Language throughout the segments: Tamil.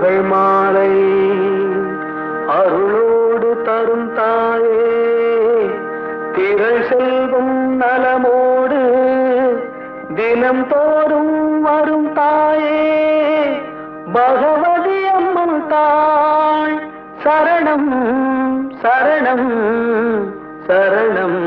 புகழ் மாலை அருளோடு தரும் தாயே, திரள் செல்வம் நலமோடு தினம் தோறும் வரும் தாயே, பகவதி அம்மன் தாய் சரணம் சரணம் சரணம்.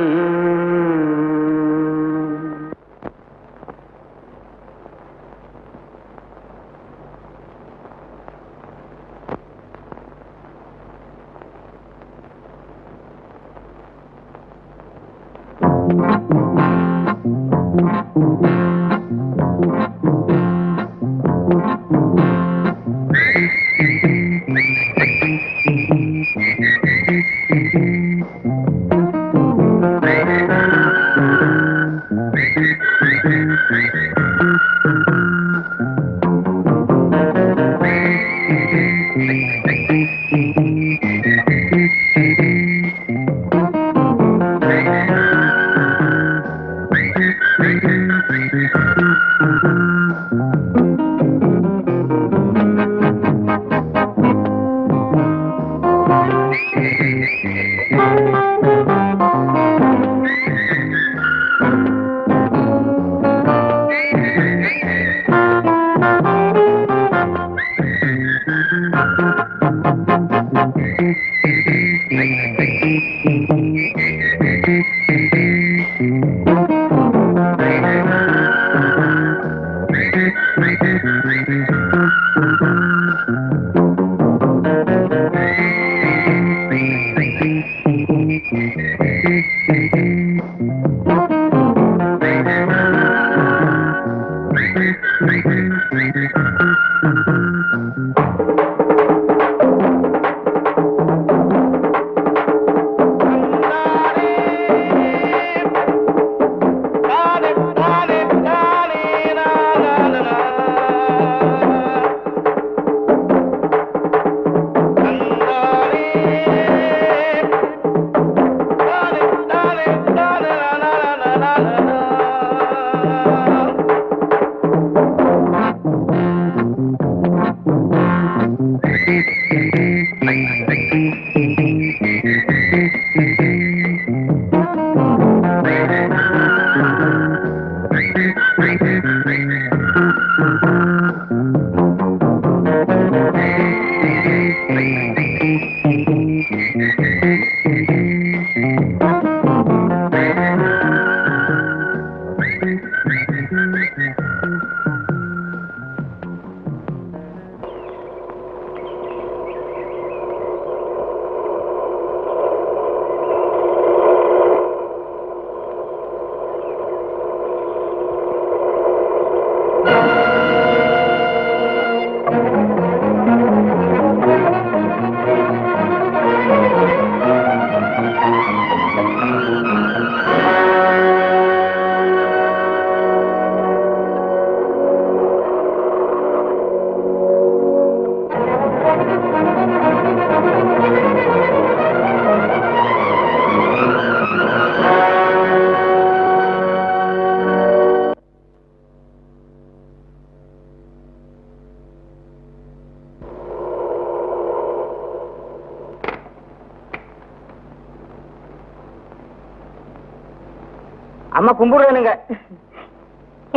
அம்மா கும்பிடுவேனுங்க.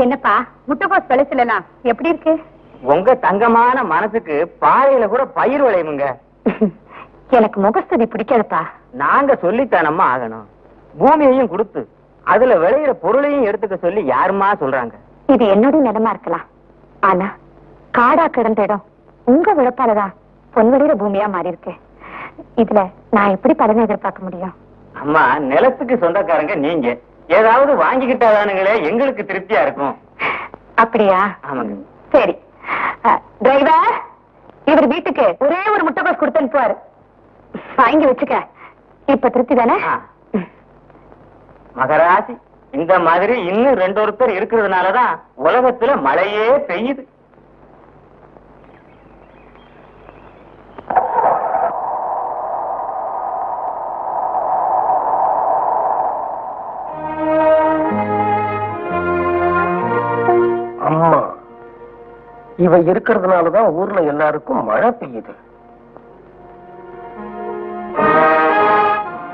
என்னப்பா முட்டைகோஸ் விளைச்சலாம் எப்படி இருக்கு? உங்க தங்கமான மனசுக்கு பாறையில கூட பயிர் விளையுமுங்க. எனக்கு முகஸ்துதி பிடிக்காதுப்பா. நாங்க சொல்லித்தானம்மா ஆகணும். பூமியையும் கொடுத்து அதுல விளையிற பொருளையும் எடுத்துக்க சொல்லி யாருமா சொல்றாங்க? இது என்னோட நிலமா இருக்கலாம். ஆனா காடா கிடந்த இடம் உங்க விழப்பாலதான் பொன்வெளியிற பூமியா மாறி இருக்கு. இதுல நான் எப்படி பலனை எதிர்பார்க்க முடியும்? அம்மா நிலத்துக்கு சொந்தக்காரங்க நீங்க ஏதாவது வாங்கிக்கிட்டாதானுங்களே எங்களுக்கு திருப்தியா இருக்கும். அப்படியா? ஆமாங்க. சரி டிரைவர், இவர் வீட்டுக்கு ஒரே ஒரு முட்டைகோஸ் கொடுத்து அனுப்புவாரு. வாங்கி வச்சுக்க. இப்ப திருப்தி தானே? மகராசி இந்த மாதிரி இன்னும் 2 ஒருத்தர் இருக்கிறதுனாலதான் உலகத்துல மழையே பெய்யுது. அம்மா இவ இருக்கிறதுனாலதான் ஊர்ல எல்லாருக்கும் மழை பெய்யுது.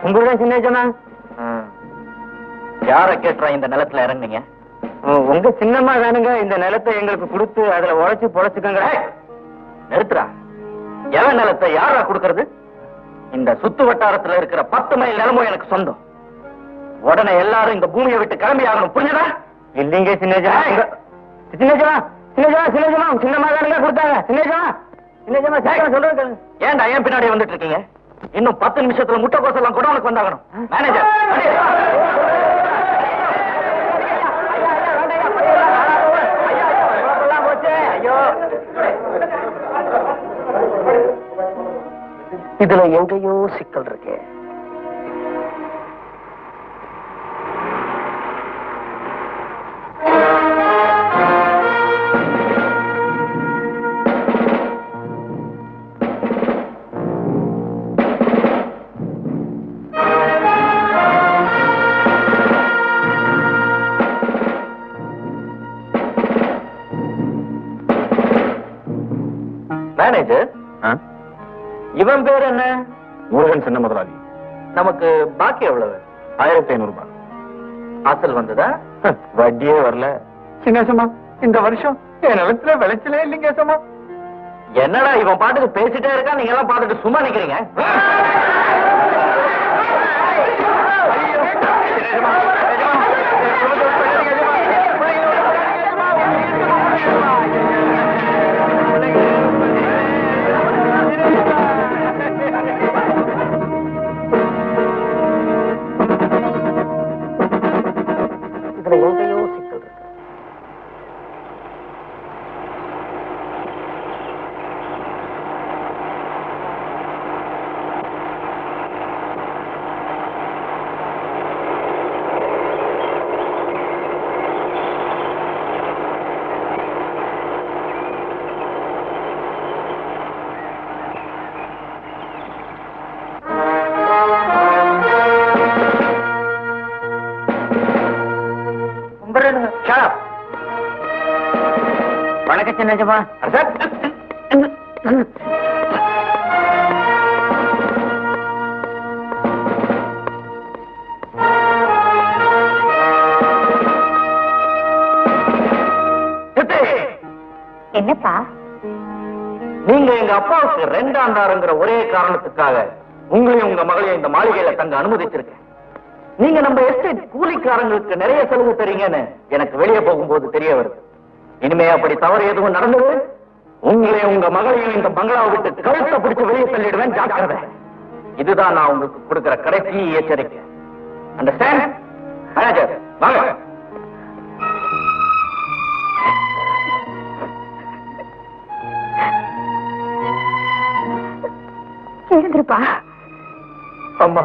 உங்களுடைய சின்னஜமா யார கேட்டுறா இந்த நிலத்துல இறங்குனீங்க? உங்க சின்னம்மா தானுங்க இந்த நிலத்தை எங்களுக்கு கொடுத்து அதுல உழைச்சு பொழைச்சுக்கங்க. நிறுத்துறா. எவன் நிலத்தை யாரா கொடுக்கறது? இந்த சுத்து வட்டாரத்துல இருக்கிற 10 மைல் நிலமும் எனக்கு சொந்தம். உடனே எல்லாரும் இந்த பூமியை விட்டு கிளம்பி ஆகணும், புரிஞ்சதா? இல்லைங்க சின்னஜமா. சின்னஜமா சின்னஜமா சின்னஜமா சின்னம்மா தானுங்க கொடுத்தாங்க. சின்னஜமா சின்னஜமா சொல்றது. ஏன்டா ஏன் பின்னாடி வந்துட்டு இருக்கீங்க? இன்னும் 10 நிமிஷத்துல முட்டை கோசெல்லாம் கூட உனக்கு வந்தாகணும். மேனேஜர் இதுல எங்கேயோ சிக்கல் இருக்கு. மேனேஜர், இவன் பேர் என்ன? முருகன் சின்ன முதலாளி. நமக்கு பாக்கி எவ்வளவு? 1500 ரூபாய். அசல் வந்ததா? வட்டியே வரல. சின்னசமா இந்த வருஷம் என் நிலத்துல விளைச்சலே இல்லைங்க சமா. என்னடா இவன் பாட்டுக்கு பேசிட்டே இருக்கா, நீங்க எல்லாம் பாத்துட்டு சும்மா நிக்கிறீங்க? இதுல எங்கேயோ சிக்கல் இருக்கு. வணக்கம் சின்னஜமா. என்னப்பா? நீங்க எங்க அப்பாவுக்கு 2 ஆண்டாருங்கிற ஒரே காரணத்துக்காக உங்களையும் உங்க மகளையும் இந்த மாளிகையில தங்க அனுமதிச்சிருக்கேன். நீங்க நம்ம எஸ்டேட் கூலிக்காரங்களுக்கு நிறைய செலவு தரீங்கன்னு எனக்கு வெளியே போகும்போது தெரிய வருது. இனிமே அப்படி தவறு எதுவும் நடந்தது, உங்களையும் உங்க மகளையும் இந்த பங்களாவை விட்டு கழுத்தை பிடிச்சு வெளியே தள்ளிடுவேன், ஜாக்கிரதை. இதுதான் நான் உங்களுக்கு கொடுக்கிற கடைசி எச்சரிக்கை. அண்டர்ஸ்டாண்ட்? மேனேஜர் வாங்க. எழுந்திருப்பா. அம்மா,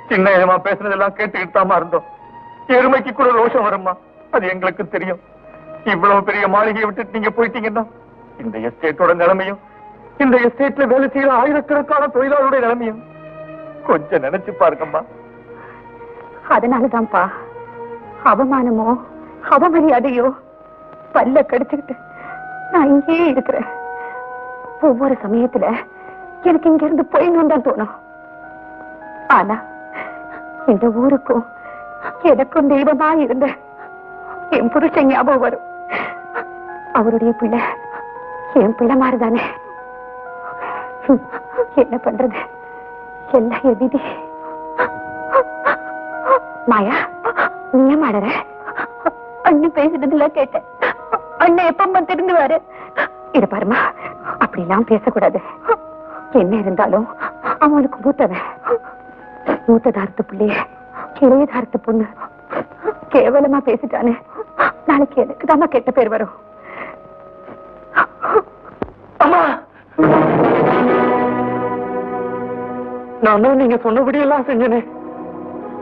சின்ன ஏமா பேசுனதெல்லாம் கேட்டுக்கிட்டு தாமா இருந்தோம். எருமைக்கு கூட ரோஷம் வரும்மா, அது எங்களுக்கு தெரியும். இவ்வளவு பெரிய மாளிகையை விட்டுட்டு நீங்க போயிட்டீங்கன்னா இந்த எஸ்டேட்டோட நிலைமையும், இந்த எஸ்டேட்ல வேலை செய்யற ஆயிரக்கணக்கான தொழிலாளருடைய நிலைமையும் கொஞ்சம் நினைச்சு பாருங்கம்மா. அதனாலதான்ப்பா அவமானமோ அவமரியாதையோ பல்ல கடிச்சுக்கிட்டு நான் இங்கே இருக்கிறேன். ஒவ்வொரு சமயத்துல எனக்கு இங்க இருந்து போயிடணும் தான் தோணும். ஆனா இந்த ஊருக்கும் எனக்கும் தெய்வமா இருந்த என் புருஷன் ஞாபகம் வரும். அவருடைய பிள்ளை என் பிள்ளை மாதிரிதானே. என்ன பண்றது, எல்லாம் என் விதி. மாயா, நீ ஏன் மாடற? அண்ணன் பேசுறதுல கேட்டேன். அண்ணன் எப்பமா திருந்துவாரு? இத பாருமா, அப்படிலாம் பேசக்கூடாது. என்ன இருந்தாலும் அவனுக்கு மூத்ததாரத்து பிள்ளைய இளையதாரத்து பொண்ணு கேவலமா பேசிட்டானே, நாளைக்கு எனக்கு தான் கெட்ட பேர் வரும். அம்மா, நானும் நீங்க சொன்னபடி எல்லாம் செஞ்சனே,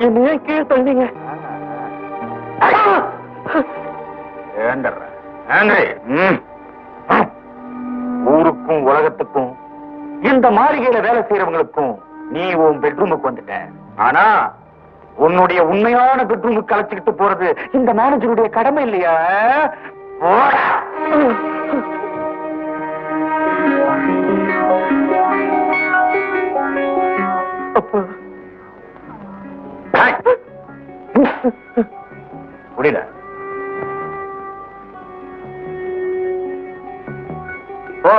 என்னையே கீழே தள்ளிங்க. ஊருக்கும் உலகத்துக்கும் இந்த மாளிகையில வேலை செய்யறவங்களுக்கும் நீ உன் பெட்ரூமுக்கு வந்துட்ட. ஆனா உன்னுடைய உண்மையான பெட்ரூமுக்கு அழைச்சிக்கிட்டு போறது இந்த மேனேஜருடைய கடமை இல்லையா? அப்பா புரியல. ஓ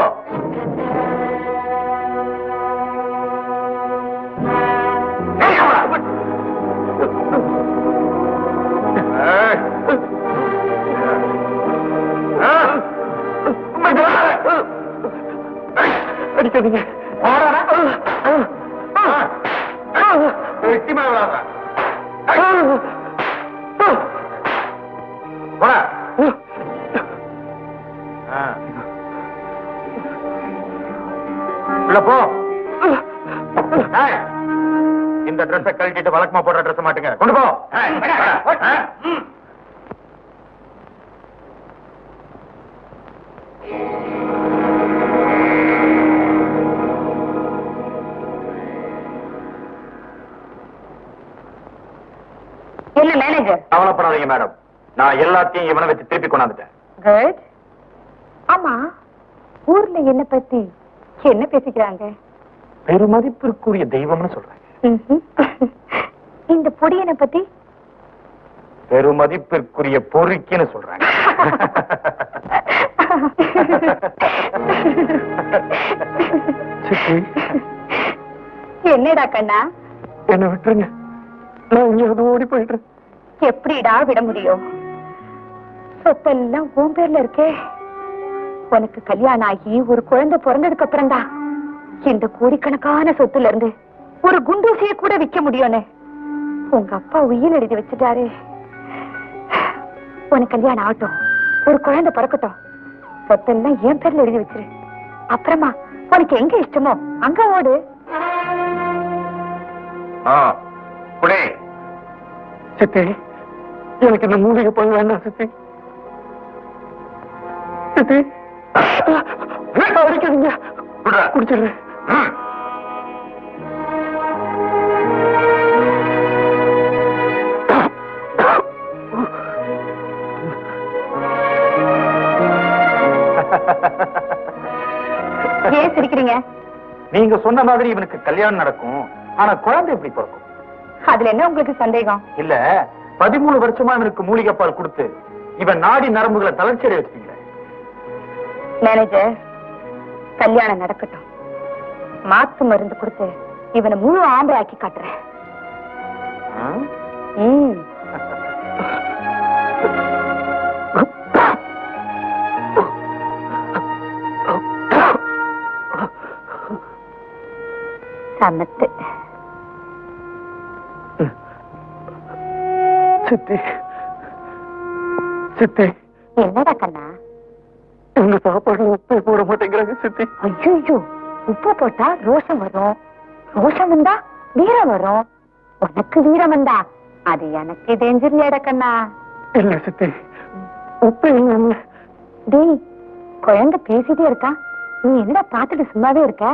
அடிக்காதீங்க. போ. இந்த ட்ரெஸ் கழட்டிட்டு வழக்கமா போடுற ட்ரெஸ் மாட்டுங்க. கொண்டு போ. என்ன மேனேஜர்? கவலைப்படாதீங்க மேடம், நான் எல்லாத்தையும் இவனை வச்சு திருப்பி கொண்டாந்துட்டேன். குட். ஆமா, ஊர்ல என்ன பத்தி என்ன பேசிக்கிறாங்க? பெருமதிப்பிற்குரிய தெய்வம்னு சொல்றேன். இந்த பொடியனை பத்தி பெருமதிப்பிற்குரிய பொறுக்கின்னு சொல்றாங்க. என்னடா கண்ணா? என்ன விட்டுருங்க, நான் இங்க ஓடி போயிடுறேன். எப்படிடா விட முடியும்? சொத்தெல்லாம் உன் பேர்ல இருக்கே. உனக்கு கல்யாணம் ஆகி ஒரு குழந்தை பிறந்ததுக்கு அப்புறம் தான் இந்த கோடிக்கணக்கான சொத்துல இருந்து ஒரு குண்டூசியை கூட விற்க முடியும்னு உங்க அப்பா உயிர் எழுதி வச்சுட்டாரு. உனக்கு கல்யாணம் ஆகட்டும், ஒரு குழந்தை பிறக்கட்டும், சொத்தெல்லாம் என் பேர்ல எழுதி வச்சிரு. அப்புறமா உனக்கு எங்க இஷ்டமோ அங்க ஓடு. சித்தி, எனக்கு இந்த மூலிகை பண்ண வேண்டாம் சித்தி. சித்தி அடிக்காதீங்க, குடிச்சிடுறேன். ஏன் சிரிக்கிறீங்க? நீங்க சொன்ன மாதிரி இவனுக்கு கல்யாணம் நடக்கும், ஆனா குழந்தை எப்படி பிறக்கும்? அதுல என்ன உங்களுக்கு சந்தேகம்? இல்ல, 13 வருஷமா இவனுக்கு மூலிகை பால் கொடுத்து இவன் நாடி நரம்புகளை தளர்ச்சி அடைய வச்சிட்டீங்க. மேனேஜர், கல்யாணம் நடக்கட்டும், மாத்து மருந்து கொடுத்து இவனை முழு ஆம்பளை ஆக்கி காட்டுறேன். சமத்து. சித்தி, சித்தி, என்னடா கண்ணா? எங்க சாப்பாடு உப்பே போட மாட்டேங்கிறாங்க சித்தி. ஐயோ, உப்பு போட்டா ரோஷம் வரும், ரோஷம் வந்தா வீரம் வரும். உனக்கு வீரம் வந்தா அது எனக்கு தெரிஞ்சிருந்தேடா கண்ணா. இல்ல சித்தி, உப்பு இல்ல. டேய், குழந்தை பேசிட்டே இருக்கா, நீ என்னடா பாத்துட்டு சும்மாவே இருக்க?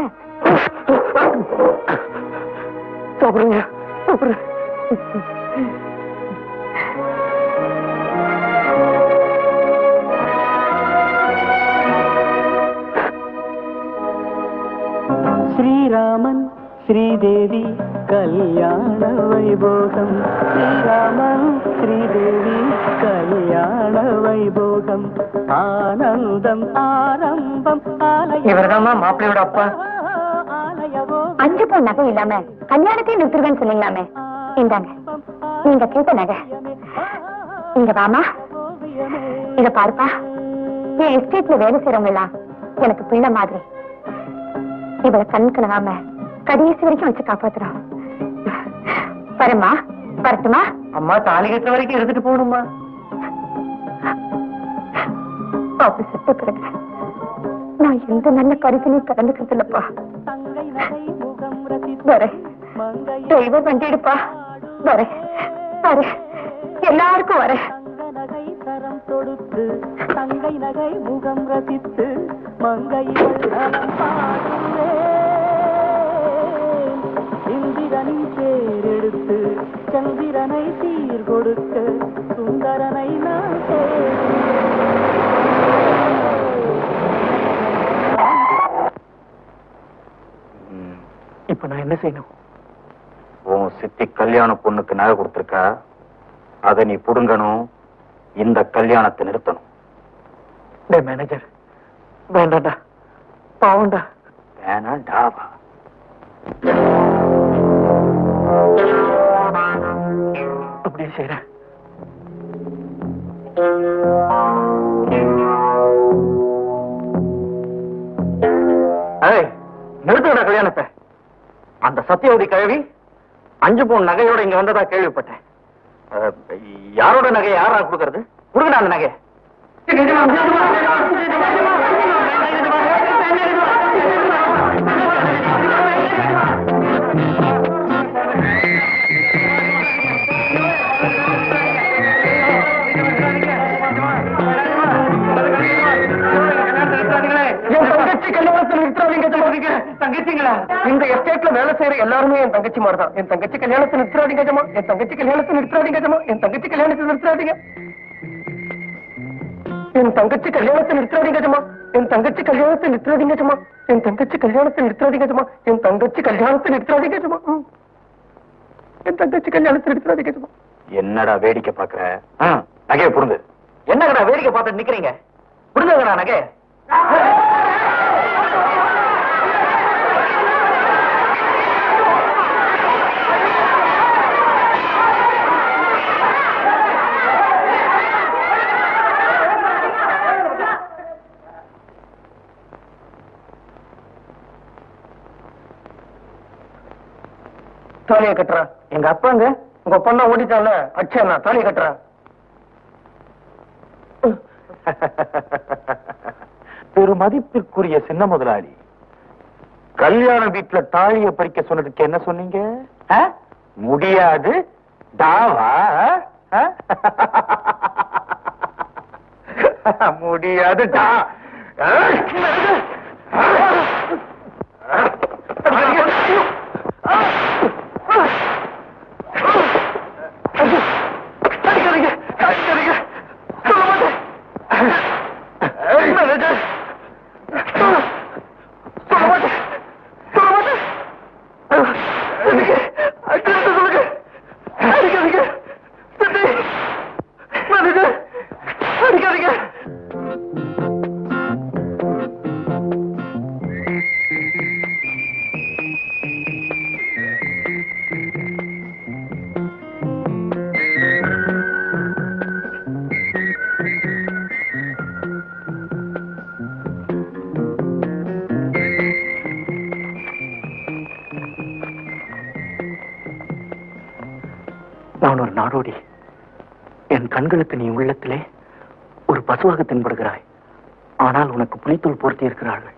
சாப்பிடுங்க, சாப்பிடுங்க. ஸ்ரீராமன் ஸ்ரீதேவி கல்யாண வைபோகம், ஸ்ரீராமன் ஸ்ரீதேவி கல்யாண வைபோகம், ஆனந்தம் ஆரம்பம். இவர்தாம்மா மாப்பிள்ளையோட அப்பா. 5 பவுன் நகை இல்லாம கல்யாணத்தையும் நிறுத்துருவேன்னு சொன்னீங்களாமே, இந்தாங்க நீங்க கேட்ட நகை. இங்க வாமா, இத பாருப்பா. என் எஸ்டேட்ல வேலை செய்யறவங்க எல்லாம் எனக்கு பிள்ளை மாதிரி. இவளை கண் கலவாம கடைசி வரைக்கும் வச்சு காப்பாத்துறோம். வரமா, வரட்டுமா? அம்மா தாலி கட்டுற வரைக்கும் இருந்துட்டு போகணுமா? அப்படி செத்த பிறகு நான் எந்த நல்ல கருத்தினையும் கலந்துக்கிறது இல்லப்பா. வரேன், டிரைவர் வண்டி எடுப்பா. வரேன், வரேன், எல்லாருக்கும் வரேன். கரம் தொடுத்து தங்கை நகை முகம் ரசித்து மங்கைகள் நலம் பாடுவேன். இந்திரனின் தேரெடுத்து சந்திரனை சீர் கொடுக்க சுந்தரனை நான் இப்ப நான் என்ன செய்யணும்? சித்தி கல்யாண பொண்ணுக்கு நகை கொடுத்திருக்கா, அதை நீ புடுங்கணும், இந்த கல்யாணத்தை நிறுத்தணும். மேனேஜர் வேண்டாண்டா, பாவண்டா. வேணாண்டாவா? அப்படியே செய்யறேன். நிறுத்துடா கல்யாணத்தை. அந்த சத்தியவதி கிழவி 5 பவுன் நகையோட இங்க வந்ததா கேள்விப்பட்டேன். யாரோட நகையை யாரா கொடுக்கறது? கொடுக்கணும் அந்த நகையை. தங்கச்சிங்களா? இந்த எஸ்டேட்ல வேலை செய்யற எல்லாருமே என் தங்கச்சி மாதிரிதான். என் தங்கச்சி கல்யாணத்தை நிறுத்தாதீங்க ஜமா, என் தங்கச்சி கல்யாணத்தை நிறுத்தாதீங்க ஜமா, என் தங்கச்சி கல்யாணத்தை நிறுத்தாதீங்க, என் தங்கச்சி கல்யாணத்தை நிறுத்தாதீங்க ஜமா, என் தங்கச்சி கல்யாணத்தை நிறுத்தாதீங்க ஜமா, என் தங்கச்சி கல்யாணத்தை நிறுத்தாதீங்க ஜமா, என் தங்கச்சி கல்யாணத்தை நிறுத்தாதீங்க ஜமா, என் தங்கச்சி கல்யாணத்தை நிறுத்தாதீங்க ஜமா. என்னடா வேடிக்கை பாக்குற? நகையை புடுங்க. என்னங்கடா வேடிக்கை பார்த்துட்டு நிக்கிறீங்க? புரிஞ்சுங்கடா நகை. தாலியை கட்டுறா. எங்க அப்பாங்க உங்க பொண்ணா ஓடிட்டால அச்சா தாலியை கட்டுறா. பெருமதிப்பிற்குரிய சின்ன முதலாளி, கல்யாண வீட்டுல தாலியை பறிக்க சொன்னதுக்கு என்ன சொன்னீங்க? முடியாது தாவா? முடியாது தா. நான் ஒரு நாடோடி. என் கண்களுக்கு நீ உள்ளத்திலே ஒரு பசுவாக தென்படுகிறாய். ஆனால் உனக்கு புலித்தோல் போர்த்தி இருக்கிறார்கள்.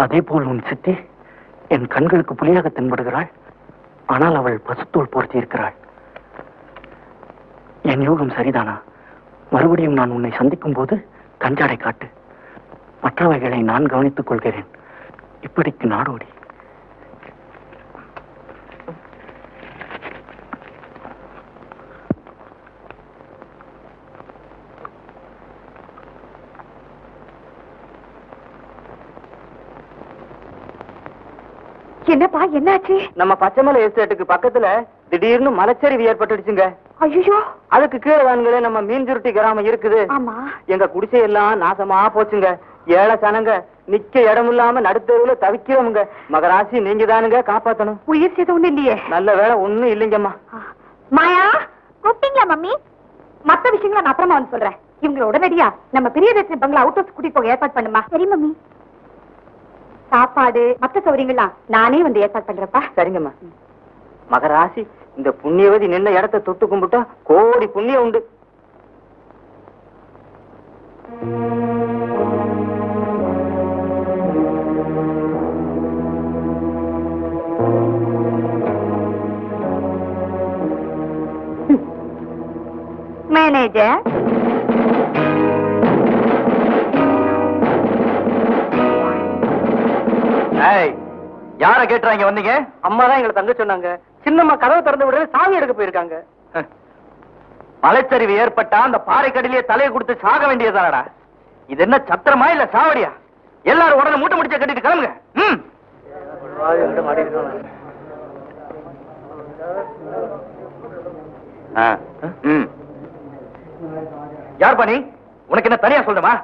அதே போல் உன் சித்தி என் கண்களுக்கு புலியாக தென்படுகிறாள். ஆனால் அவள் பசுத்தோல் போர்த்தி இருக்கிறாள். என் யோகம் சரிதானா? மறுபடியும் நான் உன்னை சந்திக்கும் போது கஞ்சாடை காட்டு. மற்றவைகளை நான் கவனித்துக் கொள்கிறேன். இப்படிக்கு நாடோடி. என்னப்பா என்னாச்சு? நம்ம பச்சைமலை எஸ்டேட்டுக்கு பக்கத்துல திடீர்னு மலைச்சரிவு ஏற்பட்டுடுச்சுங்க. ஐயோ, அதுக்கு கீழே தானுங்களே நம்ம மீன் சுருட்டி கிராமம் இருக்குது. ஆமா. எங்க குடிசையெல்லாம் நாசமா போச்சுங்க. ஏழை சனங்க நிக்க இடம் இல்லாம நடுத்தருவுல தவிக்கிறவங்க. மகராசி நீங்க தானுங்க காப்பாத்தணும். உயிர் சேதம் ஒண்ணு இல்லையே? நல்ல வேலை ஒண்ணும் இல்லைங்கம்மா. மாயா கூப்பிட்டீங்களா மம்மி? மத்த விஷயங்களை நான் அப்புறமா வந்து சொல்றேன். இவங்களை உடனடியா நம்ம பிரியதர்ஷினி பங்களா அவுட் ஹவுஸ் கூட்டிட்டு போக ஏற்பாடு பண்ணுமா? சரி மம்மி. சாப்பாடு மத்த சௌகரியங்கள்லாம் நானே வந்து ஏற்பாடு பண்றப்பா. சரிங்கம்மா. மகராசி இந்த புண்ணியவதி நின்ன இடத்தை தொட்டு கும்பிட்டா கோடி புண்ணியம் உண்டு. மேனேஜர், யார கேட்டுறாங்க வந்தீங்க? அம்மா தான் எங்களை தங்க சொன்னாங்க. சின்னம்மா கதவை திறந்து விட சாவி எடுக்க போயிருக்காங்க. மலைச்சரிவு ஏற்பட்டா அந்த பாறை கடிலேயே தலையை கொடுத்து சாக வேண்டியதானடா. இது என்ன சத்திரமா இல்ல சாவடியா? எல்லாரும் உடனே மூட்டை முடிச்ச கட்டிட்டு கிளம்புங்க. யார் பண்ணி உனக்கு என்ன தனியா சொல்லுமா?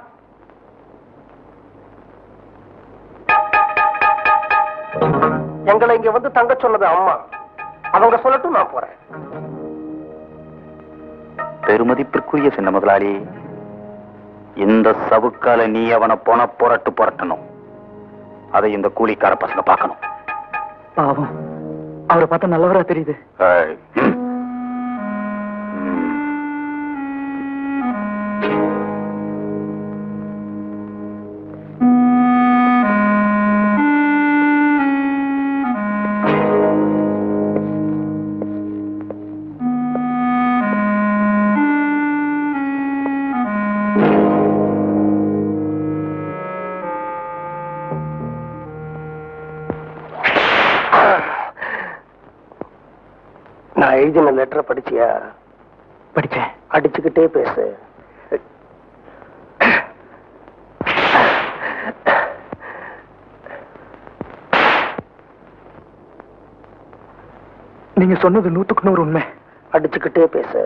எங்களை இங்க வந்து தங்க சொன்னது அம்மா. அவங்க சொல்லட்டும், நான் போறேன். பெருமதிப்பிற்குரிய சின்ன முதலாளி, இந்த சவுக்கால நீ அவனை போன புரட்டணும். அதை இந்த கூலிக்கார பசங்க பார்க்கணும். பாவம், அவரை பார்த்தா நல்லவரா தெரியுது. நான் எழுதின லெட்டரை படிச்சியா? படிச்சேன். அடிச்சுக்கிட்டே பேசு. நீங்க சொன்னது 100க்கு 100 உண்மை. அடிச்சுக்கிட்டே பேசு.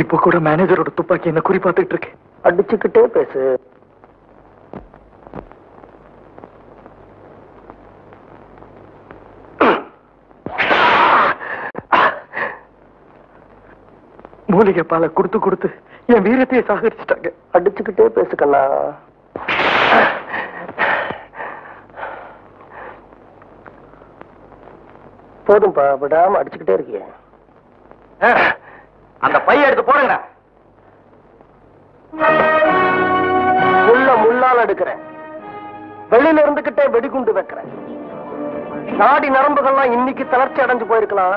இப்ப கூட மேனேஜரோட துப்பாக்கி என்ன குறி பார்த்துட்டு இருக்கு. அடிச்சுக்கிட்டே பேசு. மூலிகை பாலை கொடுத்து கொடுத்து என் வீரத்தையே சாகடிச்சிட்டாங்க. அடிச்சுக்கிட்டே பேசு கண்ணா. போதும்பா, விடாம அடிச்சுக்கிட்டே இருக்கிய. அந்த பைய எடுத்து போடுங்க. முள்ளால் எடுக்கிறேன். வெளியில இருந்துகிட்டே வெடிகுண்டு வைக்கிறேன். நாடி நரம்புகள்லாம் இன்னைக்கு தளர்ச்சி அடைஞ்சு போயிருக்கலாம்.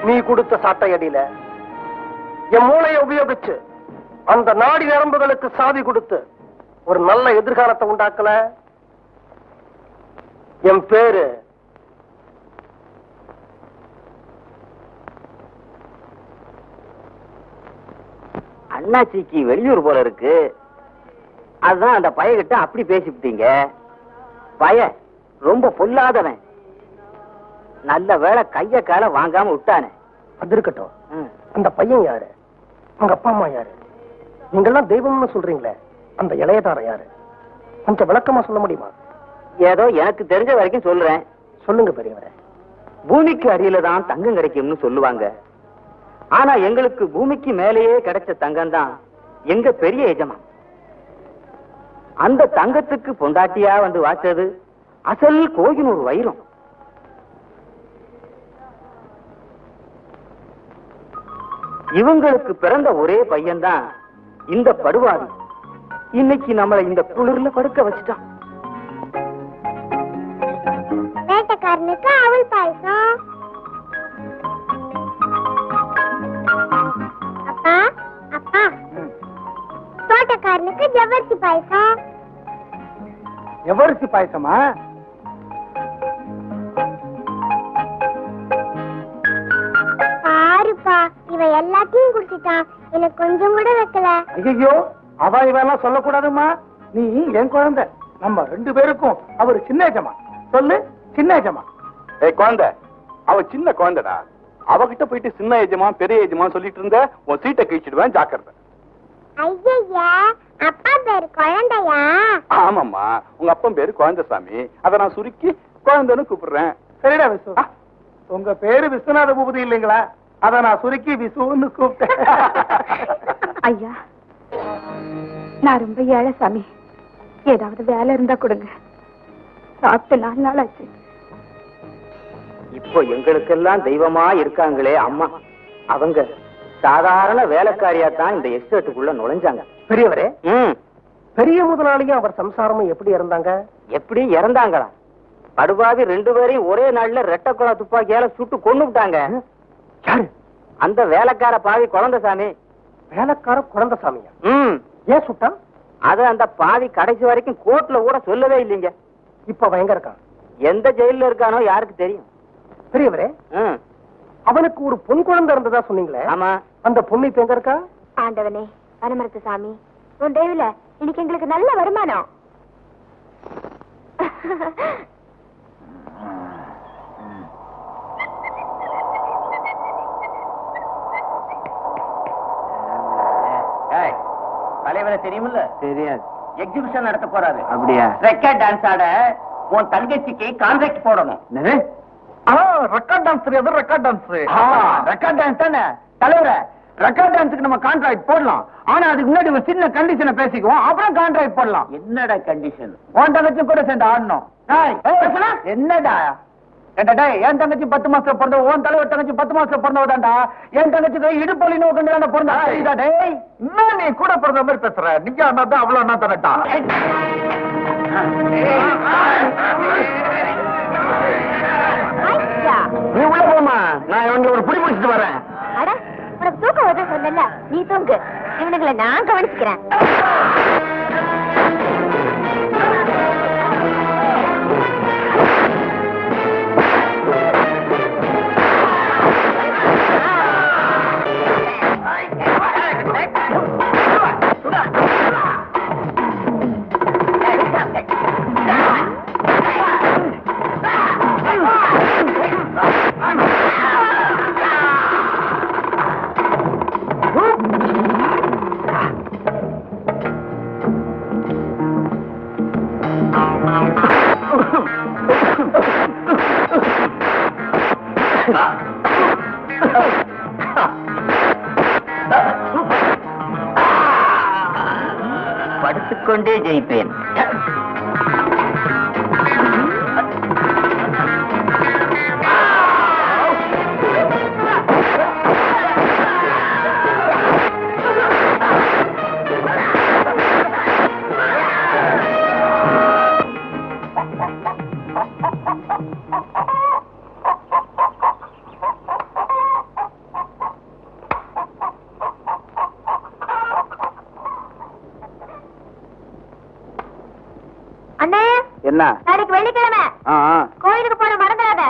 நீ கொடுத்த சாட்டை அடியில என் மூளையை உபயோகிச்சு அந்த நாடி நரம்புகளுக்கு சாவி கொடுத்து ஒரு நல்ல எதிர்காலத்தை உண்டாக்கல. என் பேரு அண்ணாச்சிக்கு வெளியூர் போல இருக்கு. அதுதான் அந்த பையகிட்ட அப்படி பேசிவிட்டீங்க. பைய ரொம்ப பொல்லாதவன். நல்ல வேளை கைய கால வாங்காம விட்டானே. அது இருக்கட்டும். அந்த பையன் யாரு? உங்க அப்பா அம்மா யாரு? நீங்கெல்லாம் தெய்வம்னு சொல்றீங்களே, அந்த இளையதாரம் யாரு? கொஞ்சம் விளக்கமா சொல்ல முடியுமா? ஏதோ எனக்கு தெரிஞ்ச வரைக்கும் சொல்றேன். சொல்லுங்க பெரியவரே. பூமிக்கு அடியில தான் தங்கம் கிடைக்கும்னு சொல்லுவாங்க. ஆனா எங்களுக்கு பூமிக்கு மேலேயே கிடைச்ச தங்கம் தான் எங்க பெரிய எஜமான். அந்த தங்கத்துக்கு பொண்டாட்டியா வந்து வாச்சது அசல் கோகினூர் வைரம். இவங்களுக்கு பிறந்த ஒரே பையன்தான் இந்த படுவாதி. இன்னைக்கு நம்மளை இந்த குளிர்ல படுக்க வச்சுட்டான். வேட்டைக்காரனுக்கு அவள் பாயசம். அப்பா அப்பா, தோட்டக்காரனுக்கு ஜவ்வரிசி பாயசம். எவரிசி பாயசமா? பாருப்பா, இவன் எல்லாத்தையும் குடிச்சிட்டான். எனக்கு கொஞ்சம் கூட வைக்கல. ஐயோ, அவ இவெல்லாம் சொல்லக்கூடாதுமா. நீ என் குழந்தை. நம்ம 2 பேருக்கும் அவரு சின்ன எஜமா. சொல்லு, சின்ன எஜமா. குழந்தை, அவ சின்ன குழந்தைடா. அவகிட்ட போயிட்டு சின்ன எஜமா பெரிய எஜமா சொல்லிட்டு இருந்த உன் சீட்டை கிழிச்சிடுவேன், ஜாக்கிரதை. ஐயா, அப்பா பேரு குழந்தையா? ஆமாம்மா, உங்க அப்பன் பேரு குழந்தைசாமி. அத நான் சுருக்கி குழந்தைன்னு கூப்பிடுறேன். சரிடா விசு. உங்க பேரு விஸ்வநாத பூபதி இல்லைங்களா? அத நான் சுருக்கி விசுன்னு கூப்பிட்டேன். ஐயா, நான் ரொம்ப ஏழை சாமி. ஏதாவது வேலை இருந்தா கொடுங்க. சாப்பிட்டு 4 நாள் ஆச்சு. இப்போ எங்களுக்கெல்லாம் தெய்வமா இருக்காங்களே அம்மா, அவங்க சாதாரண வேலைக்காரியா தான் இந்த எஸ்டேட்டுக்குள்ள நுழைஞ்சாங்க. பெரியவரே, பெரிய முதலாளியும் அவர் சம்சாரமும் எப்படி இருந்தாங்க? எப்படி இறந்தாங்களா? படுபாவி 2 பேரையும் ஒரே நாள்ல ரெட்டக்குழா துப்பாக்கியால சுட்டு கொன்னுட்டாங்க. யாரு? அந்த வேலைக்கார பாவி குழந்தைசாமி. வேலைக்கார குழந்தைசாமியா? ஏன் சுட்டான்? அது அந்த பாவி கடைசி வரைக்கும் கோர்ட்ல கூட சொல்லவே இல்லைங்க. இப்ப அவன் எங்க இருக்கான்? எந்த ஜெயில இருக்கானோ யாருக்கு தெரியும். பெரியவரே, அவனுக்கு ஒரு பொன் குழந்தை இருந்ததா சொன்னீங்களே? ஆமா. அந்த பொண்ணு இப்ப எங்க இருக்கா? ஆண்டவனே, வனமரத்து சாமி, உன் தயவுல இன்னைக்கு எங்களுக்கு நல்ல வருமானம். தலைவரை தெரியுமில்ல? தெரியாது. எக்ஸிபிஷன் நடத்த போறாரு. அப்படியா? ரெக்கார்ட் டான்ஸ் ஆட உன் தங்கச்சிக்கு கான்ட்ராக்ட் போடணும். ரெக்கார்ட் டான்ஸ் தெரியாது. ரெக்கார்ட் டான்ஸ் ரெக்கார்ட் டான்ஸ் தானே தலைவர. ரெக்கார்ட் டான்ஸுக்கு நம்ம கான்ட்ராக்ட் போடலாம். ஆனா அதுக்கு முன்னாடி ஒரு சின்ன கண்டிஷனை பேசிக்குவோம், அப்புறம் கான்ட்ராக்ட் போடலாம். என்னடா கண்டிஷன்? உன் தங்கச்சி கூட சேர்ந்து ஆடணும். என்னடா என் தங்கச்சி 10 மாசத்துல பிறந்த, உன் தலைவர் தங்கச்சி 10 மாசத்துல பிறந்தவதாண்டா. என் தங்கச்சிக்கு இடுப்பொலி நோக்கண்டான பிறந்தா. இன்னும் நீ கூட பிறந்த மாதிரி பேசுற. நீங்க அண்ணா தான் அவ்வளவு அண்ணா தானட்டா. நீ உள்ள போமா, நான் இவங்க ஒரு புடி பிடிச்சிட்டு வரேன். உனக்கு தூக்கம் வருது சொன்னல, நீ தூங்கு. இவனுங்களை நான் கவனிச்சுக்கிறேன். படுத்துக்கொண்டே ஜெயிப்பேன். என்ன நாளைக்கு வெள்ளிக்கிழமை கோயிலுக்கு போன மறந்துடாத.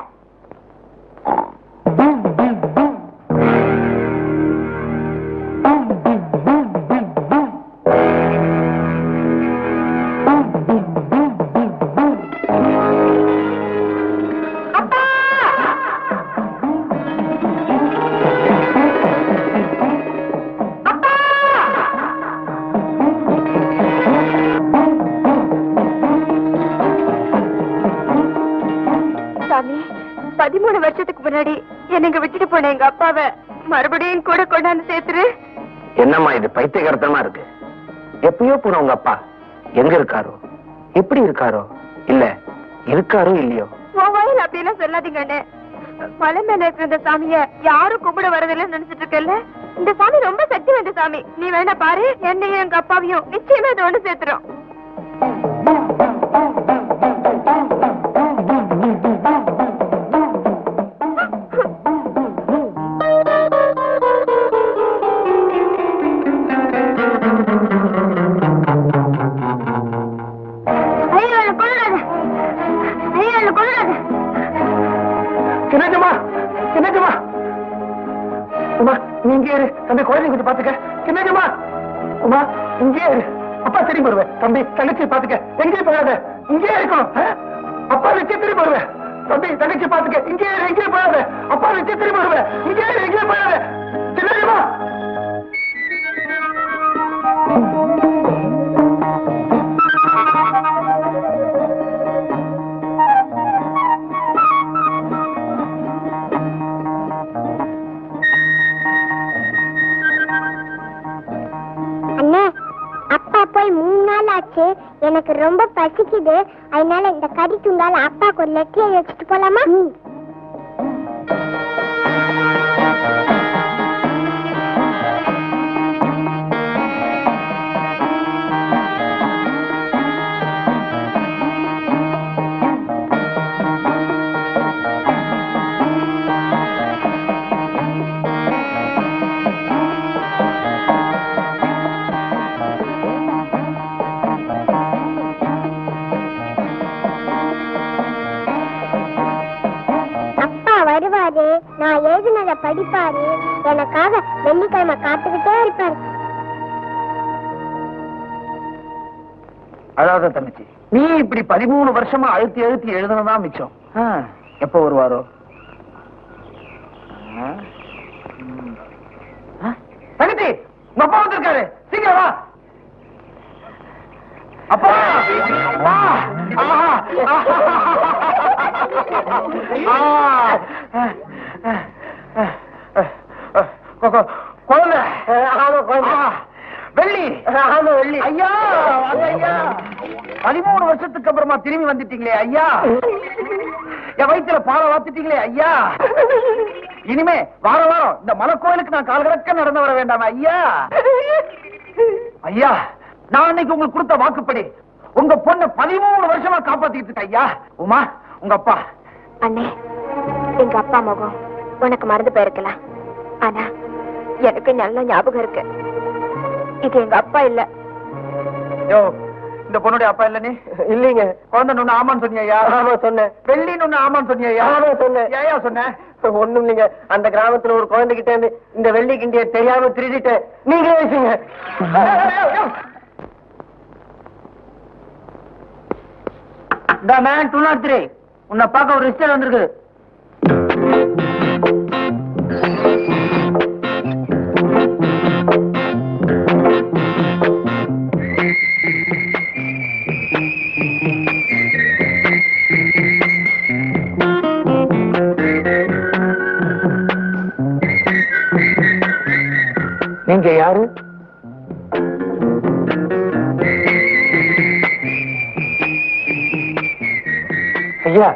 சாமி, 13 வருஷத்துக்கு முன்னாடி என்னங்க விட்டுட்டு போன எங்க அப்பாவை மறுபடியும் கூட கொண்டாந்து சேர்த்துரு. என்னம்மா இது பைத்தியகாரத்தமா இருக்கு? எப்பயோ போன உங்க அப்பா எங்க இருக்காரோ, எப்படி இருக்காரோ, இல்ல இருக்காரோ இல்லையோ? உன் வாயில் அப்படியெல்லாம் சொல்லாதீங்க அண்ணே. மலை மேல இருக்கிற இந்த சாமிய யாரும் கும்பிட வரதில்லைன்னு நினைச்சிட்டு இருக்கல. இந்த சாமி ரொம்ப சக்தி வாய்ந்த சாமி. நீ வேணா பாரு, என்னையும் எங்க அப்பாவையும் நிச்சயமா இது ஒண்ணு சேர்த்துரும். நீங்க இரு தம்பி, குழந்தை கொஞ்சம் பாத்துக்க. சின்னஜமா உமா இங்கே இரு. அப்பா திரும்பி வருவேன். தம்பி தங்கச்சி பாத்துக்க, எங்கேயும் போகாத, இங்கே இருக்கணும். அப்பா நிச்சயம் திரும்பி வருவேன். தம்பி தங்கச்சி பாத்துக்க, இங்கே இரு, எங்கேயும் போகாத. அப்பா நிச்சயம் திரும்பி வருவேன். இங்கே இரு, எங்கேயும் போகாத. சின்னஜமா எனக்கு ரொம்ப பசிக்குது, அதனால இந்த கறி துண்டால அப்பாக்கு ஒரு லெட்டர் வச்சுட்டு போலாமா? நான் எழுதினத படிப்பாரு, எனக்காக வெள்ளிக்கிழமை காத்துக்கிட்டே இருப்பாரு. அதாவது தங்கச்சி, நீ இப்படி 13 வருஷமா அழுத்தி அழுத்தி எழுதுனதான் மிச்சம். எப்ப வருவாரோ? தங்கச்சி, உங்க அப்பா வந்திருக்காரு, சீக்கிரம் வா. அப்பா, அப்பா, குழந்தை, வெள்ளி, வெள்ளி ஐயா, ஐயா 13 வருஷத்துக்கு அப்புறமா திரும்பி வந்துட்டீங்களே ஐயா. என் வயிற்றுல பாலை வாத்துட்டீங்களே ஐயா. இனிமே வார வாரம் இந்த மலைக்கோயிலுக்கு நான் கால் கணக்க நடந்து வர வேண்டாம் ஐயா. ஐயா, நான் அன்னைக்கு உங்களுக்கு கொடுத்த வாக்குப்படி உங்க பொண்ணு 13 வருஷமா காப்பாத்திட்டு இருக்க ஐயா. உமா, உங்க அப்பா. அண்ணே, எங்க அப்பா முகம் உனக்கு மறந்து போயிருக்கலாம், ஆனா எனக்கு நல்ல ஞாபகம் இருக்கு. இது எங்க அப்பா இல்ல. யோ, இந்த பொண்ணுடைய அப்பா இல்ல? நீ இல்லீங்க. குழந்தை நொண்ணு ஆமான்னு சொன்னியா? ஆமா சொன்னேன். வெள்ளி நொண்ணு ஆமான்னு சொன்னியா? ஆமா சொன்னேன். ஏயா சொன்னேன்? ஒண்ணும் இல்லைங்க, அந்த கிராமத்துல ஒரு குழந்தைகிட்ட இருந்து இந்த வெள்ளி கிண்டிய தெரியாம திருடிட்டேன். நீங்க பேசுங்க. இந்த மேன் 203 உன்னை பார்க்க ஒரு ரிஜிஸ்டர் வந்திருக்கு. நீங்க யாரு? ஐயா,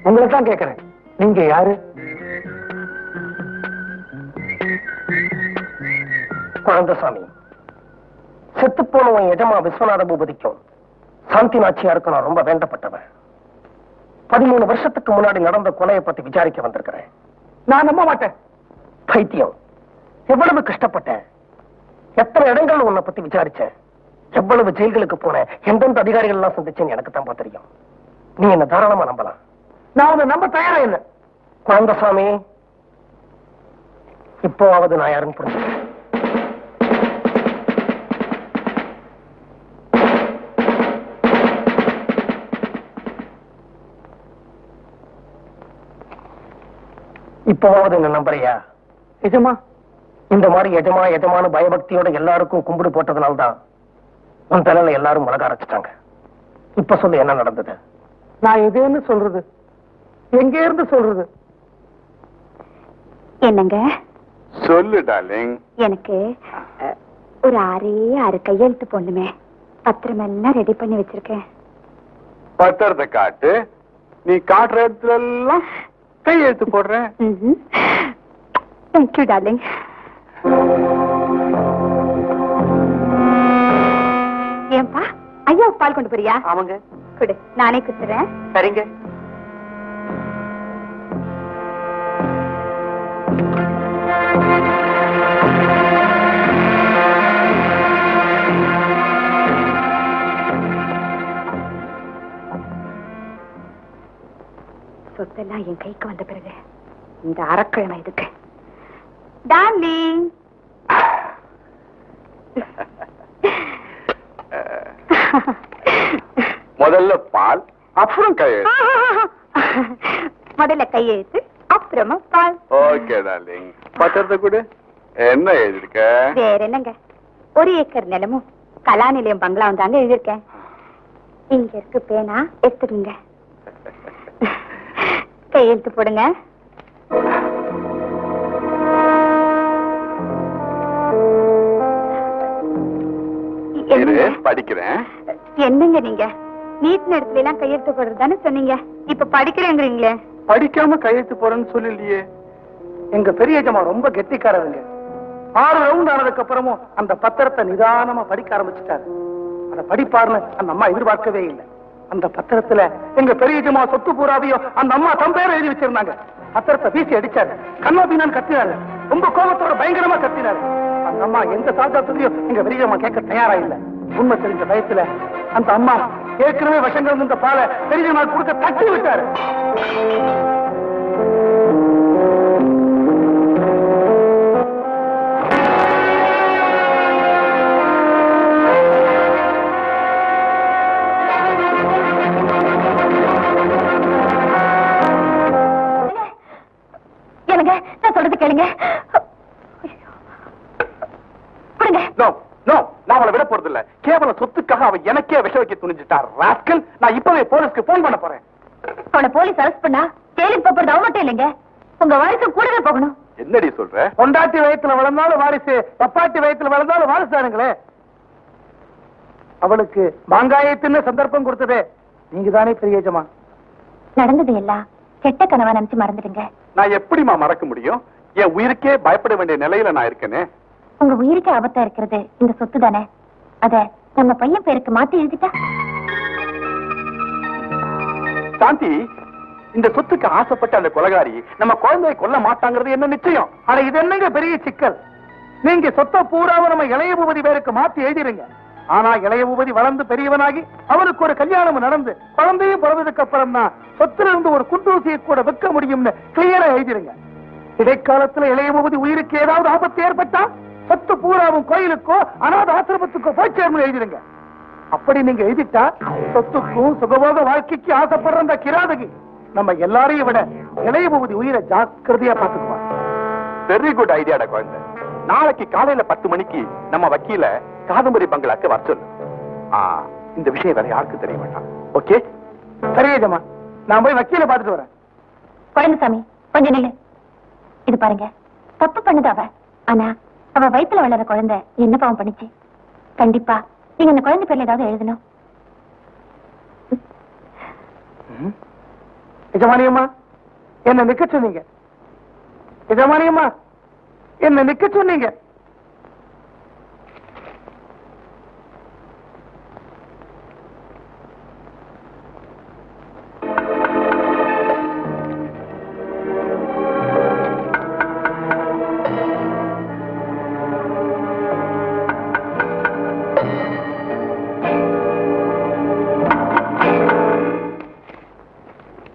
உங்களை தான் கேட்கிறேன். நீங்க யாரு? குழந்தசாமி, செத்து போனவன் எஜமா விஸ்வநாத பூபதிக்கும் சாந்தி நாச்சியாருக்கும் நான் ரொம்ப வேண்டப்பட்டவன். 13 வருஷத்துக்கு முன்னாடி நடந்த கொலையை பத்தி விசாரிக்க வந்திருக்கிறேன். நான் நம்ப மாட்டேன். பைத்தியம், எவ்வளவு கஷ்டப்பட்டேன், எத்தனை இடங்கள் உன்னை பத்தி விசாரிச்சேன், எவ்வளவு ஜெயில்களுக்கு போனேன், எந்தெந்த அதிகாரிகள் எல்லாம் சந்திச்சேன்னு எனக்கு தான் தெரியும். நீ என்ன தாராளமா நம்பலாம். நான் உன்னை நம்ப தயாரா இல்லை. குழந்தசாமி, இப்போவாவது நான் யாருன்னு புரிஞ்சு. இப்போவாவது என்ன நம்புறியா? எஜமா, இந்த மாதிரி எஜமா எஜமான பயபக்தியோட எல்லாருக்கும் கும்பிடு போட்டதுனால்தான் உன் தலையில எல்லாரும் உலக அரைச்சிட்டாங்க. இப்ப சொல்லு, என்ன நடந்தது? நான் எதுன்னு சொல்றது, எங்க இருந்து சொல்றது? என்னங்க சொல்லு டார்லிங். எனக்கு ஒரு 6 கையெழுத்து பொண்ணுமே, பத்திரமெல்லாம் ரெடி பண்ணி வச்சிருக்கேன். பத்திரத்தை காட்டு. நீ காட்டுற இடத்துல எல்லாம் கையெழுத்து போடுறேன். Thank you darling. ஏன்பா, ஐயா பால் கொண்டு போறியா? ஆமாங்க. கொடு, நானே குத்துறேன். சரிங்க. சொத்தெல்லாம் என் கைக்கு வந்த பிறகு இந்த அரக்கிழமை இதுக்கு. டார்லிங், முதல்ல பால், அப்புறம் கையெழுத்து. முதல்ல கையெழுத்து, அப்புறமா பால். Okay darling. பத்திரத்தை கொடு. என்ன எழுதிருக்க? வேற என்னங்க, 1 ஏக்கர் நிலமும் கலா நிலையம் பங்களாவும் தாங்க எழுதியிருக்கேன். இங்க இருக்கு பேனா, எடுத்துக்கங்க. கையெழுத்து போடுங்க. படிக்கிறேன். என்னங்க நீங்க நீட் இடத்துல எல்லாம் கையெழுத்து போடுறதுதானே சொன்னீங்க, இப்ப படிக்கிறேங்கிறீங்களே. படிக்காம கையெழுத்து போறேன்னு சொல்லலையே. எங்க பெரிய எஜமா ரொம்ப கெட்டிக்காரங்க. 6 ரவுண்ட் ஆனதுக்கு அப்புறமும் அந்த பத்திரத்தை நிதானமா படிக்க ஆரம்பிச்சுட்டாரு. அத படிப்பாருன்னு அந்த அம்மா எதிர்பார்க்கவே இல்லை. அந்த பத்திரத்துல எங்க பெரிய எஜமா சொத்து பூராவையும் அந்த அம்மா தம் பேரை எழுதி வச்சிருந்தாங்க. பத்திரத்தை வீசி அடிச்சாரு. கண்ணா பீனான்னு கத்தினாரு. ரொம்ப கோபத்தோட பயங்கரமா கத்தினாரு. அந்த அம்மா எந்த சாதாத்தையும் எங்க பெரிய அம்மா கேட்க தயாரா இல்லை. உண்மை தெரிஞ்ச பயத்துல அந்த அம்மா ஏற்கனவே விஷங்கள் இருந்த பாலை பெரிய அம்மா கொடுக்க தட்டி விட்டாரு. அவ எனக்கே விஷ வைக்க துணிஞ்சிட்டா ராஸ்கல். நான் இப்பவே போலீஸ்க்கு போன் பண்ண போறேன். அவனை போலீஸ் அரெஸ்ட் பண்ணா ஜெயிலுக்கு போறது அவ மட்டும் இல்லைங்க, உங்க வாரிசு கூடவே போகணும். என்னடி சொல்ற? பொண்டாட்டி வயத்துல வளர்ந்தாலும் வாரிசு, பப்பாட்டி வயத்துல வளர்ந்தாலும் வாரிசானுங்களே. அவளுக்கு மாங்காயத்தின்னு சந்தர்ப்பம் கொடுத்ததே நீங்க தானே பெரிய எஜமா. நடந்தது எல்லாம் கெட்ட கனவா நினைச்சு மறந்துடுங்க. நான் எப்படிமா மறக்க முடியும்? என் உயிருக்கே பயப்பட வேண்டிய நிலையில நான் இருக்கேனே. உங்க உயிருக்கு ஆபத்தா இருக்கிறது இந்த சொத்து தானே, அத நம்ம பையன் பேருக்கு மாத்தி எழுதிட்டா. சாந்தி, இந்த சொத்துக்கு ஆசைப்பட்ட அந்த கொலைகாரி நம்ம குழந்தையை கொல்ல மாட்டாங்கிறது என்ன நிச்சயம்? ஆனா இது என்னங்க பெரிய சிக்கல்? நீங்க சொத்தை பூராவும் நம்ம இளைய பூபதி பேருக்கு மாத்தி எழுதிருங்க. ஆனா இளைய பூபதி வளர்ந்து பெரியவனாகி அவனுக்கு ஒரு கல்யாணம் நடந்து குழந்தையும் பிறந்ததுக்கு அப்புறம் தான் சொத்துல இருந்து ஒரு குண்டூசியை கூட விற்க முடியும்னு கிளியரா எழுதிருங்க. இடைக்காலத்துல இளைய பூபதி உயிருக்கு ஏதாவது ஆபத்து ஏற்பட்டா சொத்து பூராவும் கோயிலுக்கோ அநாத ஆசிரமத்துக்கோ போய் சேர்ந்து எழுதிருங்க. அப்படி நீங்க எழுதிட்டா சொத்துக்கும் சுகபோக வாழ்க்கைக்கு ஆசைப்படுற அந்த கிராதகி நம்ம எல்லாரையும் விட இளைய பூபதி உயிரை ஜாக்கிரதையா பாத்துக்குவாங்க. வெரி குட் ஐடியாடா குழந்தை. நாளைக்கு காலையில 10 மணிக்கு நம்ம வக்கீல காதம்பரி பங்களாக்கு வர சொல்லு. இந்த விஷயம் வேற யாருக்கு தெரிய வேண்டாம். ஓகே? சரி ஏஜமா, நான் போய் வக்கீல பாத்துட்டு வரேன். குழந்தைசாமி கொஞ்சம் நில்லு. இது பாருங்க, தப்பு பண்ணுது அவ. ஆனா அவ வயித்துல வளர குழந்தை என்ன பாவம் பண்ணிச்சு? கண்டிப்பா நீங்க அந்த குழந்தை பேர்ல ஏதாவது எழுதணும். எஜமானியம்மா என்ன நிக்க சொன்னீங்க. எஜமானியம்மா என்ன நிக்க சொன்னீங்க.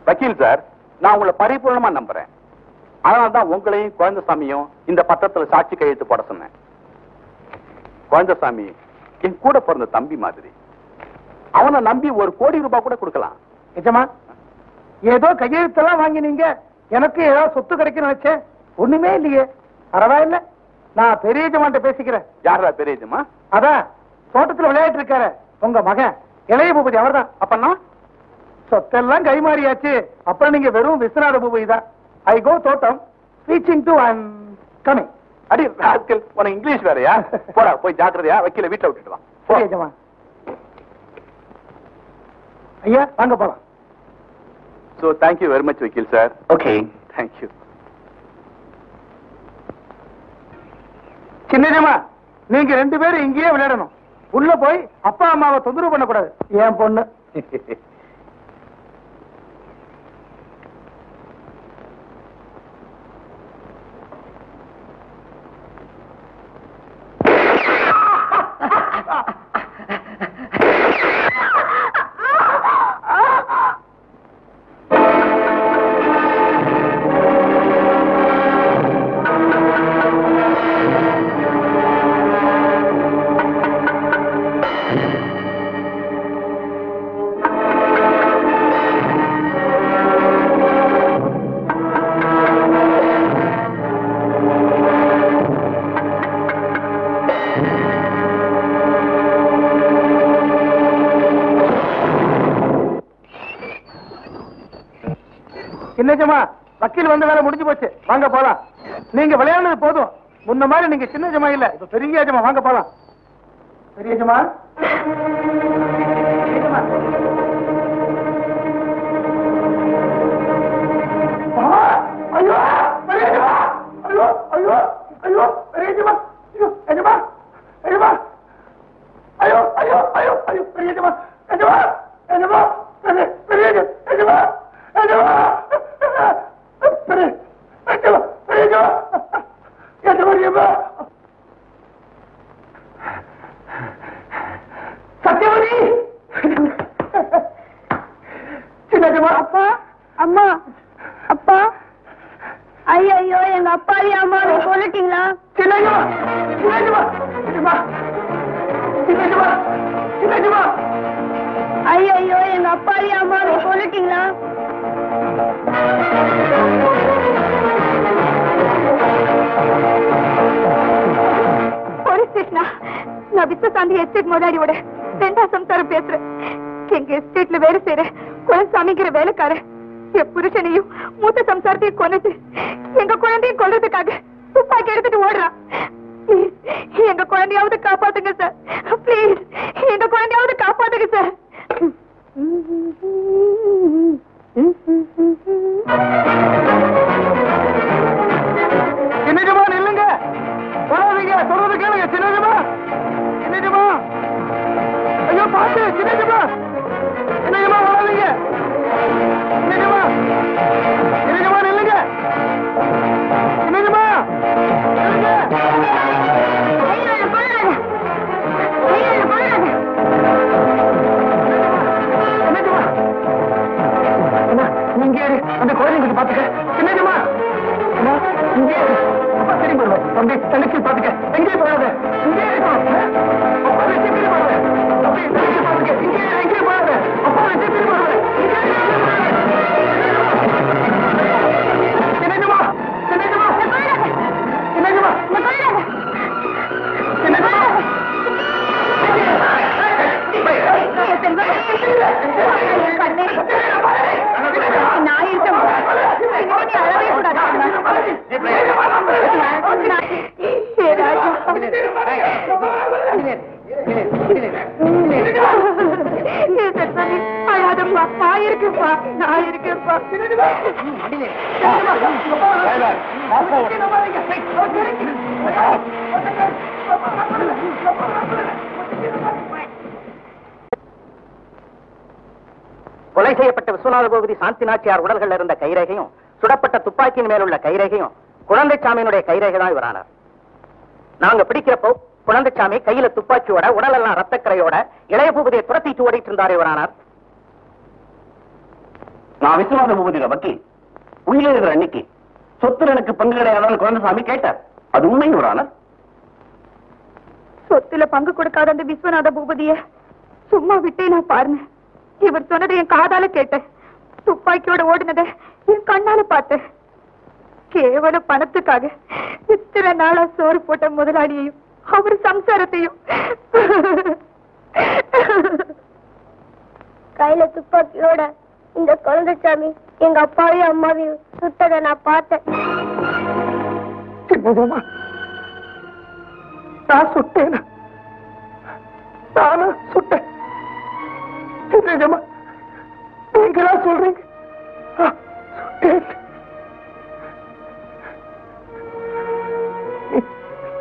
வக்கீல் சார், நான் உங்களை பரிபூர்ணமா நம்புறேன். அதனால்தான் உங்களையும் குழந்தைசாமியும் இந்த பத்திரத்துல சாட்சி கையெழுத்து போட சொன்னேன். குழந்தைசாமி என் கூட பிறந்த தம்பி மாதிரி. அவனை நம்பி 1 கோடி ரூபாய் கூட கொடுக்கலாம். எஜமா, ஏதோ கையெழுத்தெல்லாம் வாங்கினீங்க, எனக்கு ஏதாவது சொத்து கிடைக்கும் நினைச்சேன். ஒண்ணுமே இல்லையே. பரவாயில்ல, நான் பெரிய எஜமான்ட்ட பேசிக்கிறேன். யாரா பெரிய எஜமா? அதான் தோட்டத்துல விளையாட்டு இருக்காரு உங்க மகன் இளைய பூபதி, அவர்தான். அப்பன்னா சொத்தெல்லாம் கைமாறியாச்சு. அப்புறம் நீங்க வெறும் விஸ்வநாத பூபதி தான். ஐ கோ தோட்டம், ரீச்சிங் டு ஐ கமிங். அடி ராஸ்கல், உனக்கு இங்கிலீஷ் வேறயா? போடா, போய் ஜாக்கிரதையா வக்கீல வீட்டுல விட்டுட்டு வா. சரி எஜமா. ஐயா வாங்க போலாம். So thank you very much வக்கீல் சார். Okay, Thank you. சின்னஜமா, நீங்க 2 பேரும் இங்கேயே விளையாடணும். உள்ள போய் அப்பா அம்மாவை தொந்தரவு பண்ணக்கூடாது. என் பொண்ணு. சின்னஜமா, வக்கீல் வந்த வேலை முடிஞ்சு போச்சு. வாங்க போலாம். நீங்க விளையாடுனது போதும். முன்ன மாதிரி நீங்க சின்ன ஜமா இல்ல, இப்ப பெரிய ஜமா. வாங்க போலாம். பெரிய ஜமா, ஐயோ பெரிய ஜமா, ஐயோ ஐயோ ஐயோ பெரிய ஜமா, ஐயோ எஜமா, எஜமா, ஐயோ ஐயோ ஐயோ ஐயோ பெரிய ஜமா, எஜமா, எஜமா, பெரிய எஜமா, எஜமா, சத்தியவதி, சின்னஜமா. அப்பா, அம்மா, அப்பா. ஐயோ, எங்க அப்பாவி அம்மா சொல்லிட்டீங்களா? சின்னஜமா, சின்னஜமா, சின்னஜமா, சின்னஜமா, சின்னஜமா. ஐயோ, எங்க அப்பாவி அம்மா சொல்லிட்டீங்களா? போலீஸ் ஸ்டேஷனா? நான் விஸ்வசாந்தி எஸ்டேட் முதலாளியோட ரெண்டா சம்சாரம் பேசுறேன். எங்க எஸ்டேட்ல வேலை செய்யற குலசாமிங்கிற வேலைக்காரன் என் புருஷனையும் மூத்த சம்சாரத்தையும் கொன்னுட்டு எங்க குழந்தையும் கொல்றதுக்காக துப்பாக்கி எடுத்துட்டு ஓடுறான். எங்க குழந்தையாவது காப்பாத்துங்க சார், பிளீஸ் எங்க குழந்தையாவது காப்பாத்துங்க சார். சின்னஜமா நில்லுங்க, வராதீங்க, சொல்றது கேளுங்க. சின்னஜமா, சின்னஜமா, ஐயோ பாத்து, சின்னஜமா, சின்னஜமா வராதீங்க. சின்னஜமா, சின்னஜமா நில்லுங்க, சின்னஜமா நில்லுங்க. நீங்க அந்த குழந்தைங்களுக்கு பாத்துக்க. சின்னஜமா இங்கே அப்பா சரி போடுவேன். தம்பி தனிச்சு பாத்துக்க, எங்கேயும் போகாத, இங்கே இருக்கும். அப்பா வச்சு திரும்பி போடுவேன். தம்பி தனிச்சு பாத்துக்க, இங்கே எங்கேயும் போகாத, அப்பா வச்சு திரும்பி போடுவேன். சின்னஜமா, சின்னஜமா, சின்னஜமா, சின்னஜமா, நான் இருக்கேன், அழவே கூடாது. அழாதப்பா, நான் இருக்கேன்ப்பா, நான் இருக்கேன்ப்பா. கொலை செய்யப்பட்ட விஸ்வநாத பூபதி சாந்தி நாச்சியார் உடல்கள் இருந்த கைரேகையும் சுடப்பட்ட துப்பாக்கியின் மேலுள்ள கைரேகையும் குழந்தைச்சாமியினுடைய கைரேகை தான் இவரானார். நாங்க பிடிக்கிறப்போ குழந்தைச்சாமி கையில துப்பாக்கியோட உடலெல்லாம் ரத்தக்கரையோட இளைய பூபதியை துரத்திட்டு ஓடிட்டு இருந்தார் இவரானார். நான் விஸ்வநாத பூபதியோட வக்கீல். உயிரிழந்த இருக்கிற அன்னைக்கு சொத்துல எனக்கு பங்கு கிடையாதான்னு குழந்தைசாமி கேட்டார். அது உண்மை இவரானார். சொத்துல பங்கு கொடுக்காத அந்த விஸ்வநாத பூபதிய சும்மா விட்டே நான் பாருங்க. இவர் சொன்னதை என் காதால கேட்டேன், துப்பாக்கியோட ஓடினதை என் கண்ணால பார்த்தேன். கேவல பணத்துக்காக இத்தனை நாளா சோறு போட்ட முதலாளியையும் அவர் சம்சாரத்தையும் கையில துப்பாக்கியோட இந்த குழந்தைச்சாமி எங்க அப்பாவையும் அம்மாவையும் சுட்டதை நான் பார்த்தேன். சின்னஜமா, நான் சுட்டேன், நானும் சுட்டேன். சின்னஜமா, நீங்களா சொல்றீங்க சுட்டேன்.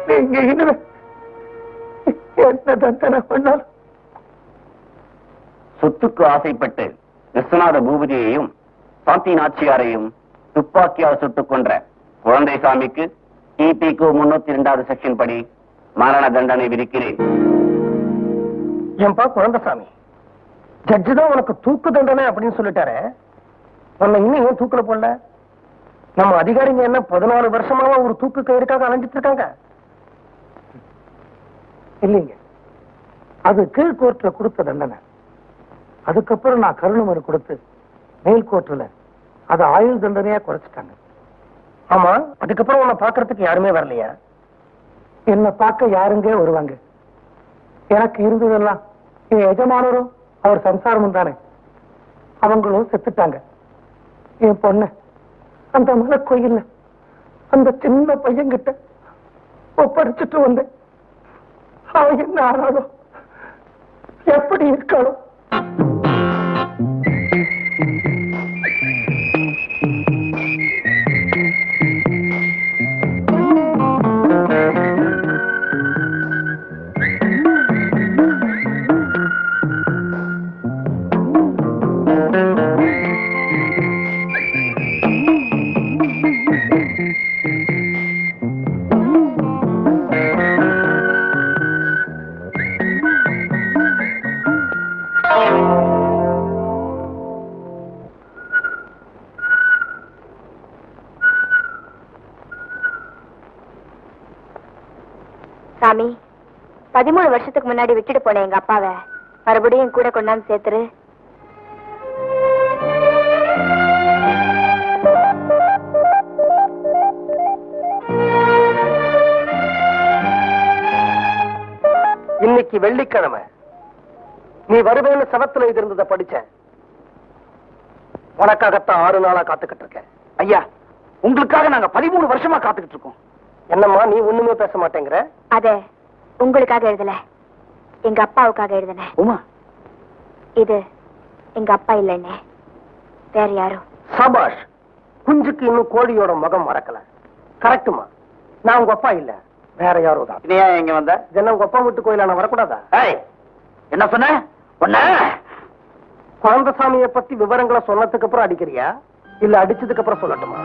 நீங்க இனிமே என்ன தண்டனை பண்ணாலும் சொத்துக்கு ஆசைப்பட்டு விஸ்வநாத பூபதியையும் சாந்தி நாச்சியாரையும் துப்பாக்கியால் சுட்டுக் கொன்ற குழந்தைசாமிக்கு டிபிக்கு 302வது செக்ஷன் படி மரண தண்டனை விதிக்கிறேன். ஏன்பா குழந்தைசாமி, ஜட்ஜு தான் உனக்கு தூக்கு தண்டனை அப்படின்னு சொல்லிட்டாரு, உன்னை இன்னும் ஏன் தூக்குல போடல? நம்ம அதிகாரிங்க என்ன 14 வருஷமாவா ஒரு தூக்கு கயிறுக்காக அலைஞ்சிட்டு இருக்காங்க? இல்லைங்க, அது கீழ் கோர்ட்ல கொடுத்த தண்டனை. அதுக்கப்புறம் நான் கருணை மனு கொடுத்து மேல் கோர்ட்ல அது ஆயுள் தண்டனையா குறைச்சிட்டாங்க. ஆமா, அதுக்கப்புறம் உன்னை பாக்குறதுக்கு யாருமே வரலையா? என்ன பார்க்க யாருங்க வருவாங்க? எனக்கு இருந்ததெல்லாம் என் எஜமானரும் அவர் சம்சாரமும் தானே. அவங்களும் செத்துட்டாங்க. என் பொண்ணு அந்த மலை கோயில்ல அந்த சின்ன பையன்கிட்ட ஒப்படைச்சிட்டு வந்தேன். அவன் என்ன ஆனாலும் எப்படி இருக்காளோ? சாமி, 13 வருஷத்துக்கு முன்னாடி விட்டுட்டு போன எங்க அப்பாவை மறுபடியும் கூட கொண்டாந்து சேர்த்துரு. இன்னைக்கு வெள்ளிக்கிழமை, நீ வருவேன்னு சவத்துல இது இருந்ததை படிச்சேன். உனக்காகத்தான் 6 நாளா காத்துக்கிட்டு இருக்கேன். ஐயா, உங்களுக்காக நாங்க 13 வருஷமா காத்துக்கிட்டு இருக்கோம். என்னம்மா நீ ஒண்ணுமே பேச மாட்டேங்கிற? அதே உங்களுக்காக எழுதல, எங்க அப்பாவுக்காக எழுதினேன். உமா, இது எங்க அப்பா இல்லைன்னே, வேற யாரும். சபாஷ், குஞ்சுக்கு இன்னும் கோழியோட முகம் மறக்கல. கரெக்டுமா, நான் உங்க அப்பா இல்ல, வேற யாரோ தான். நீ ஏன் இங்க வந்த? என்ன உங்க அப்பா வீட்டு கோயில நான் வரக்கூடாதா? என்ன சொன்ன? குழந்தைசாமியை பத்தி விவரங்களை சொன்னதுக்கு அப்புறம் அடிக்கிறியா இல்ல அடிச்சதுக்கு அப்புறம் சொல்லட்டுமா?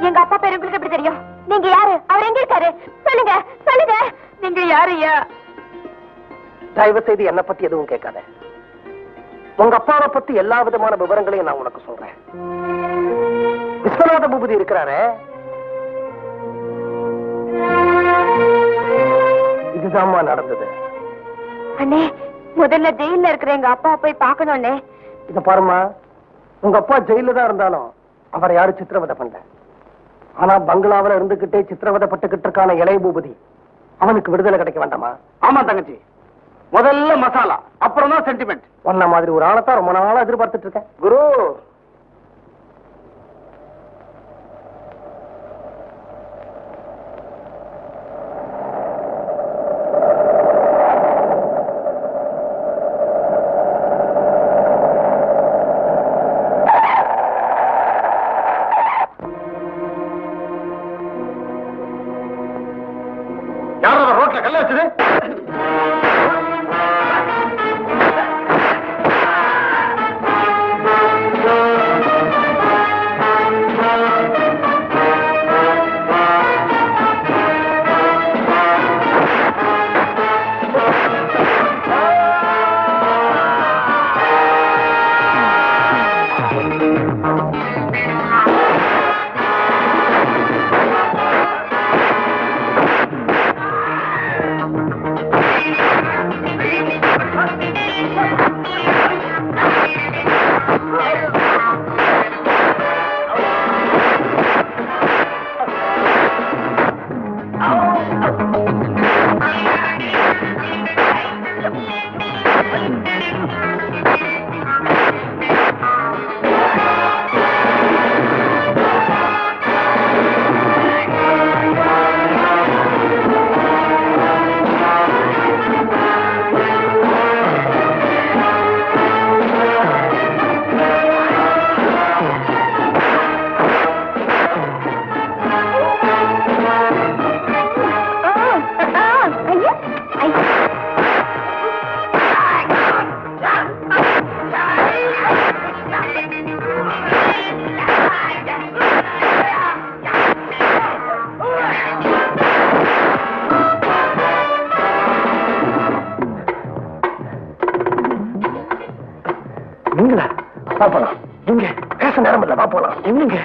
எங்க அப்பா பேரு உங்களுக்கு எப்படி தெரியும்? நீங்க யாரு? அவர் எங்க இருக்காரு? சொல்லுங்க சொல்லுங்க, நீங்க யாரு? தயவு செய்து என்ன பத்தி எதுவும் கேட்காத. உங்க அப்பாவை பத்தி எல்லா விதமான விவரங்களையும் நான் உனக்கு சொல்றேன். விஸ்வநாத பூபதி இருக்கிறாரே, இதுதான்மா நடந்தது. அண்ணே, முதல்ல ஜெயில இருக்கிற எங்க அப்பா போய் பார்க்கணும்னே. இத பாருமா, உங்க அப்பா ஜெயில தான் இருந்தாலும் அவரை யாரும் சித்திரவதை பண்ணல. ஆனா பங்களாவில இருந்துகிட்டே சித்திரவதை பட்டுக்கிட்டு இருக்கான இளைய பூபதி, அவனுக்கு விடுதலை கிடைக்க வேண்டாமா? ஆமா தங்கச்சி, முதல்ல மசாலா, அப்புறம் தான் சென்டிமெண்ட். உன்ன மாதிரி ஒரு ஆளத்தான் ரொம்ப நாளா எதிர்பார்த்துட்டு இருக்கேன். குரு, யாரும் ரோட்ல கல்ல வச்சது? நீங்களா? பாப்பலாம், நீங்க பேச நேரம் இல்ல, பாப்பலாம். என்னங்க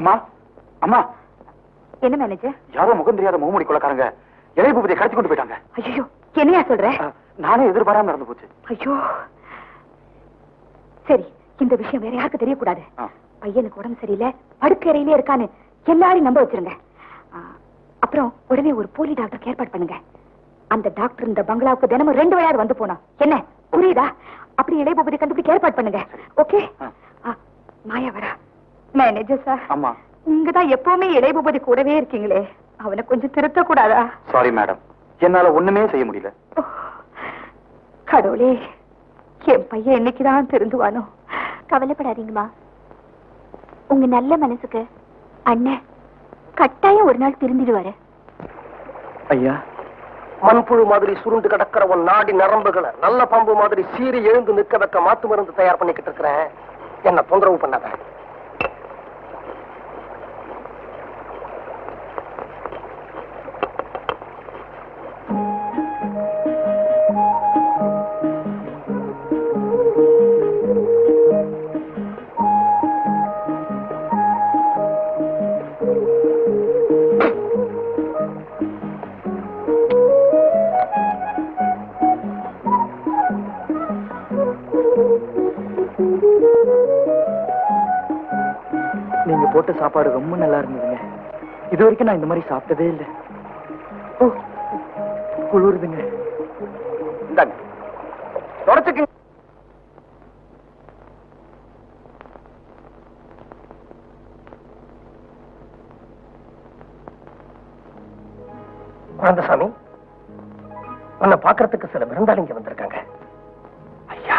அம்மா, அம்மா, என்ன மேனேஜர்? யாரோ முகம் தெரியாத முகமூடி கொள்ளக்காரங்க இளைய பூபதியை கடத்தி கொண்டு போயிட்டாங்க. ஐயோ, என்னையா சொல்ற? நானே எதிர்பாராம நடந்து போச்சு. ஐயோ, சரி, இந்த விஷயம் வேற யாருக்கு தெரியக்கூடாது. பையனுக்கு உடம்பு சரியில்லை, படுக்கையிலே இருக்கான்னு எல்லாரையும் நம்ப வச்சிருங்க. அப்புறம் உடனே ஒரு போலி டாக்டருக்கு ஏற்பாடு பண்ணுங்க. அந்த டாக்டர் இந்த பங்களாவுக்கு தினமும் 2 வேளையாவது வந்து போனோம். என்ன புரியுதா? அப்படி இளைய பூபதி கண்டுபிடிக்க ஏற்பாடு பண்ணுங்க. ஓகே? மாயா வரா. மேனேஜர் சார், அம்மா, நீங்க தான் எப்பவுமே இளைய பூபதி கூடவே இருக்கீங்களே. அவனை கொஞ்சம் திருத்தக்கூடாதா? சாரி மேடம், என்னால ஒண்ணுமே செய்ய முடியல. கடவுளே, என் பையன் என்னைக்குதான் திருந்துவானோ? கவலைப்படாதீங்கம்மா. உங்க நல்ல மனசுக்கு அண்ணன் கட்டாயம் ஒரு நாள் திருந்திடுவாரு. ஐயா, மண்புழு மாதிரி சுருண்டு கிடக்கிறவன் நாடி நரம்புகளை நல்ல பாம்பு மாதிரி சீறி எழுந்து நிற்க வைக்க மாத்து மருந்து தயார் பண்ணிக்கிட்டு இருக்கிறேன். என்ன தொந்தரவு பண்ணாத. நீங்க போட்ட சாப்பாடு ரொம்ப நல்லா இருந்ததுங்க. இது வரைக்கும் நான் இந்த மாதிரி சாப்பிட்டதே இல்லை. குளிருதுங்க. தொடச்சுக்கு குழந்தசாமி, உன்னை பாக்குறதுக்கு சில விருந்தாளிங்க வந்திருக்காங்க. ஐயா,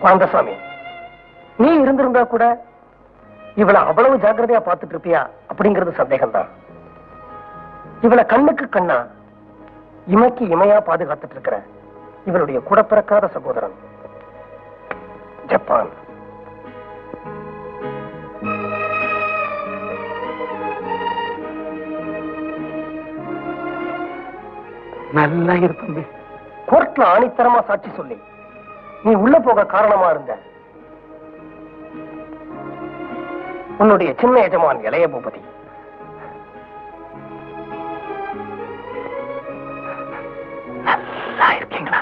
குழந்தசாமி, நீ இருந்திருந்தா கூட இவளை அவ்வளவு ஜாக்கிரதையா பார்த்துட்டு இருப்பியா அப்படிங்கிறது சந்தேகம்தான். இவளை கண்ணுக்கு கண்ணா இமைக்கு இமையா பாதுகாத்துட்டு இருக்கிற இவளுடைய கூட பிறக்காத சகோதரன் ஜப்பான். நல்லா இருக்கு. கோர்ட்ல ஆணித்தரமா சாட்சி சொல்லி நீ உள்ள போக காரணமா இருந்த உன்னுடைய சின்ன எஜமான் இளைய பூபதி. நல்லா இருக்கீங்களா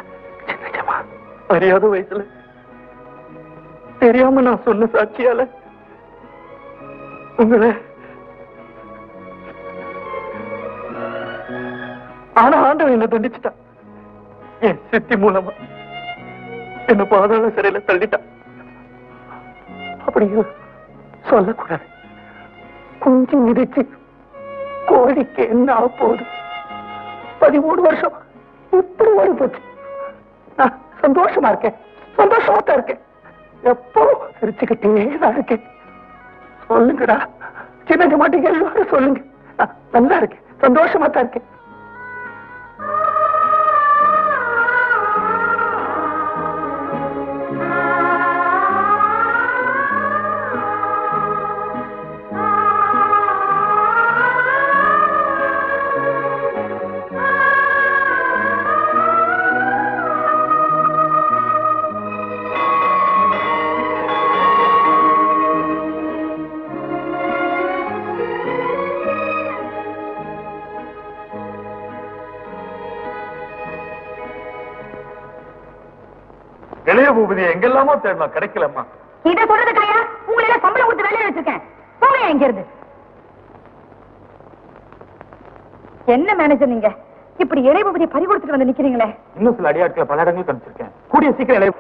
சின்ன எஜமான்? அறியாத வயசுல தெரியாம நான் சொன்ன சாட்சியால உங்களை ஆனா ஆண்டவன் என்ன தண்டிச்சுட்டான். என் சித்தி மூலமா என்ன பாதாள சிறையில தள்ளிட்டான். அப்படியும் சொல்லக்கூடாது. கொஞ்சம் மிதிச்சு கோழிக்கு என்ன ஆக போகுது? 13 வருஷம் இப்படி ஓடி போச்சு. நான் சந்தோஷமா இருக்கேன், சந்தோஷமா தான் இருக்கேன். எப்போ சிரிச்சுக்கிட்டே தான் இருக்கேன். சொல்லுங்கடா சின்ன மாட்டீங்க, எல்லாரும் சொல்லுங்க. நல்லா இருக்கேன், சந்தோஷமா தான் இருக்கேன். இளைய பூபதி எங்கெல்லாமோ தேடமா கிடைக்கலம்மா. இதை சொல்றதுக்காயா உங்களை சம்பளம் கொடுத்து வேலையை வச்சிருக்கேன். போங்க எங்க இருந்து. என்ன மேனேஜர் நீங்க இப்படி இளைய பூபதியை பறி கொடுத்துட்டு வந்து நிக்கிறீங்களே? இன்னும் சில அடியாட்களை பல இடங்களுக்கு அனுப்பிச்சிருக்கேன். கூடிய சீக்கிரம் இளைய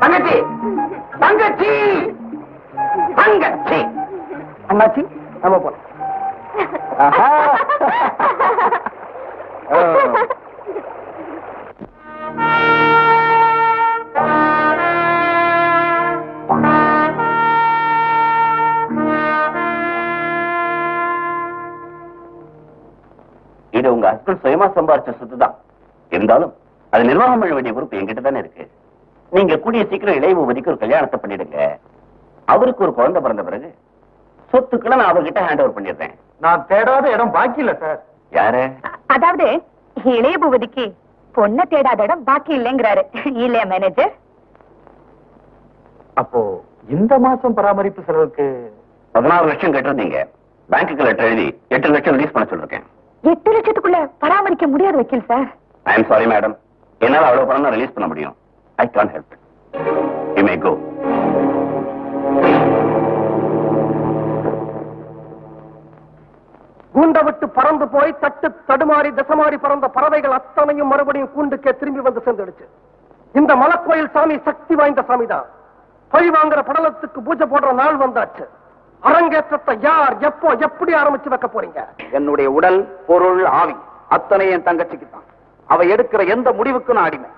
தங்கச்சி தங்கச்சி தங்கச்சி அண்ணாச்சி நம்ம போலாம். இது உங்க ஹஸ்பண்ட் சுயமா சம்பாரிச்ச சொத்து தான். இருந்தாலும் அது நிர்வாகம் பண்ண வேண்டிய பொறுப்பு என்கிட்ட தானே இருக்கு. நீங்க கூடிய சீக்கிரம் இளையபூபதிக்கு ஒரு கல்யாணத்தை பண்ணிடுங்க. அவருக்கு ஒரு குழந்தை பிறந்த பிறகு சொத்துக்களை நான் அவர்கிட்ட ஹேண்ட் ஓவர் பண்ணிடுறேன். நான் தேடாத இடம் பாக்கி இல்ல சார். யாரு? அதாவது இளைய பூபதிக்கு பொண்ணை தேடாத இடம் பாக்கி இல்லைங்கிறாரு இல்லையா மேனேஜர்? அப்போ இந்த மாசம் பராமரிப்பு செலவுக்கு 16 லட்சம் கேட்டிருந்தீங்க. பேங்க்குக்கு லெட்டர் எழுதி 8 லட்சம் ரிலீஸ் பண்ண சொல்லிருக்கேன். 8 லட்சத்துக்குள்ள பராமரிக்க முடியாது வக்கீல் sir. I am sorry madam, என்னால அவ்வளவு பணம் ரிலீஸ் பண்ண முடியும். I can't help. You may கோ. கூண்ட விட்டு பறந்து போய் தட்டு தடுமாறி தசமாறி பறந்த பறவைகள் அத்தனையும் மறுபடியும் கூண்டுக்கே திரும்பி வந்து சேர்ந்துடுச்சு. இந்த மலைக்கோயில் சாமி சக்தி வாய்ந்த சாமி தான். பழி வாங்குற படலத்துக்கு பூஜை போடுற நாள் வந்தாச்சு. அரங்கேற்றத்தை யார் எப்போ எப்படி ஆரம்பிச்சு வைக்க போறீங்க? என்னுடைய உடல் பொருள் ஆவி அத்தனை என் தங்கச்சிக்கு தான். அவ எடுக்கிற எந்த முடிவுக்கு நான் அடிமை.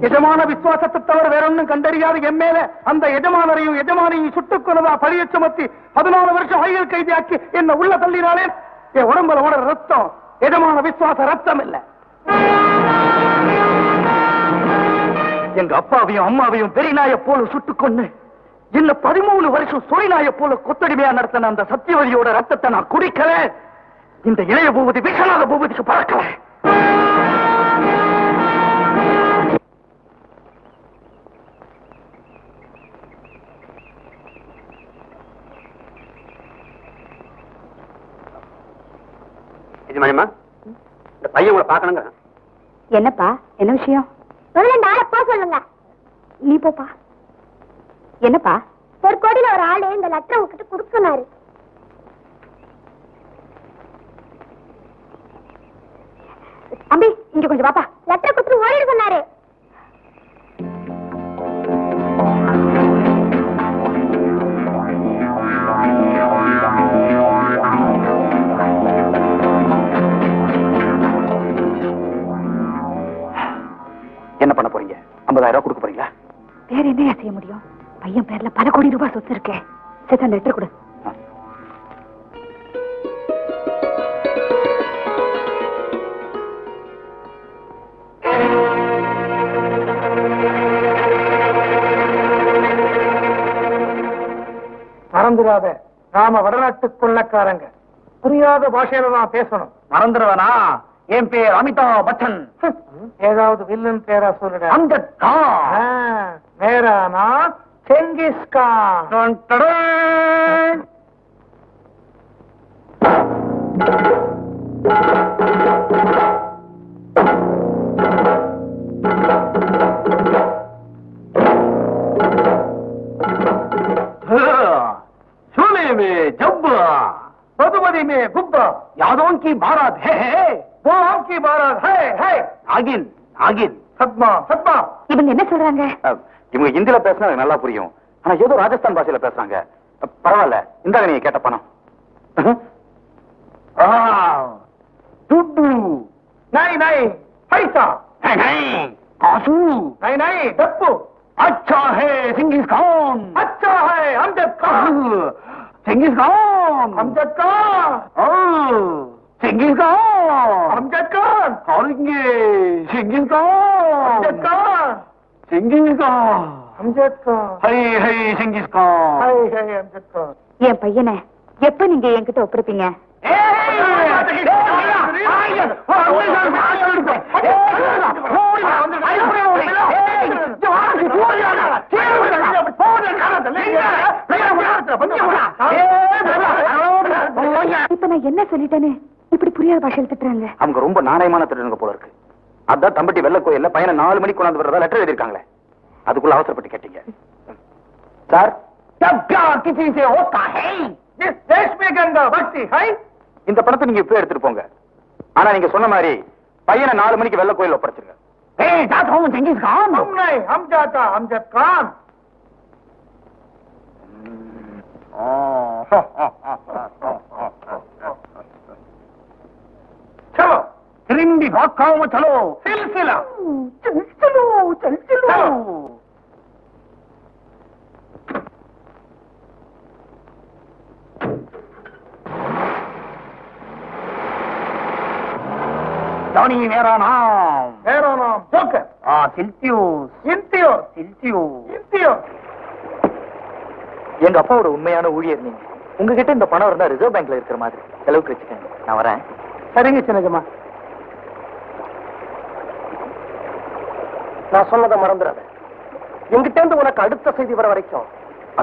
எஜமான விசுவாசத்தை தவிர வேற ஒன்னும் கண்டறியாத என் மேல அந்த எஜமானரையும் எஜமானையும் சுட்டுக் கொண்டதா பழிய சுமத்தி 14 வருஷம் ஆயுள் கைதியாக்கி என்ன உள்ள தள்ளினாலே என் உடம்புல ஓட ரத்தம் எஜமான விசுவாச ரத்தம் இல்ல. எங்க அப்பாவையும் அம்மாவையும் பெரியநாய போல சுட்டுக்கொண்டு இல்ல 13 வருஷம் சொரிநாய போல கொத்தடிமையா நடத்தின அந்த சத்தியவதியோட ரத்தத்தை நான் குடிக்கல. இந்த இளைய பூபதி விஸ்வநாத பூபதிக்கு பறக்கல. மணிமா, இந்த பையன் உங்களை பாக்கணுங்க. என்னப்பா, என்ன விஷயம்? முதல்ல நாளை போ சொல்லுங்க. நீ போப்பா. என்னப்பா? ஒரு கோடியில ஒரு ஆளு இந்த லெட்டர் உங்ககிட்ட கொடுக்கனாரு. அம்பி, இங்க கொஞ்சம் பாப்பா. லெட்டர் கொடுத்து ஓடிடு சொன்னாரு. என்ன பண்ண போறீங்க? 50,000 கொடுக்க போறீங்களா? வேற என்ன செய்ய முடியும்? பையன் பேர்ல பல கோடி ரூபாய் சொத்து இருக்கேன். சரி, அந்த லெட்டர் கொடு. மறந்துடாத, நாம வடநாட்டு கொள்ளக்காரங்க. புரியாத பாஷையில தான் பேசணும். மறந்துடுவனா? என் பேர் அமிதாப் பச்சன். ஏதாவது வில்லன் பேரா சொல்லுட. அந்த நேரானா செங்கிஸ்கான். சூலே மே ஜப்பா, மதுமதி மே குப்பா. यादों की बारात है वो आपकी बारात है நாகின் நாகின் சத்மா சத்மா இவங்க என்ன சொல்றாங்க? இவங்க ஹிந்தில பேசினா எனக்கு நல்லா புரியும். ஆனா ஏதோ ராஜஸ்தான் பாஷையில பேசுறாங்க. பரவாயில்ல, இந்தாங்க நீங்க கேட்ட பணம். दुड्डू नहीं नहीं पैसा नहीं कासू नहीं डप्पू अच्छा है सिंगिस खान अच्छा है अमजद खान सिंगिस खान अमजद खान सिंगिस खान अमजद खान करेंगे सिंगिस खान अमजद खान सिंगिस खान अमजद खान है सिंगिस खान है अमजद खान என் பையனை எப்ப நீங்க என்கிட்ட ஒப்படைப்பீங்க? இப்ப நான் என்ன சொல்லிட்டேன்னு இப்படி புரியாத பாஷையில் திட்டுறாங்க. அவங்க ரொம்ப நாணயமான திருடனுங்க போல இருக்கு. அதான் தம்பட்டி வெள்ள கோயில்ல பையனை 4 மணிக்கு கொண்டாந்து வர்றதா லெட்டர் எழுதிருக்காங்களே. அதுக்குள்ள அவசரப்பட்டு கேட்டீங்க சார். किसी से होता है जिस देश में गंगा बहती है. இந்த பணத்தை நீங்க இப்ப எடுத்துட்டு போங்க. ஆனா நீங்க சொன்ன மாதிரி பையனை 4 மணிக்கு வெள்ள கோயில்ல ஒப்படைச்சிருங்க. हम नहीं हम जाता अमजद खान. चलो रिंडी भाग में चलो सिलसिला चलो जानी मेरा नाम जोकर सिल्तियोस इंतियोस सिल्तियोस इंतियोस. எங்க அப்பாவோட உண்மையான ஊழியர் நீங்க. உங்ககிட்ட இந்த பணம் இருந்தா ரிசர்வ் பேங்க்ல இருக்கிற மாதிரி செலவுக்கு வச்சுக்கங்க. நான் வரேன். சரிங்க சின்னஜமா. நான் சொன்னதை மறந்துடாத. எங்கிட்ட இருந்து உனக்கு அடுத்த செய்தி வர வரைக்கும்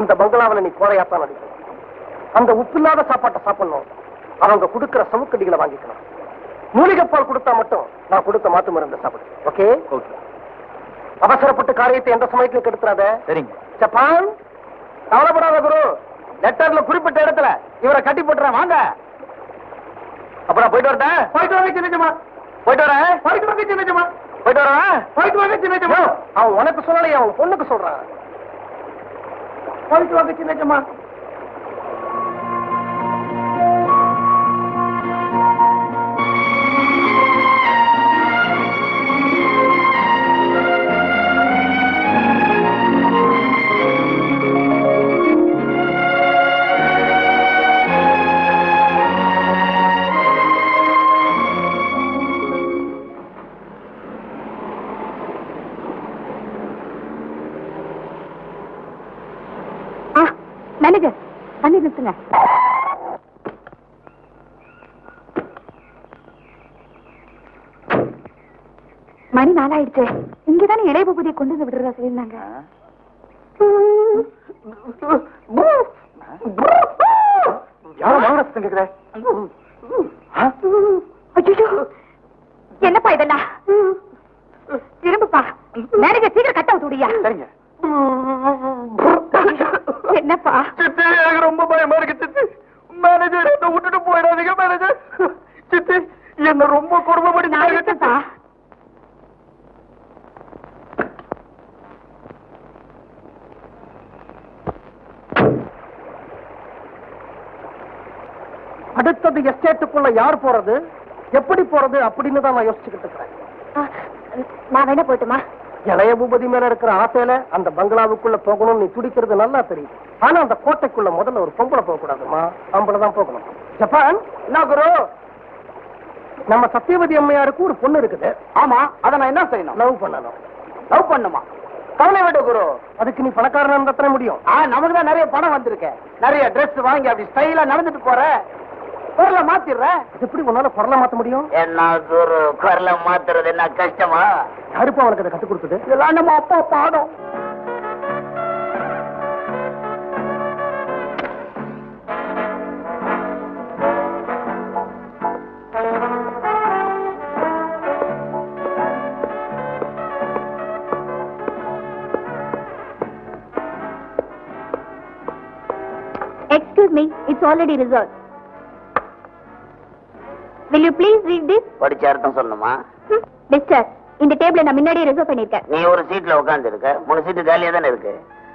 அந்த பங்களாவில் நீ கோரையாத்தான் நடிக்கணும். அந்த உப்பில்லாத சாப்பாட்டை சாப்பிடணும். அவங்க கொடுக்கிற சவுக்கடிகளை வாங்கிக்கணும். மூலிகைப்பால் கொடுத்தா மட்டும் நான் கொடுத்த மாத்து மருந்து சாப்பிடு. Okay okay. அவசரப்பட்டு காரியத்தை எந்த சமயத்துல கெடுத்துறாத. சரிங்க. ஜப்பான் கவலைப்படாத குரு. லெட்டர்ல குறிப்பிட்ட இடத்துல இவரை கட்டி போட்டுறேன். வாங்க. அப்புறம் போயிட்டு வரேன். போயிட்டு வாங்க சின்னஜமா. போயிட்டு வரேன். போயிட்டு வாங்க சின்னஜமா. போயிட்டு வரேன். போயிட்டு வாங்க சின்னஜமா. அவன் உனக்கு சொல்லலையே, அவன் பொண்ணுக்கு சொல்றான். போயிட்டு வாங்க சின்னஜமா. மேனேஜர் பண்ணி நிறுத்துங்க. மணி 4 ஆயிடுச்சு. இங்கதானே இளைய பூபதியை கொண்டு வந்து விடுறதா சொல்லியிருந்தாங்க. யாரும் மகாராஷ்டிரம் கேக்குற? ஐயோ என்னப்பா இதெல்லாம்? திரும்பப்பா. மேனேஜர் சீக்கிரம் கட்ட விட்டுடியா? சரிங்க. என்னப்பா? சித்தி எனக்கு ரொம்ப பயமா இருக்கு சித்தி. மேனேஜர் என்ன விட்டுட்டு போயிடாதீங்க மேனேஜர். சித்தி என்ன ரொம்ப கொடுமைப்படுத்தாங்க சித்தி. அடுத்தது எஸ்டேட்டுக்குள்ள யார் போறது, எப்படி போறது அப்படின்னு தான் நான் யோசிச்சுக்கிட்டு இருக்கிறேன். நான் வேணா போட்டுமா? இளைய பூபதி மேல இருக்கிற ஆசையில அந்த பங்களாவுக்குள்ள போகணும்னு நீ துடிக்கிறது நல்லா தெரியுது. ஆனா அந்த கோட்டைக்குள்ள முதல்ல ஒரு பொம்பளை போக கூடாதுமா, ஆம்பளை தான் போகணும். ஜப்பான் என்ன குரு, நம்ம சத்தியவதி அம்மையாருக்கு ஒரு பொண்ணு இருக்குது. ஆமா, அத நான் என்ன செய்யணும்? லவ் பண்ணணும். லவ் பண்ணுமா? கவலை விடு குரு. அதுக்கு நீ பணக்காரனா இருந்தா தானே முடியும். நமக்கு தான் நிறைய பணம் வந்திருக்கு. நிறைய ட்ரெஸ் வாங்கி அப்படி ஸ்டைலா நடந்துட்டு போற. குரலை மாத்திடுறேன். எப்படி உன்னால குரலை மாத்த முடியும்? என்ன குரு, குரலை மாத்துறது என்ன கஷ்டமா? யாருப்பா அவனுக்கு அதை கத்து கொடுத்தது? இதெல்லாம் நம்ம அப்பா பாடம். Excuse me, it's already reserved. will you please read this? படிச்ச அர்த்தம் சொல்லணுமா? மிஸ்டர், இந்த டேபிளை நான் முன்னாடியே ரிசர்வ் பண்ணிருக்கேன். நீ ஒரு சீட்ல உட்கார்ந்து இருக்க, 3 சீட்டு காலியா தானே இருக்கு.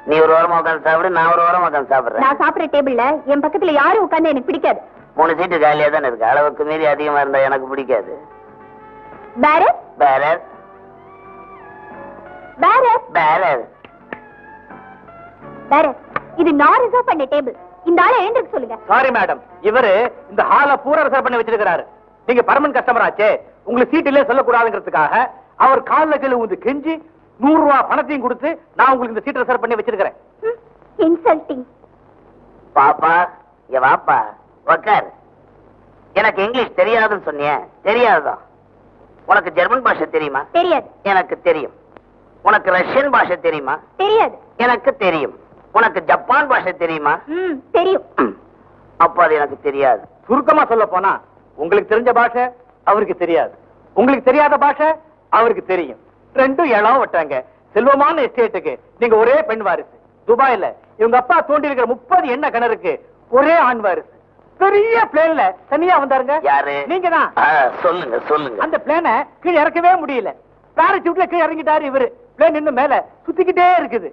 நீ ஒரு ஓரமா உட்கார்ந்து சாப்பிடு, நான் ஒரு ஓரமா உட்கார்ந்து சாப்பிடுறேன். நான் சாப்பிடுற டேபிள்ல என் பக்கத்துல யாரும் உட்கார்ந்து எனக்கு பிடிக்காது. 3 சீட்டு காலியா தானே இருக்கு. அளவுக்கு மீறி அதிகமா இருந்தா எனக்கு பிடிக்காது. பேரர் பேரர் பேரர் பேரர் பேரர், இது நான் ரிசர்வ் பண்ண டேபிள். இந்த ஆளை எழுந்திருக்க சொல்லுங்க. சாரி மேடம், இவரு இந்த ஹால பூரா ரிசர்வ் பண்ணி வச்சிருக்காரு. நீங்க பர்மனன்ட் கஸ்டமர் ஆச்சே, உங்களுக்கு சீட் இல்ல சொல்லக்கூடாதுங்கிறதுக்காக அவர் கால்ல கீழ வந்து கெஞ்சி 100 ரூபாய் பணத்தையும் கொடுத்து நான் உங்களுக்கு இந்த சீட் ரிசர்வ் பண்ணி வச்சிருக்கிறேன். இன்சல்ட்டிங். பாப்பா இங்க வாப்பா உட்கார். எனக்கு இங்கிலீஷ் தெரியாதுன்னு சொன்னியே, தெரியாதுதான். உனக்கு ஜெர்மன் பாஷை தெரியுமா? தெரியாது. எனக்கு தெரியும். உனக்கு ரஷ்யன் பாஷை தெரியுமா? தெரியாது. எனக்கு தெரியும். உனக்கு ஜப்பான் பாஷை தெரியுமா? தெரியும். அப்ப அது எனக்கு தெரியாது. சுருக்கமா சொல்ல போனா உங்களுக்கு தெரிஞ்ச பாஷை அவருக்கு தெரியாது, உங்களுக்கு தெரியாத பாஷை அவருக்கு தெரியும். ரெண்டும் இளம் வட்டாங்க. செல்வமான எஸ்டேட்டுக்கு நீங்க ஒரே பெண் வாரிசு. துபாயில இவங்க அப்பா தோண்டி இருக்கிற 30 எண்ணெய் கிணறுக்கு ஒரே ஆண் வாரிசு. பெரிய பிளேன்ல தனியா வந்தாருங்க. யாரு? நீங்க தான். சொல்லுங்க சொல்லுங்க. அந்த பிளேனை கீழே இறக்கவே முடியல. பாராசூட்ல கீழே இறங்கிட்டாரு இவரு. பிளேன் இன்னும் மேல சுத்திக்கிட்டே இருக்குது.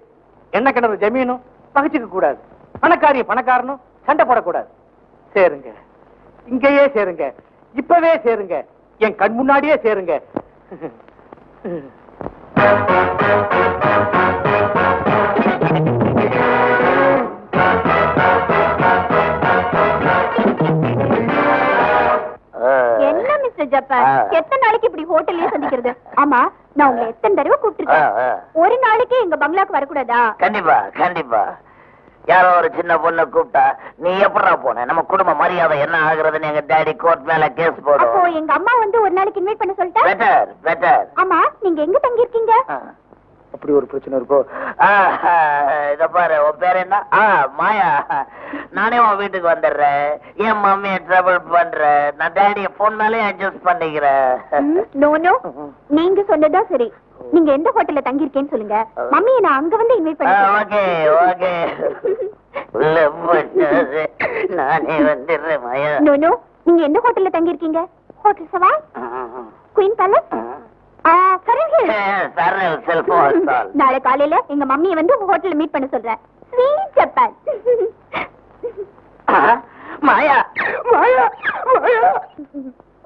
எண்ணெய் கிணறு ஜமீனும் பகிச்சுக்க கூடாது, பணக்காரிய பணக்காரனும் சண்டை போடக்கூடாது. சேருங்க, இங்கேயே சேருங்க, இப்பவே சேருங்க, என் கண் முன்னாடியே சேருங்க. என்ன மிஸ்டர் ஜப்பான், எத்தனை நாளைக்கு இப்படி ஹோட்டல்லயே சந்திக்கிறது? ஆமா, நான் உங்களை எத்தனை தடவை கூப்பிட்டுருக்கேன். ஒரு நாளைக்கு எங்க பங்களாக்கு வரக்கூடாதா? கண்டிப்பா கண்டிப்பா. யாரோ ஒரு சின்ன பொண்ணு கூப்பிட்டா நீ எப்படா போன? நம்ம குடும்ப மரியாதை என்ன ஆகுறதுன்னு எங்க டாடி கோர்ட் மேல கேஸ் போடும். அப்போ எங்க அம்மா வந்து ஒரு நாளைக்கு இன்வைட் பண்ண சொல்லிட்டா? Better better. ஆமா, நீங்க எங்க தங்கி இருக்கீங்க? அப்படி ஒரு பிரச்சனை இருக்கோ? இத பாரு, உன் பேர் என்ன? மாயா. நானே உன் வீட்டுக்கு வந்துடுறேன். என் மம்மியை ட்ரபிள் பண்றேன். நான் டாடிய போனாலே அட்ஜஸ்ட் பண்ணிக்கிறேன். நோ நோ, நீங்க சொன்னதா சரி. நீங்க எந்த ஹோட்டல்ல தங்கி இருக்கேன்னு சொல்லுங்க, மம்மியை நான் அங்க வந்து இன்வைட் பண்ணுறேன். Okay okay. உள்ள போட்டு நானே வந்துடுறேன் மாயா. நோ நோ, நீங்க எந்த ஹோட்டல்ல தங்கி இருக்கீங்க? ஹோட்டல் சவாய், குயின் பேலஸ், நாளை காலையில எங்க மம்மியை வந்து உங்க ஹோட்டல்ல மீட் பண்ண சொல்றேன். Sweet Japan. Maya Maya Maya.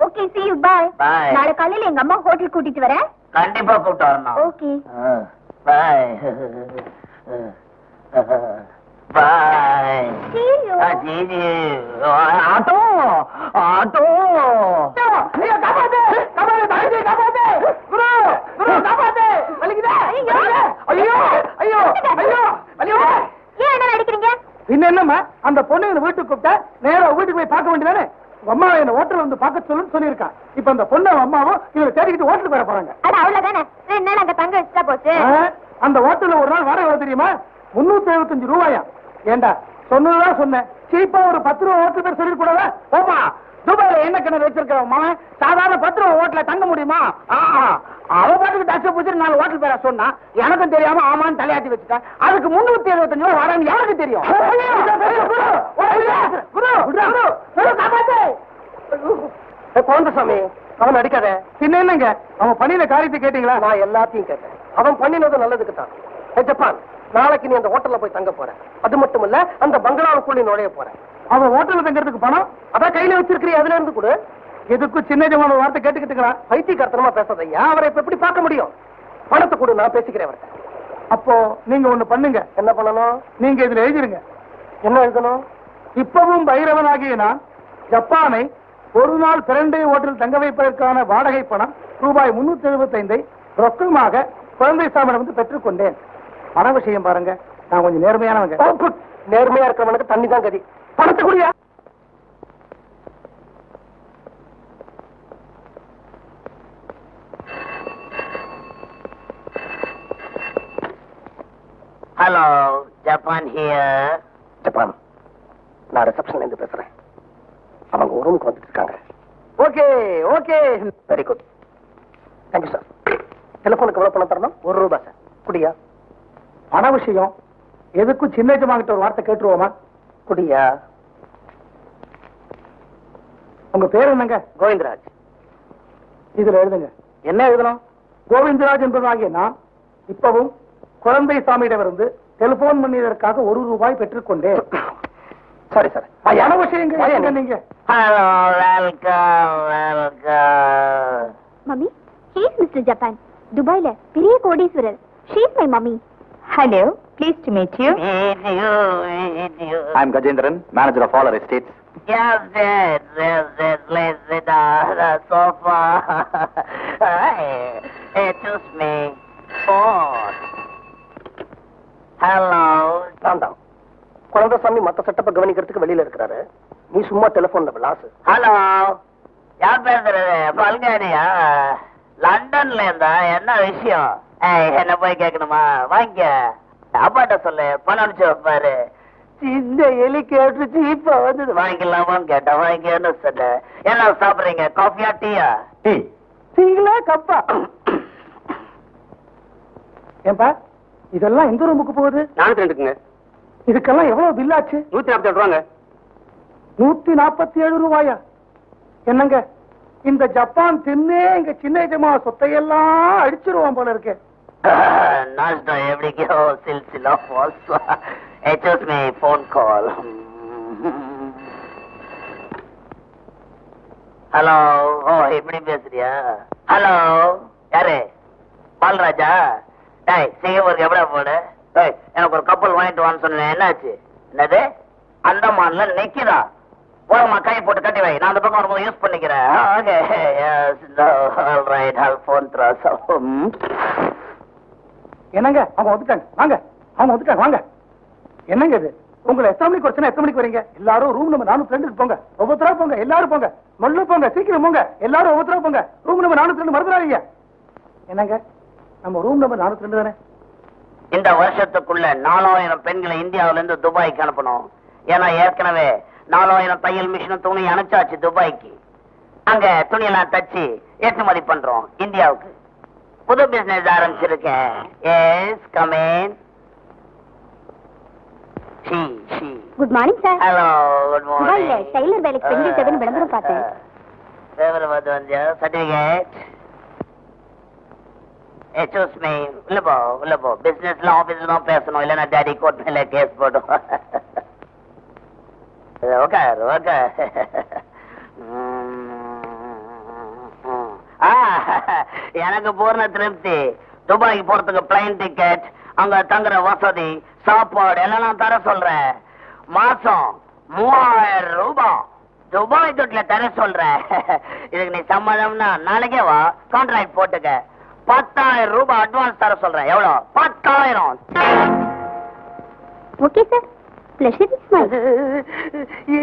Okay, see you, bye. Bye. நாளை காலையில எங்க அம்மா ஹோட்டல் கூட்டிட்டு வரேன். கண்டிப்பா கூப்பிட்டு வரணும். Okay, bye bye. see you. ஜிஜி ஆட்டோ ஆட்டோ. ஐயோ, காப்பாத்து, காப்பாத்து, தாய்ஜி, காப்பாத்து. குரு, குரு, காப்பாத்து. வலிக்குதா? ஐயோ, ஐயோ, ஐயோ, ஐயோ, ஐயோ. ஏன் என்ன அடிக்கிறீங்க? இன்னும் என்னம்மா, அந்த பொண்ணு என்ன வீட்டுக்கு கூப்பிட்டா நேரா வீட்டுக்கு போய் பார்க்க வேண்டியதானே? அம்மா என்ன ஹோட்டல் வந்து பார்க்க சொல்லுன்னு சொல்லியிருக்கான். இப்ப அந்த பொண்ணு அம்மாவும் இவரை தேடிக்கிட்டு ஹோட்டலுக்கு வர போறாங்க. அட அவ்வளவுதானே, 2 நாள் அங்க தங்க வச்சுட்டா போச்சு. அந்த ஹோட்டல்ல ஒரு நாள் வாடகை தெரியுமா? 375 ரூபாயா. ஏண்டா, சொன்னதுதான் சொன்னேன். சீப்பா ஒரு 10 ரூபா ஹோட்டல் பேர் சொல்லிட்டு கூடாதா? போமா, துபாயில என்ன கிணறு வச்சிருக்கவன் மாமன் சாதாரண 10 ரூபா ஹோட்டல்ல தங்க முடியுமா? அவ பாட்டுக்கு டச்ச பூச்சி 4 ஹோட்டல் பேரா சொன்னா எனக்கும் தெரியாம ஆமான்னு தலையாட்டி வச்சுட்டேன். அதுக்கு 375 ரூபா வாடகை யாருக்கு தெரியும்? கோந்தசாமி, அவன் அடிக்காத. பின்ன என்னங்க, அவன் பண்ணின காரியத்தை கேட்டீங்களா? நான் எல்லாத்தையும் கேட்டேன். அவன் பண்ணினது நல்லதுக்கு தான். ஜப்பான், நாளைக்கு நீ அந்த ஹோட்டல்ல போய் தங்க போற. அது மட்டும் இல்ல, அந்த பங்களாவுக்குள்ள நுழைய போற. அவன் ஹோட்டல்ல தங்கறதுக்கு பணம் அதான் கையில வச்சிருக்கிறிய, அதுல இருந்து கொடு. எதுக்கும் சின்ன ஜமான வார்த்தை கேட்டுக்கிட்டுங்களா? பைத்தியக்காரத்தனமா பேசாதய்யா. அவரை இப்ப எப்படி பார்க்க முடியும்? பணத்தை கொடு, நான் பேசிக்கிறேன் அவர்கிட்ட. அப்போ நீங்க ஒண்ணு பண்ணுங்க. என்ன பண்ணணும்? நீங்க இதுல எழுதிருங்க. என்ன எழுதணும்? இப்பவும் பைரவனாகிய நான் ஜப்பானை ஒரு நாள் பிரண்டை ஹோட்டல் தங்க வைப்பதற்கான வாடகை பணம் ரூபாய் 375 ரொக்கமாக குழந்தை சாமனை வந்து பெற்றுக்கொண்டேன். பண விஷயம் பாருங்க, நான் கொஞ்சம் நேர்மையானவங்க. நேர்மையா இருக்கிறவனுக்கு தண்ணி தான் கதி. பணத்தை குடியா. Hello, Japan here. ஜப்பான், நான் ரிசப்ஷன்ல இருந்து பேசுறேன். அவங்க ஒரு ரூமுக்கு வந்துட்டு இருக்காங்க. Okay okay, very good, thank you sir. டெலிபோனுக்கு எவ்வளவு பணம் தரணும்? 1 ரூபாய் சார். குடியா. பண விஷயம் எதுக்கும் சின்ன ஜமாங்கிட்ட ஒரு வார்த்தை கேட்டுருவோமா? குடியா. உங்க பேர் என்னங்க? கோவிந்தராஜ். இதுல எழுதுங்க. என்ன எழுதணும்? கோவிந்தராஜ் என்பதாகிய நான் இப்பவும் குழந்தை சாமியிடமிருந்து டெலிபோன் பண்ணியதற்காக ₹1 பெற்றுக்கொண்டேன். சரி சரி. விஷயங்க நீங்க. Hello, welcome welcome. Mummy, he is Mr. Japan. துபாய்ல பெரிய கோடீஸ்வரர். She is my mummy. Hello, pleased to meet you. Meet you. I'm Gajendran, manager of all our estates. Yes, please sit on the sofa. Hey, choose me. Phone. Hello. தாண்டா குழந்தை சாமி மத்த செட்டப்ப கவனிக்கிறதுக்கு வெளியில இருக்கிறாரு. நீ சும்மா டெலிபோன்ல விளாசு. ஹலோ, யார் பேசுறது? பல்காரியா? லண்டன்ல இருந்தா என்ன விஷயம்? என்ன போய் கேட்கணுமா? வாங்க, அப்பாட்ட சொல்லு, பணம் அனுப்பிச்சு வைப்பாரு. இந்த எலி கேட்டுச்சு, இப்ப வந்து வாங்கிக்கலாமான்னு கேட்டா வாங்கிக்கன்னு சொன்ன. என்ன சாப்பிடுறீங்க? காஃபியா டீயா? டீ. டீங்களா கப்பா? ஏன்பா இதெல்லாம் எந்த ரூமுக்கு போகுது? 402ங்க. இதுக்கெல்லாம் எவ்வளவு பில் ஆச்சு? 147 ₹147. என்னங்க இந்த ஜப்பான் தின்னே எங்க சின்ன எஜமா சொத்தையெல்லாம் அடிச்சிருவான் போல இருக்கு. நாஷ்டா எப்படிக்கோ சில்சிலா ஃபால்ஸ். Excuse me, phone call. Hello. ஓ, இப்படி பேசுறியா? ஹலோ, யாரு? பால்ராஜா? டேய், சிங்கப்பூருக்கு எப்படா போடு? டேய், எனக்கு ஒரு கப்பல் வாங்கிட்டு வான்னு சொன்னேன், என்னாச்சு? என்னது? அந்தமான்ல நிக்குதா? போறமா, கை போட்டு கட்டி வை, நான் அந்த பக்கம் வரும்போது யூஸ் பண்ணிக்கிறேன். Okay, yes, all right, all phone த்ராஸ். என்னங்க அவங்க வந்துட்டாங்க, வாங்க. அவங்க வந்துட்டாங்க, வாங்க. என்னங்க இது? உங்களை எத்தனை மணிக்கு வச்சுனா எத்தனை மணிக்கு வரீங்க? எல்லாரும் ரூம் நம்பர் 402 போங்க. ஒவ்வொருத்தரா போங்க, எல்லாரும் போங்க. நல்ல போங்க, சீக்கிரம் போங்க. எல்லாரும் ஒவ்வொருத்தரா போங்க. ரூம் நம்பர் 402 மறந்துடாதீங்க. என்னங்க நம்ம ரூம் நம்பர் 402 தானே? இந்த வருஷத்துக்குள்ள 4000 பெண்களை இந்தியாவில இருந்து துபாய்க்கு அனுப்பணும். ஏன்னா ஏற்கனவே 4000 தையல் மிஷின் துணி அனுப்பிச்சாச்சு துபாய்க்கு. அங்க துணியெல்லாம் தச்சு ஏற்றுமதி பண்றோம் இந்தியாவுக்கு. புது பிசினஸ் ஆரம்பிச்சிருக்கேன். Yes, come in. Good morning sir. Hello, good துபாய்ல மார்னிங். டெய்லர் வேலைக்கு பெண்கள் தேவைன்னு விளம்பரம் பார்த்தேன். விளம்பரம் பார்த்து வந்தியா? சர்டிபிகேட். Excuse me, உள்ள போ, உள்ள போ. பிசினஸ்ல ஆபீஸ்ல தான் பேசணும், இல்லன்னா டாடி கோர்ட் மேல கேஸ் போடும். உட்கார், உட்கார். எனக்கு பூர்ண திருப்தி. துபாய்க்கு போறதுக்கு பிளைன் டிக்கெட், அங்க தங்குற வசதி, சாப்பாடு எல்லாம் நான் தர சொல்றேன். மாசம் ₹3000 துபாய் தொட்டில தர சொல்றேன். இதுக்கு நீ சம்மதம்னா நாளைக்கே வா, கான்ட்ராக்ட் போட்டுக்க. ₹10,000 அட்வான்ஸ் தர சொல்றேன். எவ்வளவு? 10,000. Okay sir. Pleasure is my.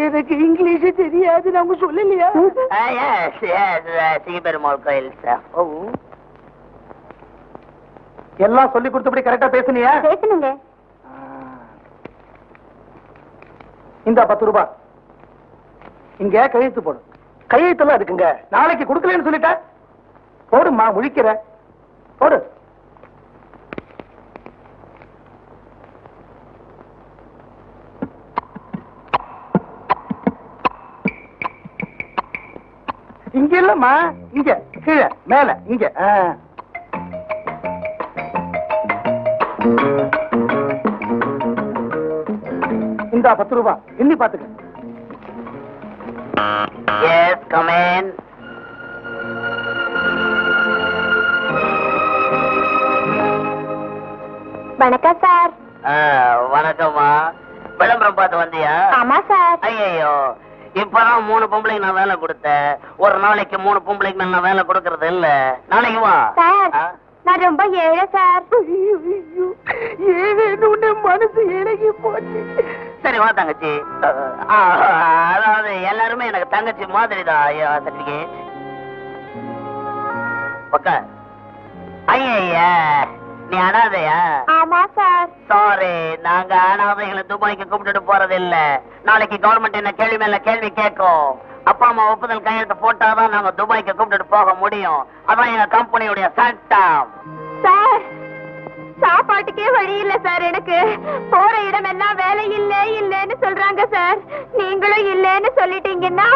எனக்கு இங்கிலீஷ் தெரியாது, நாங்க சொல்லலையா? எஸ் எஸ், சிங்கப்பெருமாள் கோயில் சார். எல்லாம் சொல்லி கொடுத்தபடி கரெக்டா பேசுனியா? பேசணுங்க. இந்த ₹10 இங்க கையெழுத்து போடு. கையெழுத்தெல்லாம் இருக்குங்க, நாளைக்கு கொடுக்கலன்னு சொல்லிட்ட. போடுமா, முழிக்கிற போடு. இங்க இல்லம்மா, இங்க கீழே மேல இங்க. இந்த ₹10 எண்ணி பாத்துக்க. Yes, come in. வணக்கம் சார். வணக்கம்மா. விளம்பரம் பார்த்து வந்தியா? ஆமா சார். ஐயோ, இப்பதான் 3 பொம்பளைக்கு நான் வேலை கொடுத்தேன். ஒரு நாளைக்கு 3 பொம்பளைக்கு மேல நான் வேலை கொடுக்கறது இல்ல. நாளைக்கு வா சார். நான் ரொம்ப ஏழை சார். ஏழை மனசு இறங்கி போச்சு. சரி வா தங்கச்சி. அதாவது எல்லாருமே எனக்கு தங்கச்சி மாதிரி தான். சர்டிபிகேட் பக்கா. ஐயா, நீ அனாதையா? ஆமா சார். சாரி, நாங்க அனாதைகளை துபாய்க்கு கூப்பிட்டு போறது இல்ல. நாளைக்கு கவர்மெண்ட் என்ன கேள்வி மேல கேள்வி கேட்கும். அப்பா அம்மா ஒப்புதல் கையெழுத்து போட்டாதான் நாங்க துபாய்க்கு கூப்பிட்டு போக முடியும். அதான் எங்க கம்பெனியுடைய சட்டம். சார், சாப்பாட்டுக்கே வழி இல்ல சார். எனக்கு போற இடம் எல்லாம் வேலை இல்லன்னு சொல்றாங்க சார். நீங்களும் இல்லன்னு சொல்லிட்டீங்கன்னா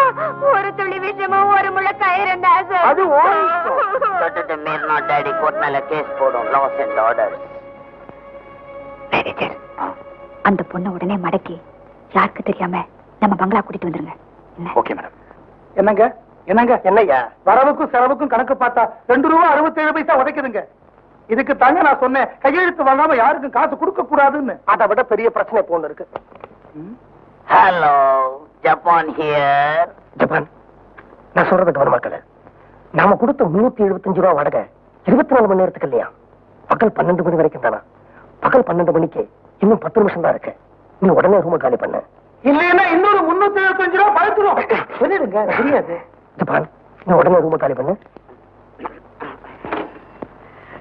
ஒரு துளி விஷயமும் ஒரு முளை கயிறு தான் சார். அது மீறினா டாடி கோர்ட் மேல கேஸ் போடும். Laws and order. அந்த பொண்ணை உடனே மடக்கி யாருக்கு தெரியாம நம்ம பங்களா கூட்டிட்டு வந்துருங்க. Okay madam. என்னங்க என்னங்க என்னய்யா வரவுக்கும் செலவுக்கும் கணக்கு பார்த்தா ₹2.67 உதைக்குதுங்க. இதுக்கு தாங்க நான் சொன்னேன் கையெழுத்து வாங்காம யாருக்கும் காசு கொடுக்க கூடாதுன்னு. அதை விட பெரிய பிரச்சனை இப்போ ஒண்ணு இருக்கு. Hello, Japan here. ஜப்பான், நான் சொல்றது கவனமாக்கல. நாம கொடுத்த ₹375 வாடகை 24 மணி நேரத்துக்கு இல்லையா? பகல் 12 மணி வரைக்கும் தானா? பகல் 12 மணிக்கு இன்னும் 10 நிமிஷம் தான் இருக்கு. நீ உடனே ரூம காலி பண்ண. இல்லைன்னா இன்னொரு ₹375 பழத்துடும். சொல்லிடுங்க, தெரியாது. ஜப்பான், நீ உடனே ரூம காலி பண்ணு.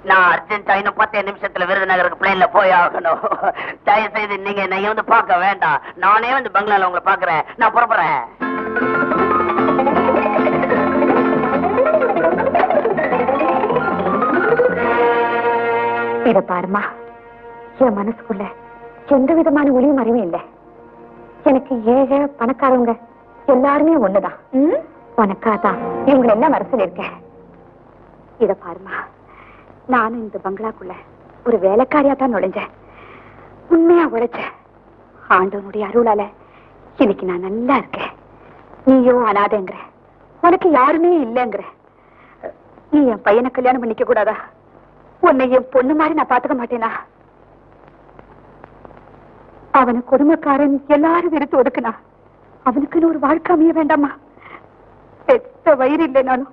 நான் அர்ஜென்டா இன்னும் 10 நிமிஷத்துல விருதுநகருக்கு பிளேன்ல போய் ஆகணும். தயவு செய்து நீங்க என்னை வந்து பார்க்க வேண்டாம். நானே வந்து பங்களால உங்களை பாக்குறேன். நான் புறப்படுறேன். இத பாருமா, என் மனசுக்குள்ள எந்த விதமான ஒளியும் அறிவும் இல்லை. எனக்கு ஏழை பணக்காரவங்க எல்லாருமே ஒண்ணுதான். உனக்காதான் இவங்க எல்லாம் வர சொல்லிருக்கேன். இத பாருமா, நானும் இந்த பங்களாக்குள்ள ஒரு வேலைக்காரியா தான் நுழைஞ்சேன். உண்மையா உழைச்சேன். ஆண்டவனுடைய அருளால இன்னைக்கு நான் நல்லா இருக்கேன். நீயோ அனாதைங்கிற, உனக்கு யாருமே இல்லைங்கிற. நீ என் பையனை கல்யாணம் பண்ணிக்க கூடாதா? உன்னை என் பொண்ணு மாதிரி நான் பாத்துக்க மாட்டேனா? அவனை கொடுமைக்காரன் எல்லாரும் வெறுத்து ஒதுக்குனா அவனுக்குன்னு ஒரு வாழ்க்கை அமைய வேண்டாமா? பெத்த வயிறு இல்லைனாலும்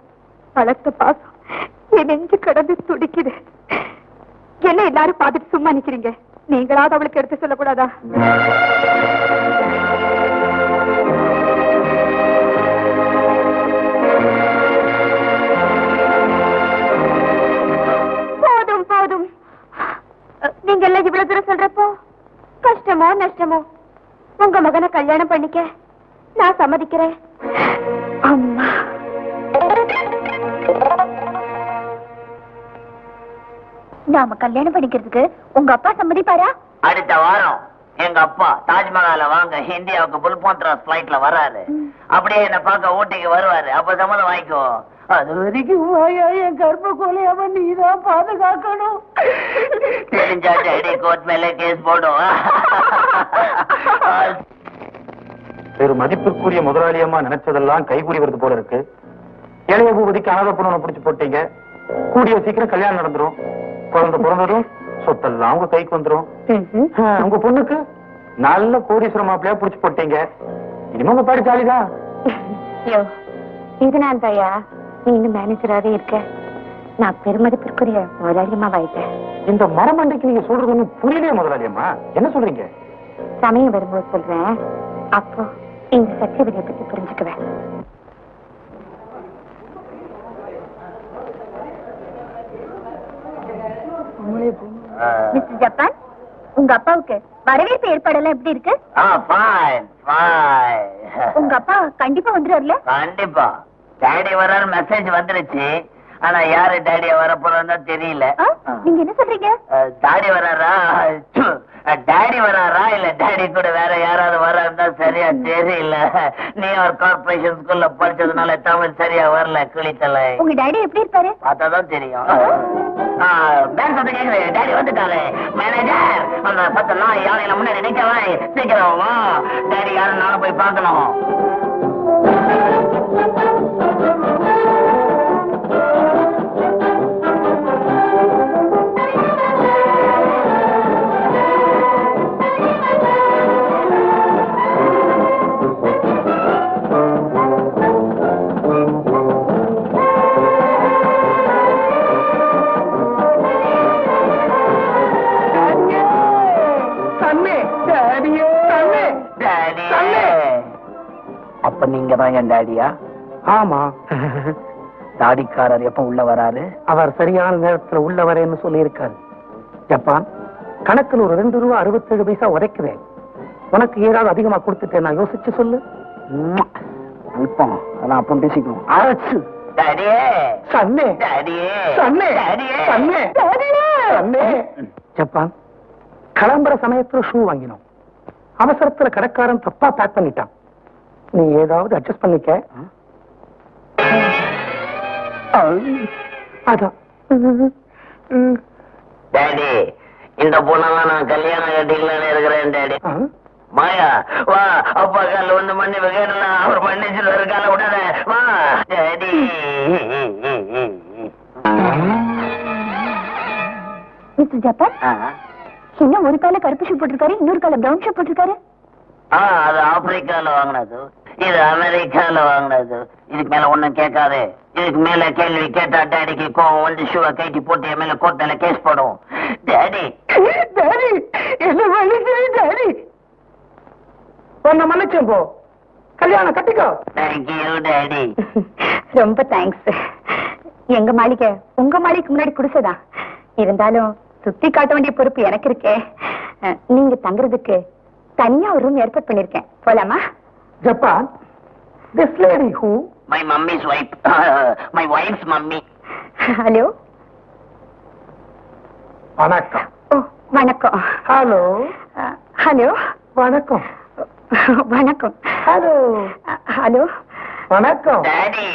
வளர்த்த பாசம் என் நெஞ்சு கடந்து துடிக்குது. என்ன எல்லாரும் பார்த்துட்டு சும்மா நிக்கிறீங்க? நீங்களாவது அவளுக்கு எடுத்து சொல்லக்கூடாதா? போதும் போதும். நீங்க எல்லாம் இவ்வளவு தூரம் சொல்றப்போ கஷ்டமோ நஷ்டமோ உங்க மகனை கல்யாணம் பண்ணிக்க நான் சம்மதிக்கிறேன். அம்மா, நாம கல்யாணம் பண்ணிக்கிறதுக்கு உங்க அப்பா சம்மதிப்பாரா? அடுத்த வாரம் எங்க அப்பா தாஜ்மஹால வாங்க இந்தியாவுக்கு புல்போத்ராஸ் பிளைட்ல வராரு. அப்படியே என்ன பார்க்க ஊட்டிக்கு வருவாரு. அப்ப சம்மதம் வாங்கிக்கோ. அது வரைக்கும் என் கர்ப்ப கொலையாம நீதான் பாதுகாக்கணும். தெரிஞ்சா டேடி கோர்ட் மேல கேஸ் போடும். ஒரு மதிப்பிற்குரிய முதலாளியம்மா நினைச்சதெல்லாம் கைகூடி வருது போல இருக்கு. இளைய பூபதிக்கு அனாதை பொண்ணு பிடிச்சு போட்டீங்க. கூடிய சீக்கிரம் கல்யாணம் நடந்துரும். குழந்தை பிறந்ததும் சொத்தெல்லாம் உங்க கைக்கு வந்துரும். உங்க பொண்ணுக்கு நல்ல கோடீஸ்வர மாப்பிள்ளையா புடிச்சு போட்டீங்க. இனிமே உங்க பாடி ஜாலிதான். இது நான் தாயா, நீ இன்னும் மேனேஜராவே இருக்க. நான் பெருமதிப்பிற்குரிய முதலாளியம்மா வாயிட்டேன். இந்த மரமண்டைக்கு நீங்க சொல்றது ஒண்ணும் புரியலையே முதலாளியம்மா. என்ன சொல்றீங்க? சமயம் வரும்போது சொல்றேன். அப்போ இந்த சத்தியவதியை பத்தி புரிஞ்சுக்குவேன். மிஸ்டர் ஜப்பான், உங்க அப்பாவுக்கு வரவேற்பு ஏற்பாடெல்லாம் எப்படி இருக்கு? உங்க அப்பா கண்டிப்பா வந்துருவார்ல? கண்டிப்பா. டாடி வர்றாரு மெசேஜ் வந்துருச்சு. ஆனா யாரு டாடியா வர போறோம்னு தெரியல. நீங்க என்ன சொல்றீங்க? டாடி வராரா இல்ல டாடி கூட வேற யாராவது வர்றா சரியா தெரியல. நியூயார்க் கார்பரேஷன் ஸ்கூல்ல படிச்சதுனால தமிழ் சரியா வரல. கிளித்தலை. உங்க டாடி எப்படி இருப்பாரு? பார்த்தாதான் தெரியும். டாடி வந்துட்டாரு. மேனேஜர், அந்த 10 நாள் யானையில முன்னாடி நிக்கவே சீக்கிரம் டாடி யாரும் நானும் போய் பார்க்கணும். அப்ப நீங்க தான் என் டாடியா? ஆமா. தாடிக்காரர் எப்ப உள்ள வராரு? அவர் சரியான நேரத்துல உள்ள வரேன்னு சொல்லி இருக்காரு. ஜப்பான், கணக்குல ஒரு ₹2.67 உரைக்குறேன். உனக்கு ஏதாவது அதிகமா கொடுத்துட்டேன், நான் யோசிச்சு சொல்லு. அல்பம், அதான் அப்பம் பேசிக்கணும். அரசு டாடியே, சன்னே, டாடியே, சன்னே, டாடியே, சன்னே, சன்னே. ஜப்பான் கிளம்புற சமயத்துல ஷூ வாங்கினோம். அவசரத்துல கடைக்காரன் தப்பா பேக் பண்ணிட்டான். நீ ஏதாவது அட்ஜஸ்ட் பண்ணிக்க. அதான் டாடி, இந்த பொண்ணெல்லாம் நான் கல்யாணம் கட்டிக்கலான்னு இருக்கிறேன் டாடி. மாயா வா, அப்பா கால வந்து மன்னிப்பு கேட்டலாம், அவர் மன்னிச்சுட்டு கால விடாத வா டாடி. மிஸ்டர் ஜப்பான், என்ன ஒரு கால கருப்பு ஷூ போட்டிருக்காரு, இன்னொரு கால பிரவுன் ஷூ போட்டிருக்காரு? அது ஆப்பிரிக்கால வாங்கினது, இது அமெரிக்கால வாங்கினது. இதுக்கு மேல ஒண்ணும் கேட்காது. இதுக்கு மேல கேள்வி கேட்டா டாடிக்கு கோவம் வந்து ஷூவை கைட்டி போட்டு என் மேல கோர்ட்ல கேஸ் போடும். டாடி டாடி என்ன மன்னிச்சு டாடி. உன்னை மன்னிச்சேன் போ, கல்யாணம் கட்டிக்கோ. Thank you daddy. ரொம்ப தேங்க்ஸ். எங்க மாளிகை உங்க மாளிகைக்கு முன்னாடி குடிசைதான். இருந்தாலும் சுத்தி காட்ட வேண்டிய பொறுப்பு எனக்கு இருக்கே. நீங்க தங்குறதுக்கு தனியா ஒரு ரூம் ஏற்பாடு பண்ணிருக்கேன். போலாமா? Japan, this lady who? My mummy's wife. My wife's mummy. Hello. வணக்கம். ஓ வணக்கம். ஹலோ. ஹலோ. வணக்கம். வணக்கம். ஹலோ. ஹலோ. வணக்கம். டாடி,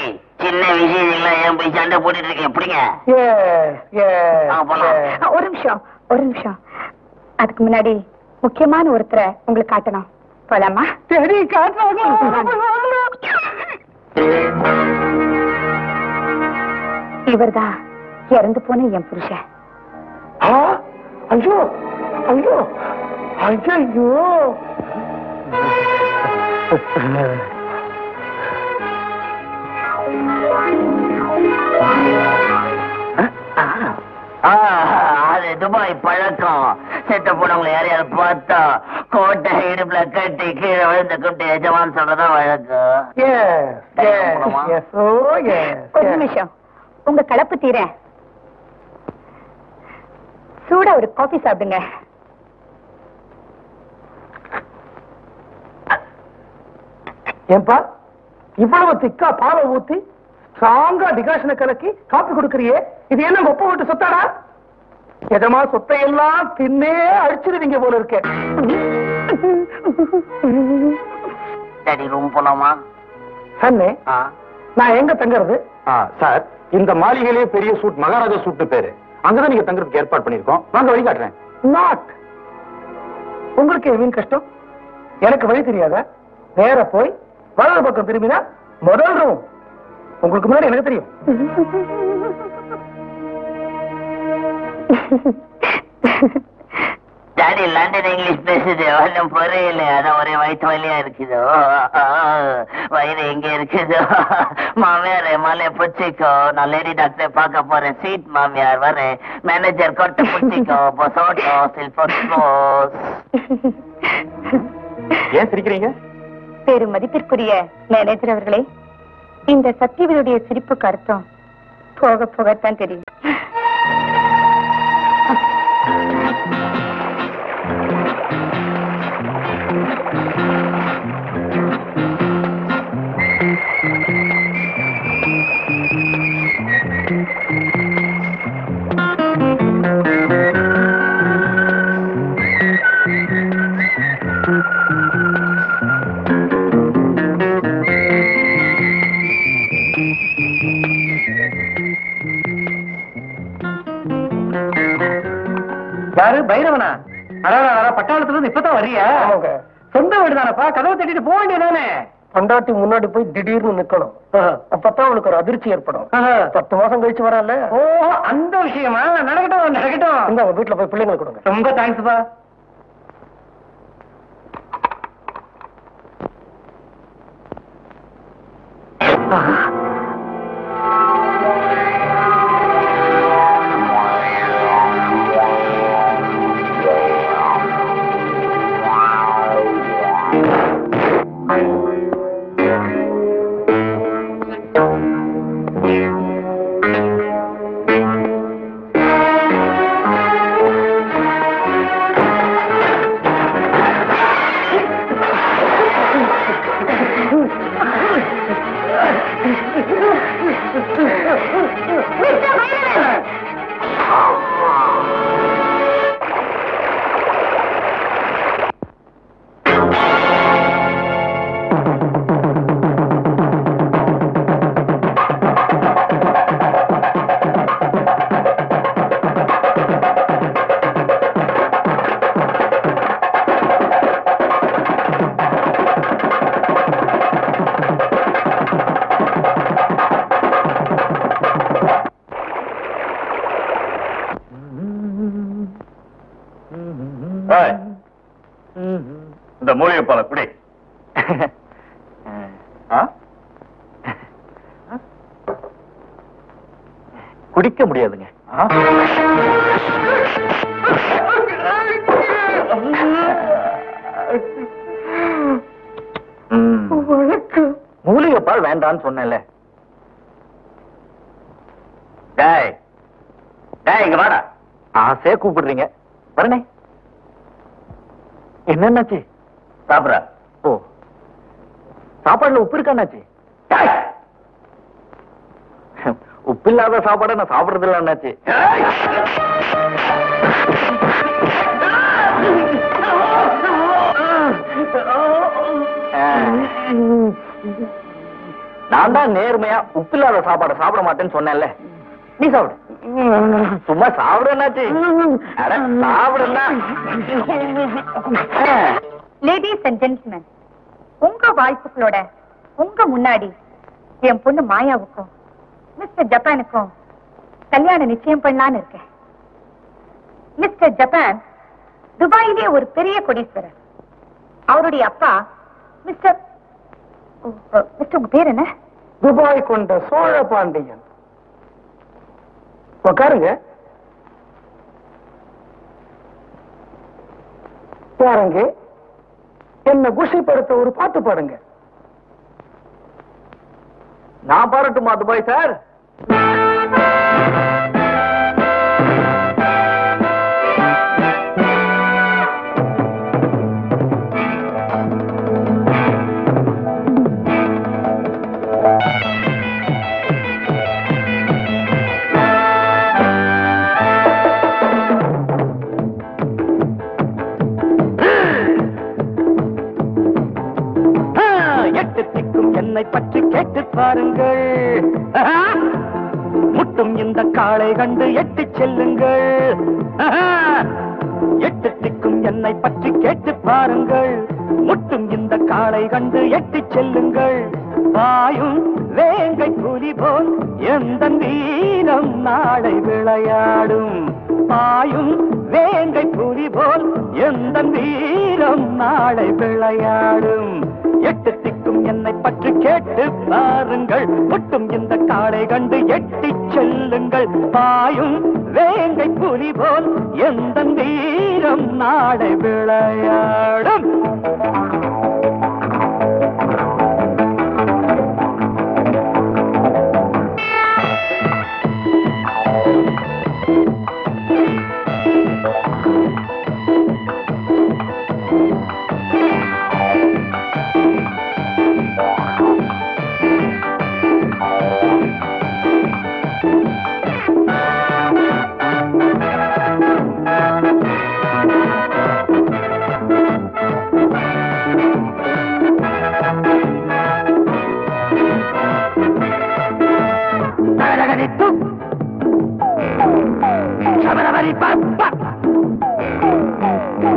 சின்ன விஷயம் இல்ல, ஏன் போய் சண்டை போட்டுட்டு இருக்கேன்? எப்படிங்க? ஒரு நிமிஷம் ஒரு நிமிஷம். அதுக்கு முன்னாடி முக்கியமான ஒருத்தரை உங்களுக்கு காட்டணும். போலாமா? சரி, காட்டுறாங்க. இவர்தான் இறந்து போன என் புருஷன். ஐயோ ஐயோ ஐயோ. அது துபாய் பழக்கம். செத்த போனவங்களை யாரையாவது பார்த்தா கோட்டை இடுப்புல கட்டி கீழே விழுந்த குட்டி எஜமான் சொல்றதான் வழக்கம். ஒரு நிமிஷம், உங்க கலப்பு தீர சூடா ஒரு காபி சாப்பிடுங்க. ஏன்பா இவ்வளவு திக்கா பாலை ஊத்தி ஸ்ட்ராங்கா டிகாஷனை கலக்கி காப்பி கொடுக்கறியே, இது என்ன ஒப்ப விட்டு சொத்தாடா? எதமா சொத்தையெல்லாம் தின்னே அழிச்சிருவீங்க போல இருக்கேன். சரி, ரூம் போலாமா? சன்னே, நான் எங்க தங்கறது? சார், இந்த மாளிகையிலேயே பெரிய சூட் மகாராஜா சூட் பேரு. அங்கதான் நீங்க தங்குறதுக்கு ஏற்பாடு பண்ணிருக்கோம். வாங்க, வழி காட்டுறேன். நாட். உங்களுக்கு எவ்வளவு கஷ்டம்? எனக்கு வழி தெரியாதா? நேர போய் வலது பக்கம் திரும்பினா முதல் ரூம். உங்களுக்கு முன்னாடி எனக்கு தெரியும். டாடி லண்டன் இங்கிலீஷ் பேசுது, ஒன்றும் புரியல. அதான் ஒரே வயிற்று வலியா இருக்குதோ, வயிறு எங்க இருக்குதோ. மாமியார் மலைய புச்சிக்கோ, நான் லேடி டாக்டர் பார்க்க போறேன். ஸ்வீட் மாமியார் வரேன். மேனேஜர் கொட்டு புச்சிக்கோ, பொசோட்டோ சில்போஸ். ஏன் சிரிக்கிறீங்க? பெரும் மதிப்பிற்குரிய மேனேஜர் அவர்களே, இந்த சத்தியவனுடைய சிரிப்புக்கு அர்த்தம் போக போகத்தான் தெரியும். யாரு பைரவனா? பட்டாளத்துல இருந்து இப்பதான் வர்றியா? சொந்த வீடு தானப்பா, கதவை தட்டிட்டு போக வேண்டியதானே. பொண்டாட்டி முன்னாடி போய் திடீர்னு நிக்கணும், அப்பதான் அவளுக்கு ஒரு அதிர்ச்சி ஏற்படும். 10 மாசம் கழிச்சு வரல. ஓ, அந்த விஷயமா? நடக்கட்டும் நடக்கட்டும். இந்த வீட்டுல போய் பிள்ளைங்களுக்கு கொடுங்க. ரொம்ப தேங்க்ஸ்ப்பா. இந்த மூலிகை பாலை குடி. குடிக்க முடியாதுங்க. மூலிகை பால் வேண்டான்னு சொன்னேன்ல. இங்க வாடா. ஆசையா கூப்பிடுறீங்க, வரனே. என்னன்னாச்சு? சாப்பிட. ஓ, சாப்பாடுல உப்பு இருக்காண்ணாச்சு? உப்பு இல்லாத சாப்பாடை நான் சாப்பிடுறது இல்லை அண்ணாச்சு. நான் தான் நேர்மையா உப்பு இல்லாத சாப்பாடை சாப்பிட மாட்டேன்னு சொன்னேன்ல. நீ சாப்பிடு. சும்மா சாப்பிடுனாச்சு. சாப்பிடுனா. லேடிஸ் அண்ட் ஜென்டில்மேன், உங்க வாழ்த்துக்களோட உங்க முன்னாடி என் பொண்ணு மாயாவுக்கும் மிஸ்டர் ஜப்பானுக்கும் கல்யாணம் நிச்சயம் பண்ணலான்னு இருக்கேன். மிஸ்டர் ஜப்பான் துபாயிலே ஒரு பெரிய கோடீஸ்வரர். அவருடைய அப்பா மிஸ்டர் உங்க பேர் என்ன? துபாய் கொண்ட சோழ பாண்டியன். உட்காருங்க. பாருங்க, என்ன குஷிப்படுத்த ஒரு பாட்டு பாடுங்க. நான் பாடட்டுமா துபாய் சார்? என்னை பற்றி கேட்டு பாருங்கள். முட்டும் இந்த காளை கண்டு எட்டு செல்லுங்கள். எட்டு திக்கும் என்னை பற்றி கேட்டு பாருங்கள். முட்டும் இந்த காளை கண்டு எட்டு செல்லுங்கள். வாயும் வேங்கை புலி போல் எந்த வீரம் நாளை விளையாடும். பாயும் வேங்கை புலி போல் எந்த வீரம் நாளை விளையாடும். எட்டு திக்கும் என்னை பற்றி கேட்டு பாருங்கள். முட்டும் இந்த காளை கண்டு எட்டி செல்லுங்கள். பாயும் வேங்கை புலி போல் எந்த வீரம் நாளை விளையாடும்.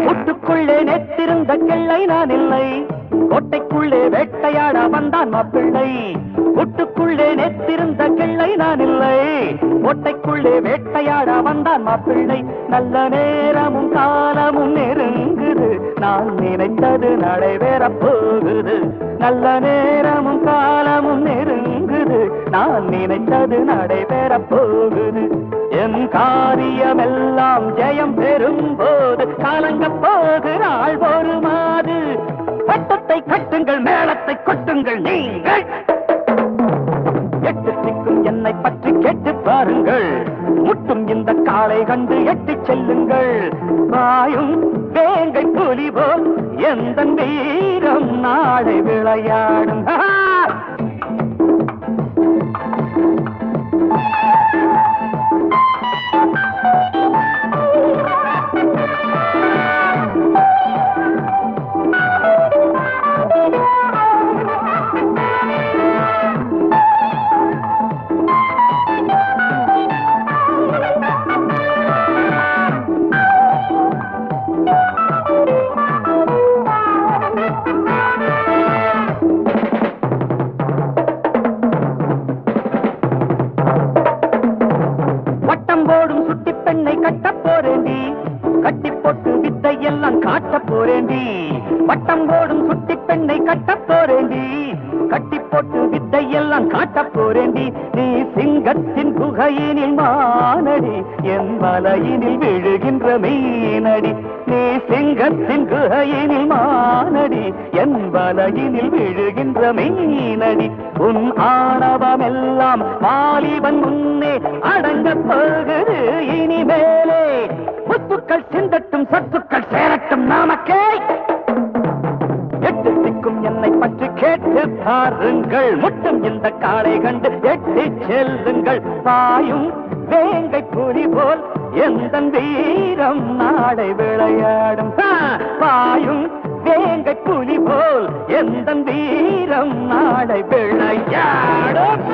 கூட்டுக்குள்ளே நெத்திருந்த கிள்ளை நான் இல்லை. கோட்டைக்குள்ளே வேட்டையாட வந்தான் மாப்பிள்ளை. கூட்டுக்குள்ளே நெத்திருந்த கிள்ளை நான் இல்லை. கோட்டைக்குள்ளே வேட்டையாட வந்தான் மாப்பிள்ளை. நல்ல நேரமும் காலமும் நெருங்குது. நான் நினைத்தது நடைபெறப் போகுது. நல்ல நேரமும் காலமும் நெருங்குது. நான் நினைத்தது நடைபெறப் போகுது. என் காரியமெல்லாம் ஜெயம் பெறும் போது கலங்க போகிறாள் ஒரு மாது. பட்டத்தை கட்டுங்கள், மேளத்தை கொட்டுங்கள் நீங்கள். எட்டு திக்கும் என்னை பற்றி கேட்டு பாருங்கள். முட்டும் இந்த காளை கண்டு எட்டி செல்லுங்கள். வாயும் வேங்கை புலி போல் எந்த வீரம் நாளை விளையாடும். காட்ட போறேண்டி, வட்டம் போடும் சுட்டி பெண்ணை கட்ட போறேண்டி, கட்டி போட்டு வித்தையெல்லாம் காட்ட போறேண்டி. நீ சிங்கத்தின் குகையினில் மானடி, என் வலையினில் விழுகின்ற மீனடி. நீ சிங்கத்தின் குகையினில் மானடி, என் வலையினில் விழுகின்ற மீனடி. உன் ஆணவமெல்லாம் வாலிபன் முன்னே அடங்க போகுது இனிமேலே. முத்துக்கள் சிந்தட்டும் சத்துக்கள் சேரட்டும் நமக்கே. எட்டு திக்கும் என்னை பற்றி கேட்டு பாருங்கள், முட்டும் இந்த காளை கண்டு எட்டி செல்லுங்கள். பாயும் வேங்கை புலி போல் எந்த வீரம் நாளை விளையாடும். பாயும் வேங்கை புலி போல் எந்த வீரம் நாளை விளையாடும்.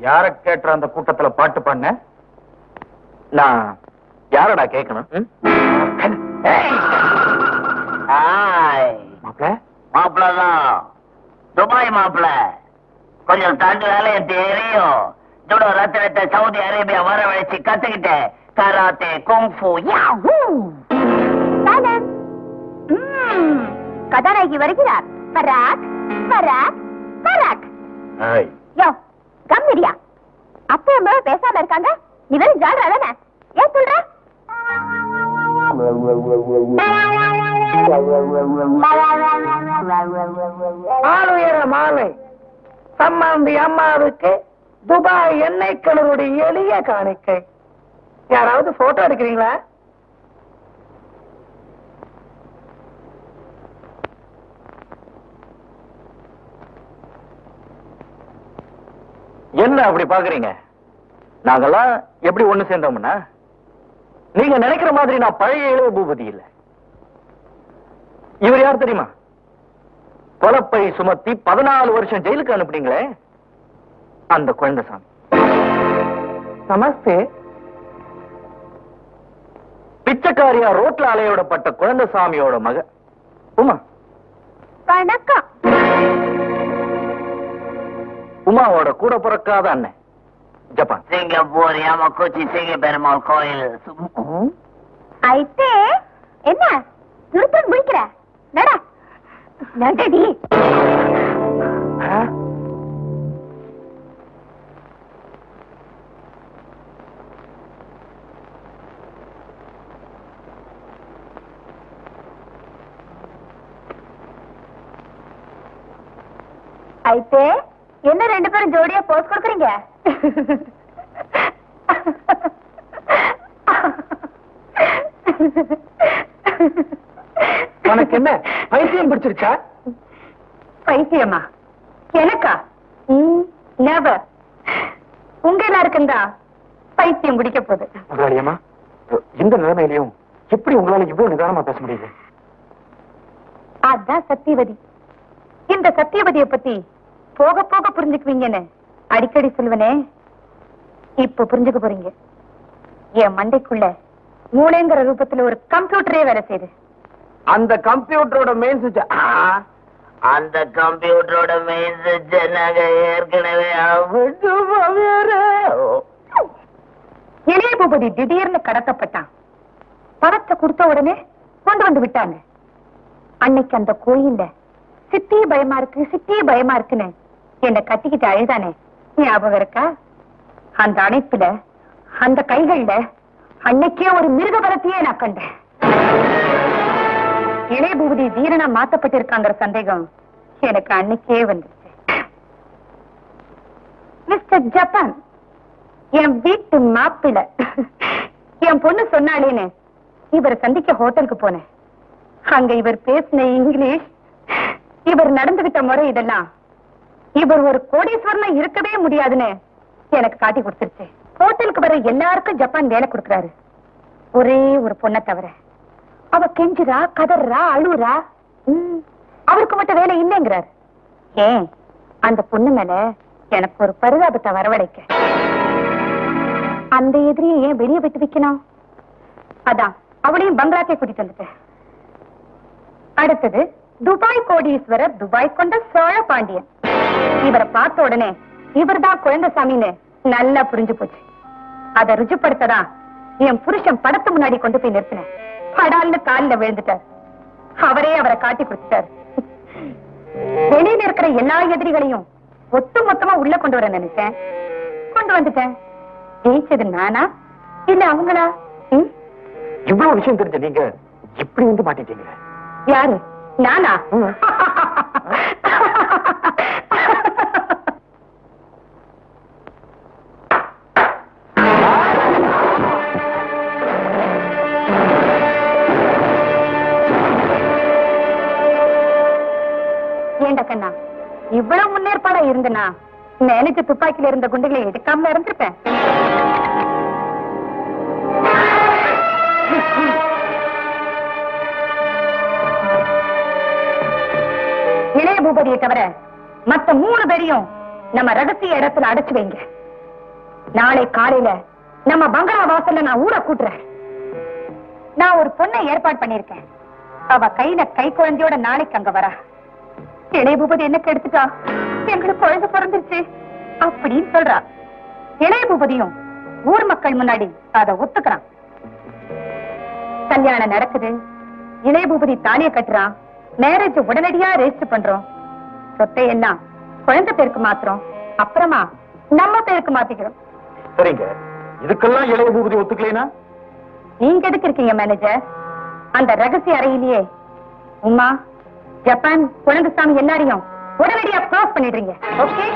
யார கேட்ட அந்த கூட்டத்துல பாட்டு பண்ண? நான் யாரடா கேட்கணும்? மாப்பிள்ளதான் துபாய் மாப்பிள்ள. கொஞ்சம் தண்டு வேலையை தெரியும். ஜுடோ ரத்தினத்தை சவுதி அரேபியா வரவழைச்சு கத்துக்கிட்டேன். Karate kung fu Yahoo. கதாநாயகி வருகிறார். பராக் பராக் பராக். யோ கம்மிடியா, அப்ப அம்மா பேசாம இருக்காங்க. நீ வெறும் ஜாலரா தானே? ஏன் சொல்ற? ஆளுயர மாலை சம்மந்தி அம்மாவுக்கு துபாய் எண்ணெய் கிணறுடைய எளிய காணிக்கை. யாராவது போட்டோ எடுக்கிறீங்களா? என்ன அப்படி பாக்குறீங்க? நாங்கெல்லாம் எப்படி ஒண்ணு சேர்ந்தோம்னா, நீங்க நினைக்கிற மாதிரி நான் பழைய இளைய பூபதி இல்ல. இவர் யார் தெரியுமா? கொலப்பை சுமத்தி 14 வருஷம் ஜெயிலுக்கு அனுப்புனீங்களே, அந்த குழந்தைசாமி. நமஸ்தே. பிச்சைக்காரியா ரோட்ல அலையோடப்பட்ட குழந்தைசாமியோட மக உமா. வணக்கம். உமாவோட கூட பிறக்காத அண்ணன் ஜப்பான். சிங்கப்பூர் யாமகுச்சி சிங்க பெருமாள் கோயில். అయితే என்ன துருத்துன்னு முடிக்கிற? நட நடடி. అయితే என்ன ரெண்டு பேரும் ஜோடியா போஸ் கொடுக்குறீங்க? உனக்கு என்ன பைத்தியம் பிடிச்சிருச்சா? பைத்தியமா? எனக்கா? நெவர். உங்க எல்லாருக்கும் தான் பைத்தியம் பிடிக்க போகுது. முதலாளியம்மா, இந்த நிலைமையிலையும் எப்படி உங்களால இவ்வளவு நிதானமா பேச முடியுது? அதான் சத்தியவதி. இந்த சத்தியவதியை பத்தி போக போக புரிஞ்சுக்குவீங்கன்னு அடிக்கடி சொல்லுவனே, இப்ப புரிஞ்சுக்க போறீங்க. என் மண்டைக்குள்ள மூளைங்கிற ரூபத்துல ஒரு கம்ப்யூட்டரே வேலை செய்யுது. அந்த கம்ப்யூட்டரோட மெயின் சுவிட்ச். அந்த கம்ப்யூட்டரோட மெயின் சுவிட்ச் நாங்க ஏற்கனவே இளைய பூபதி திடீர்னு கடத்தப்பட்டான். பணத்தை கொடுத்த உடனே கொண்டு வந்து விட்டாங்க. அன்னைக்கு அந்த கோயில்ல சித்தி பயமா இருக்கு, சித்தி பயமா இருக்குன்னு என்ன கட்டிக்கிட்டு அழுதானே, ஞாபகம் இருக்கா? அந்த அணைப்புல, அந்த கைகள்ல அன்னைக்கே ஒரு மிருக பலத்தையே நான் கண்டேன். இளைய பூபதி வீரனா மாத்தப்பட்டிருக்காங்கிற சந்தேகம் எனக்கு அன்னைக்கே வந்துருச்சு. மிஸ்டர் ஜப்பான், என் வீட்டு மாப்பிள்ள என் பொண்ணு சொன்னாலேன்னு இவரை சந்திக்க ஹோட்டலுக்கு போனேன். அங்க இவர் பேசின இங்கிலீஷ், இவர் நடந்துகிட்ட முறை, இதெல்லாம் இவர் ஒரு கோடீஸ்வரனா இருக்கவே முடியாதுன்னு எனக்கு காட்டி கொடுத்துருச்சு. ஹோட்டலுக்கு வர எல்லாருக்கும் ஜப்பான் வேலை கொடுக்கறாரு, ஒரே ஒரு பொண்ணை தவிர. அவ கெஞ்சுறா, கதறா, அழுறா. அவருக்கு மட்டும் வேலை இல்லைங்கிறார். ஏன் அந்த பொண்ணு மேல எனக்கு ஒரு பரிதாபத்தை வரவழைக்க அந்த எதிரியை ஏன் வெளியே விட்டு வைக்கணும்? அதான் அவளையும் பங்களாக்கே கூட்டிட்டு வந்துட்டேன். அடுத்தது துபாய் கோடீஸ்வரர், துபாய் கொண்ட சோழ பாண்டியன். இவரை பார்த்த உடனே இவர் தான் குழந்தைசாமின்னு நல்லா புரிஞ்சு போச்சு. அதை ருஜுப்படுத்ததான் என் புருஷன் படத்து முன்னாடி கொண்டு போய் நிறுத்தினேன். படால்னு காலில் விழுந்துட்டார். அவரே அவரை காட்டி கொடுத்துட்டார். வெளியில இருக்கிற எல்லா எதிரிகளையும் ஒட்டு மொத்தமா உள்ள கொண்டு வர நினைச்சேன். கொண்டு வந்துட்டேன். ஜெயிச்சது நானா இல்ல அவங்களா? இவ்வளவு விஷயம் தெரிஞ்ச நீங்க இப்படி வந்து மாட்டிட்டீங்க. யாரு? நானா? ஏண்டா கண்ணா, இவ்வளவு முன்னேற்பாடா இருந்தனா நினைச்ச துப்பாக்கியில இருந்த குண்டுகளை எடுக்காமல இருந்திருப்பேன். இளைய பூபதியை தவிர மத்த 3 பேரையும் நம்ம ரகசிய இடத்துல அடைச்சு வைங்க. நாளை காலையில நம்ம பங்களா வாசல்ல நான் ஊரை கூட்டுறேன். நான் ஒரு பொண்ணை ஏற்பாடு பண்ணிருக்கேன். அவ கையில கை குழந்தையோட நாளைக்கு அங்க வரா. இளைய பூபதி என்ன கெடுத்துட்டா, எங்களுக்கு குழந்தை பிறந்துருச்சு அப்படின்னு சொல்றா. இளைய பூபதியும் ஊர் மக்கள் முன்னாடி அதை ஒத்துக்கிறான். கல்யாணம் நடக்குது. இளைய பூபதி தாலியை கட்டுறான். மேரேஜ் உடனடியா ரெஜிஸ்டர் பண்றோம். சொத்தை எல்லாம் குழந்தை பேருக்கு மாத்திரம், அப்புறமா நம்ம பேருக்கு மாத்திக்கிறோம். சரிங்க, இதுக்கெல்லாம் இளைய பூபதி ஒத்துக்கலைனா நீங்க எதுக்கு இருக்கீங்க மேனேஜர்? அந்த ரகசிய அறையிலேயே உமா, ஜப்பான், குழந்தைசாமி எல்லாரையும் உடனடியா க்ளோஸ் பண்ணிடுறீங்க. ஓகே?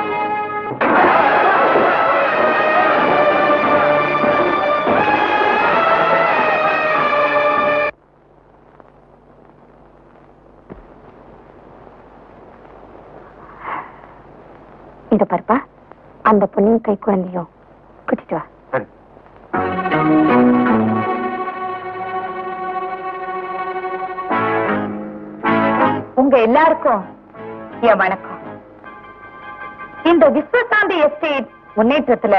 இது பருப்பா, அந்த பொண்ணையும் கை குழந்தையும் கூட்டிட்டு வா. உங்க எல்லாருக்கும் என் வணக்கம். இந்த விஸ்வசாந்தி எஸ்டேட் முன்னேற்றத்துல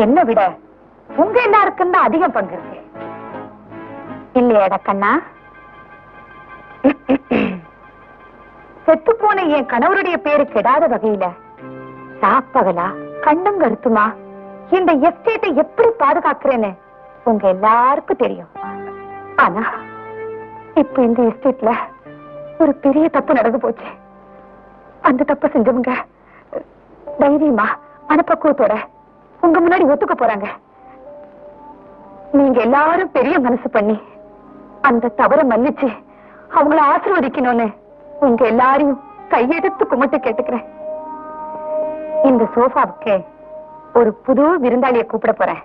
என்ன விட உங்க எல்லாருக்கும் தான் அதிகம் பங்கு இருக்கு இல்லையாடா கண்ணா? செத்து போன என் கணவருடைய பேரு கெடாத வகையில சாப்பகலா கண்ணும் கருத்துமா இந்த எஸ்டேட்டை எப்படி பாதுகாக்கிறேன்னு உங்க எல்லாருக்கும் தெரியும். ஆனா இப்ப இந்த எஸ்டேட்ல ஒரு பெரிய தப்பு நடந்து போச்சு. அந்த தப்பு செஞ்சவங்க தைரியமா மனப்பக்குவத்தோட உங்க முன்னாடி ஒத்துக்க போறாங்க. நீங்க எல்லாரும் பெரிய மனசு பண்ணி அந்த தவறை மன்னிச்சு அவங்கள ஆசீர்வதிக்கணும்னு உங்க எல்லாரையும் கையெடுத்து கும்பிட்டு கேட்டுக்கிறேன். இந்த சோஃபாவுக்கு ஒரு புது விருந்தாளியை கூப்பிட போறேன்.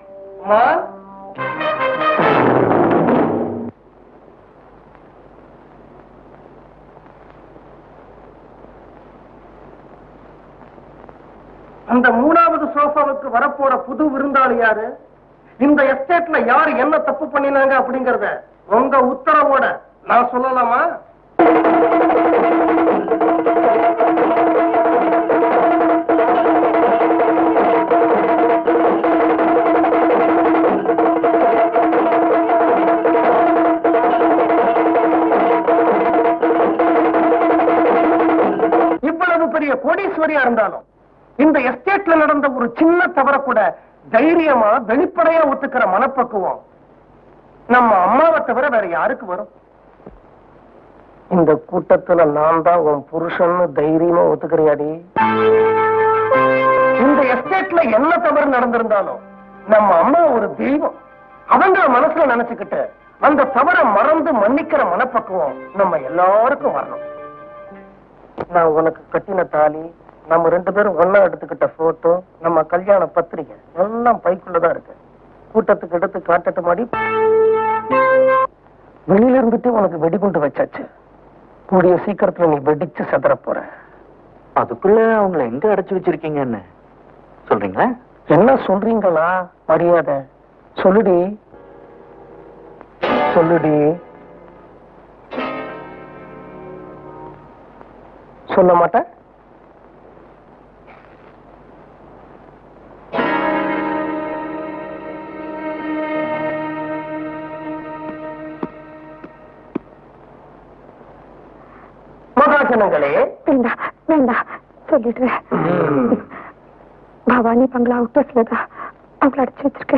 அந்த 3வது சோஃபாவுக்கு வரப்போற புது விருந்தாளி யாரு? இந்த எஸ்டேட்ல யாரு என்ன தப்பு பண்ணினாங்க அப்படிங்கறத உங்க உத்தரவோட நான் சொல்லலாமா? இவ்வளவு பெரிய கோடீஸ்வரியா இருந்தாலும் இந்த எஸ்டேட்ல நடந்த ஒரு சின்ன தவற கூட தைரியமா வெளிப்படையா ஒத்துக்கிற மனப்பக்குவம் நம்ம அம்மாவை தவிர வேற யாருக்கு வரும்? இந்த கூட்டத்துல நான் தான் உன் புருஷன்னு தைரியமா ஒத்துக்கிறியாடி? இந்த எஸ்டேட்ல என்ன தவறு நடந்திருந்தாலும் நம்ம அம்மா ஒரு தெய்வம். அவங்க மனசுல நினைச்சுக்கிட்டு அந்த தவறை மறந்து மன்னிக்கிற மனப்பக்குவம் நம்ம எல்லாருக்கும் வரணும். நான் உனக்கு கட்டின தாலி, நம்ம 2 பேரும் ஒன்னா எடுத்துக்கிட்ட போட்டோ, நம்ம கல்யாண பத்திரிகை எல்லாம் பைக்குள்ளதான் இருக்கு. கூட்டத்துக்கு எடுத்து காட்டட்டு மாடி. வெளியில இருந்துட்டு உனக்கு வெடிகுண்டு வச்சாச்சு. கூடிய சீக்கிரத்துல நீ வெடிச்சு செதற போற. அதுக்குள்ள அவங்களை எங்க அடைச்சு வச்சிருக்கீங்கன்னு சொல்றீங்களா? என்ன சொல்றீங்களா? மரியாதை சொல்லுடி, சொல்லுடி. சொல்ல மாட்டேன். மகாஜனங்களே, வேண்டாம் வேண்டாம் சொல்லிடுறேன். பவானி பங்களா அவுட்டர்ஸ்லதான் அவங்கள அடிச்சு வச்சிருக்க.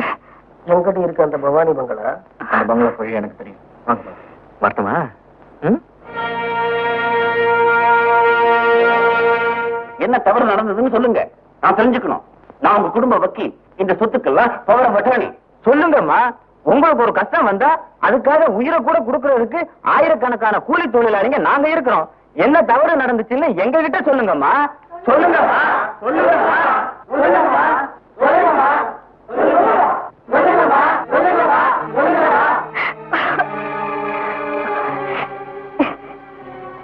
எங்கடி இருக்கு அந்த பவானி பங்களா? அந்த பங்களா போய் எனக்கு தெரியும். வரட்டுமா? என்ன தவறு நடந்ததுன்னு சொல்லுங்க, நான் தெரிஞ்சுக்கணும். நான் உங்க குடும்ப வக்கீல், இந்த சொத்துக்கெல்லாம் பவர பட்டாணி. சொல்லுங்கம்மா. உங்களுக்கு ஒரு கஷ்டம் வந்தா அதுக்காக உயிரை கூட கொடுக்கறதுக்கு ஆயிரக்கணக்கான கூலி தொழிலாளிங்க நாங்க இருக்கிறோம். என்ன தவறு நடந்துச்சுன்னு எங்க கிட்ட சொல்லுங்கம்மா. சொல்லுங்கம்மா, சொல்லுங்கம்மா, சொல்லுங்கம்மா, சொல்லுங்கம்மா, சொல்லுங்கம்மா, சொல்லுங்கம்மா, சொல்லுங்கம்மா.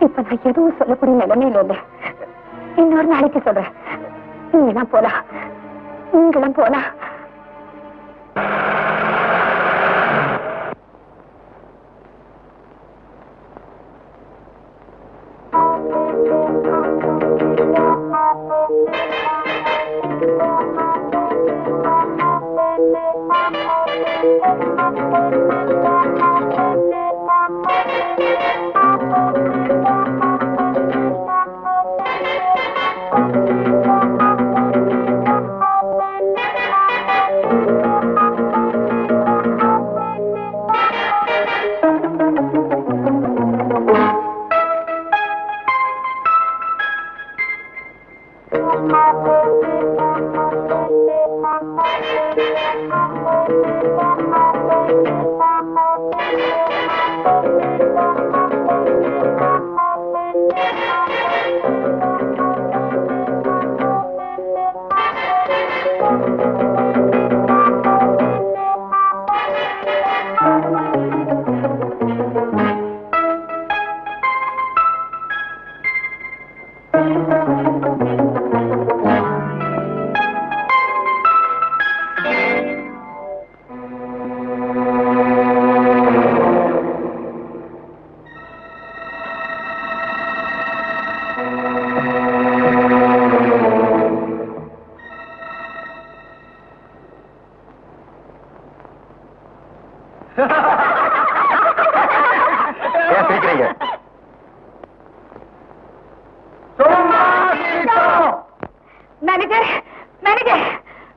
இப்ப நான் எதுவும் சொல்லக்கூடிய நிலைமையில இல்லை. இன்னொரு நாளைக்கு சொல்றேன். நீங்களாம் போலாம், நீங்களும் போலாம்.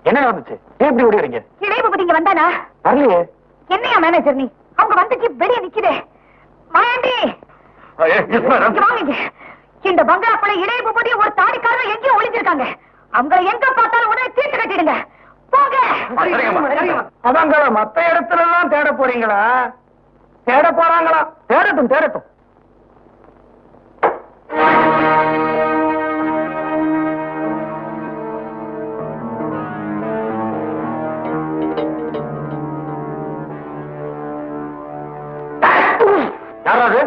என்ன நடந்துச்சு? எப்படி ஓடிறீங்க? இளையபதி இங்க வந்தானா? வரலையே. என்னையா மேனேஜர் நீ? அவங்க வந்துச்சு வெளியே நிக்குதே. மாயாண்டி வாங்க. இந்த பங்களாக்குள்ள இளையபதி ஒரு தாடிக்காரர் எங்கேயும் ஒளிஞ்சிருக்காங்க. அவங்க எங்க பார்த்தாலும் உடனே தீர்த்து கட்டிடுங்க. போங்க. அதாங்க மத்த இடத்துல எல்லாம் தேட போறீங்களா? தேட போறாங்களா? தேடட்டும் தேடட்டும். யாராவது?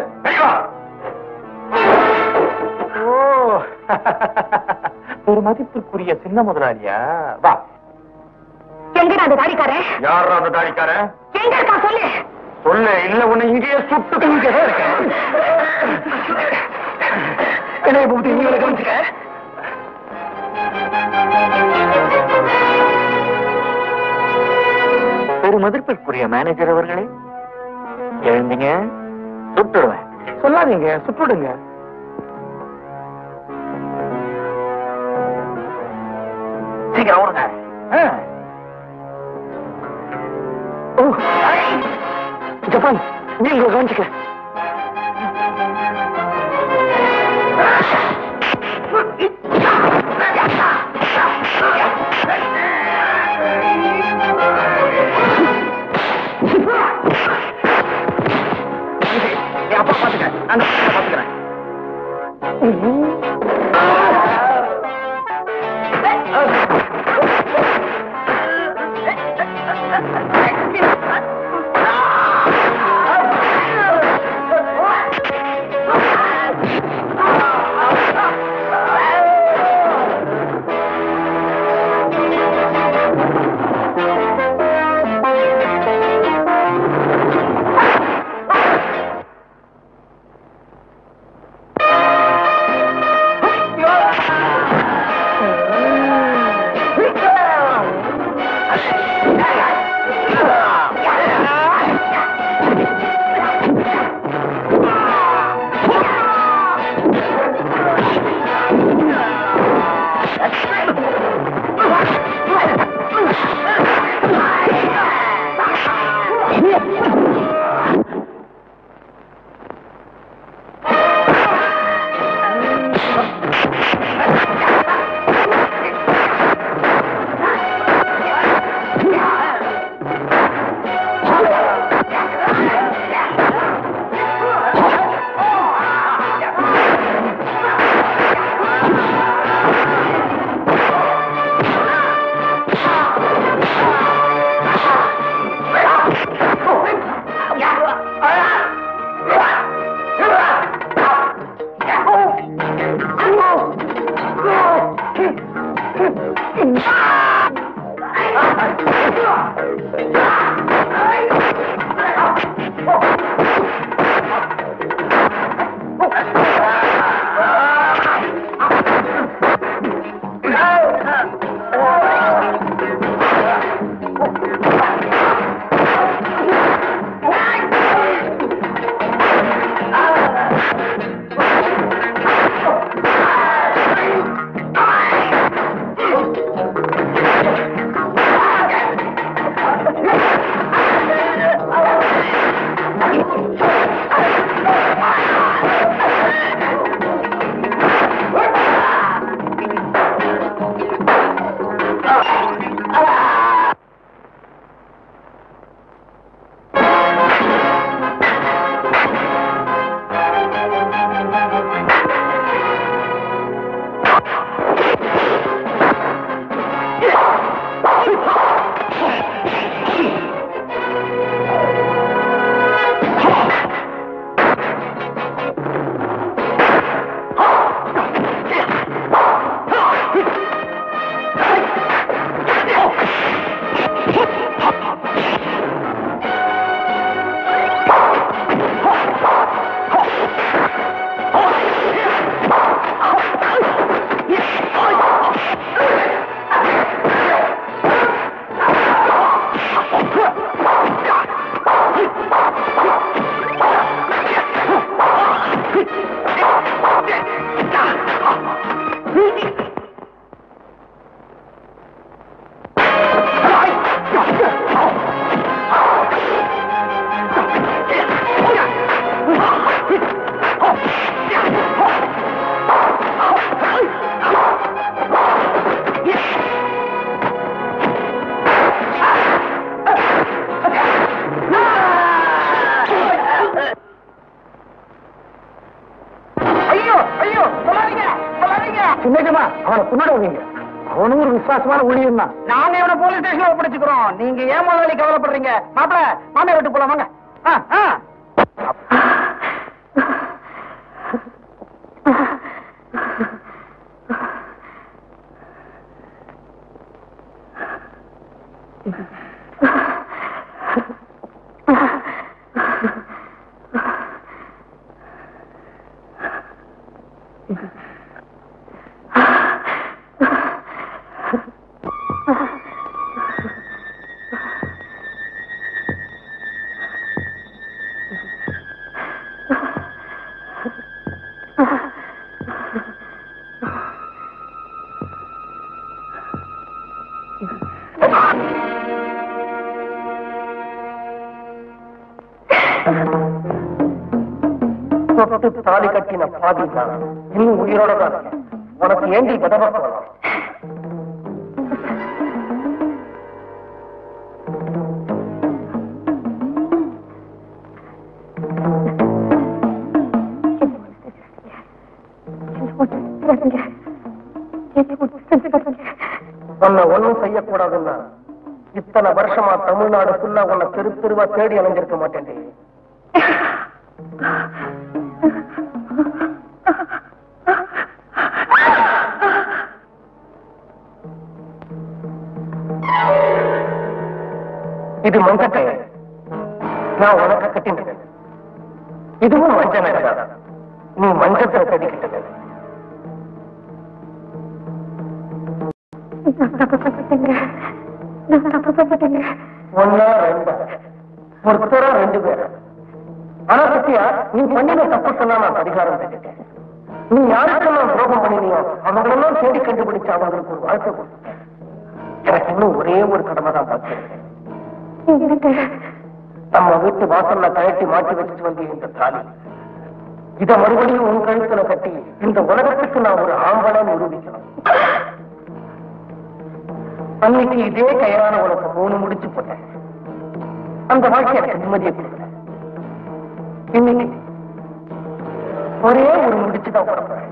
ஓ, ஒரு மதிப்பிற்குரிய சின்ன முதலாளியா? வா. எங்கடா அந்த தாடிக்காரன்? யாரா அந்த தாடிக்காரன்? எங்க இருக்கா சொல்லு. சொல்லு, இல்ல உன்னை இங்கேயே சுட்டு இங்கதான் இருக்கேன். என்ன பூத்தி நீ கவனிச்சுக்க. பெருமதிப்பிற்குரிய மேனேஜர் அவர்களே, எழுந்தீங்க, சுட்டுடுவேன். சொல்லாதீங்க, சுட்டுடுங்க. சீக்கிரம் ஓடுங்க. ஜப்பான், நீ உங்களை கவனிச்சுக்க. என் அப்பா பாத்துக்கிறேன், நான் பாத்துக்கிறேன். சின்னஜமா அவனை கொண்டாடுவீங்க. அவனும் ஒரு விசுவாசமான ஊழியம் தான். நாங்க இவனை போலீஸ் ஸ்டேஷன்ல ஒப்படைச்சுக்கிறோம். நீங்க ஏன் முதலாளி கவலைப்படுறீங்க? மாப்பிள மாமியை விட்டு போலாம் வாங்க. தொட்டு தாலி கட்டின பாதி தான் இன்னும் உயிரோட தான். உனக்கு ஏண்டி விதவா போகலாம்? உன்னை ஒண்ணும் செய்யக்கூடாதுன்னா இத்தனை வருஷமா தமிழ்நாடு ஃபுல்லா உன்னை தெரு தெருவா தேடி அலைஞ்சிருக்க மாட்டேன். இது மஞ்சக்கை, நான் உனக்கு கட்டினேன். இதுவும் மஞ்ச நகை, நீ மஞ்சத்தை கட்டிக்கிட்டது. ஒன்னா ரெண்டா ஒருத்தரா ரெண்டு பேர். ஆனா சத்தியா, நீ பண்ணின தப்பு சொன்னா நான் அதிகாரம் பண்ணிட்டேன். நீ யாருக்கெல்லாம் துரோகம் பண்ணினியோ அவங்களெல்லாம் தேடி கண்டுபிடிச்சு அவங்களுக்கு ஒரு வாழ்க்கை கொடுத்துட்டேன். எனக்கு இன்னும் ஒரே ஒரு கடமை தான் பார்த்துருக்கேன். நம்ம வீட்டு வாசல்ல கழட்டி மாட்டி வச்சுட்டு வந்து இந்த தாலி, இத மறுபடியும் உன் கழுத்துல கட்டி இந்த உலகத்துக்கு நான் ஒரு ஆம்பளை நிரூபிக்கணும். அன்னைக்கு இதே கையால உனக்கு 3 முடிச்சு போட்டேன். அந்த வாழ்க்கை எனக்கு நிம்மதியை கொடுக்கல. இன்னைக்கு ஒரே ஒரு முடிச்சுதான் போறேன்.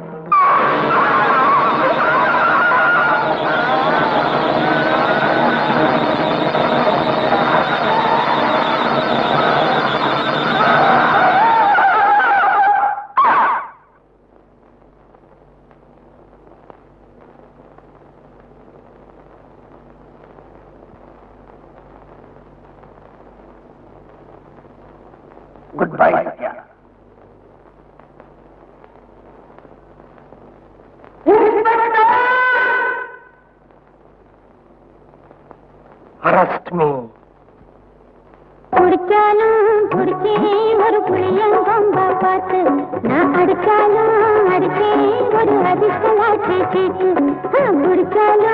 Goodbye, Satya. Arrest me. குடிச்சாலும் குடிச்சே ஒரு புளியங்கொம்ப பார்த்து, நான் அடிச்சாலும் அடிச்சே ஒரு அதிர்ஷ்டமாச்சு கேட்டு. குடிச்சாலும்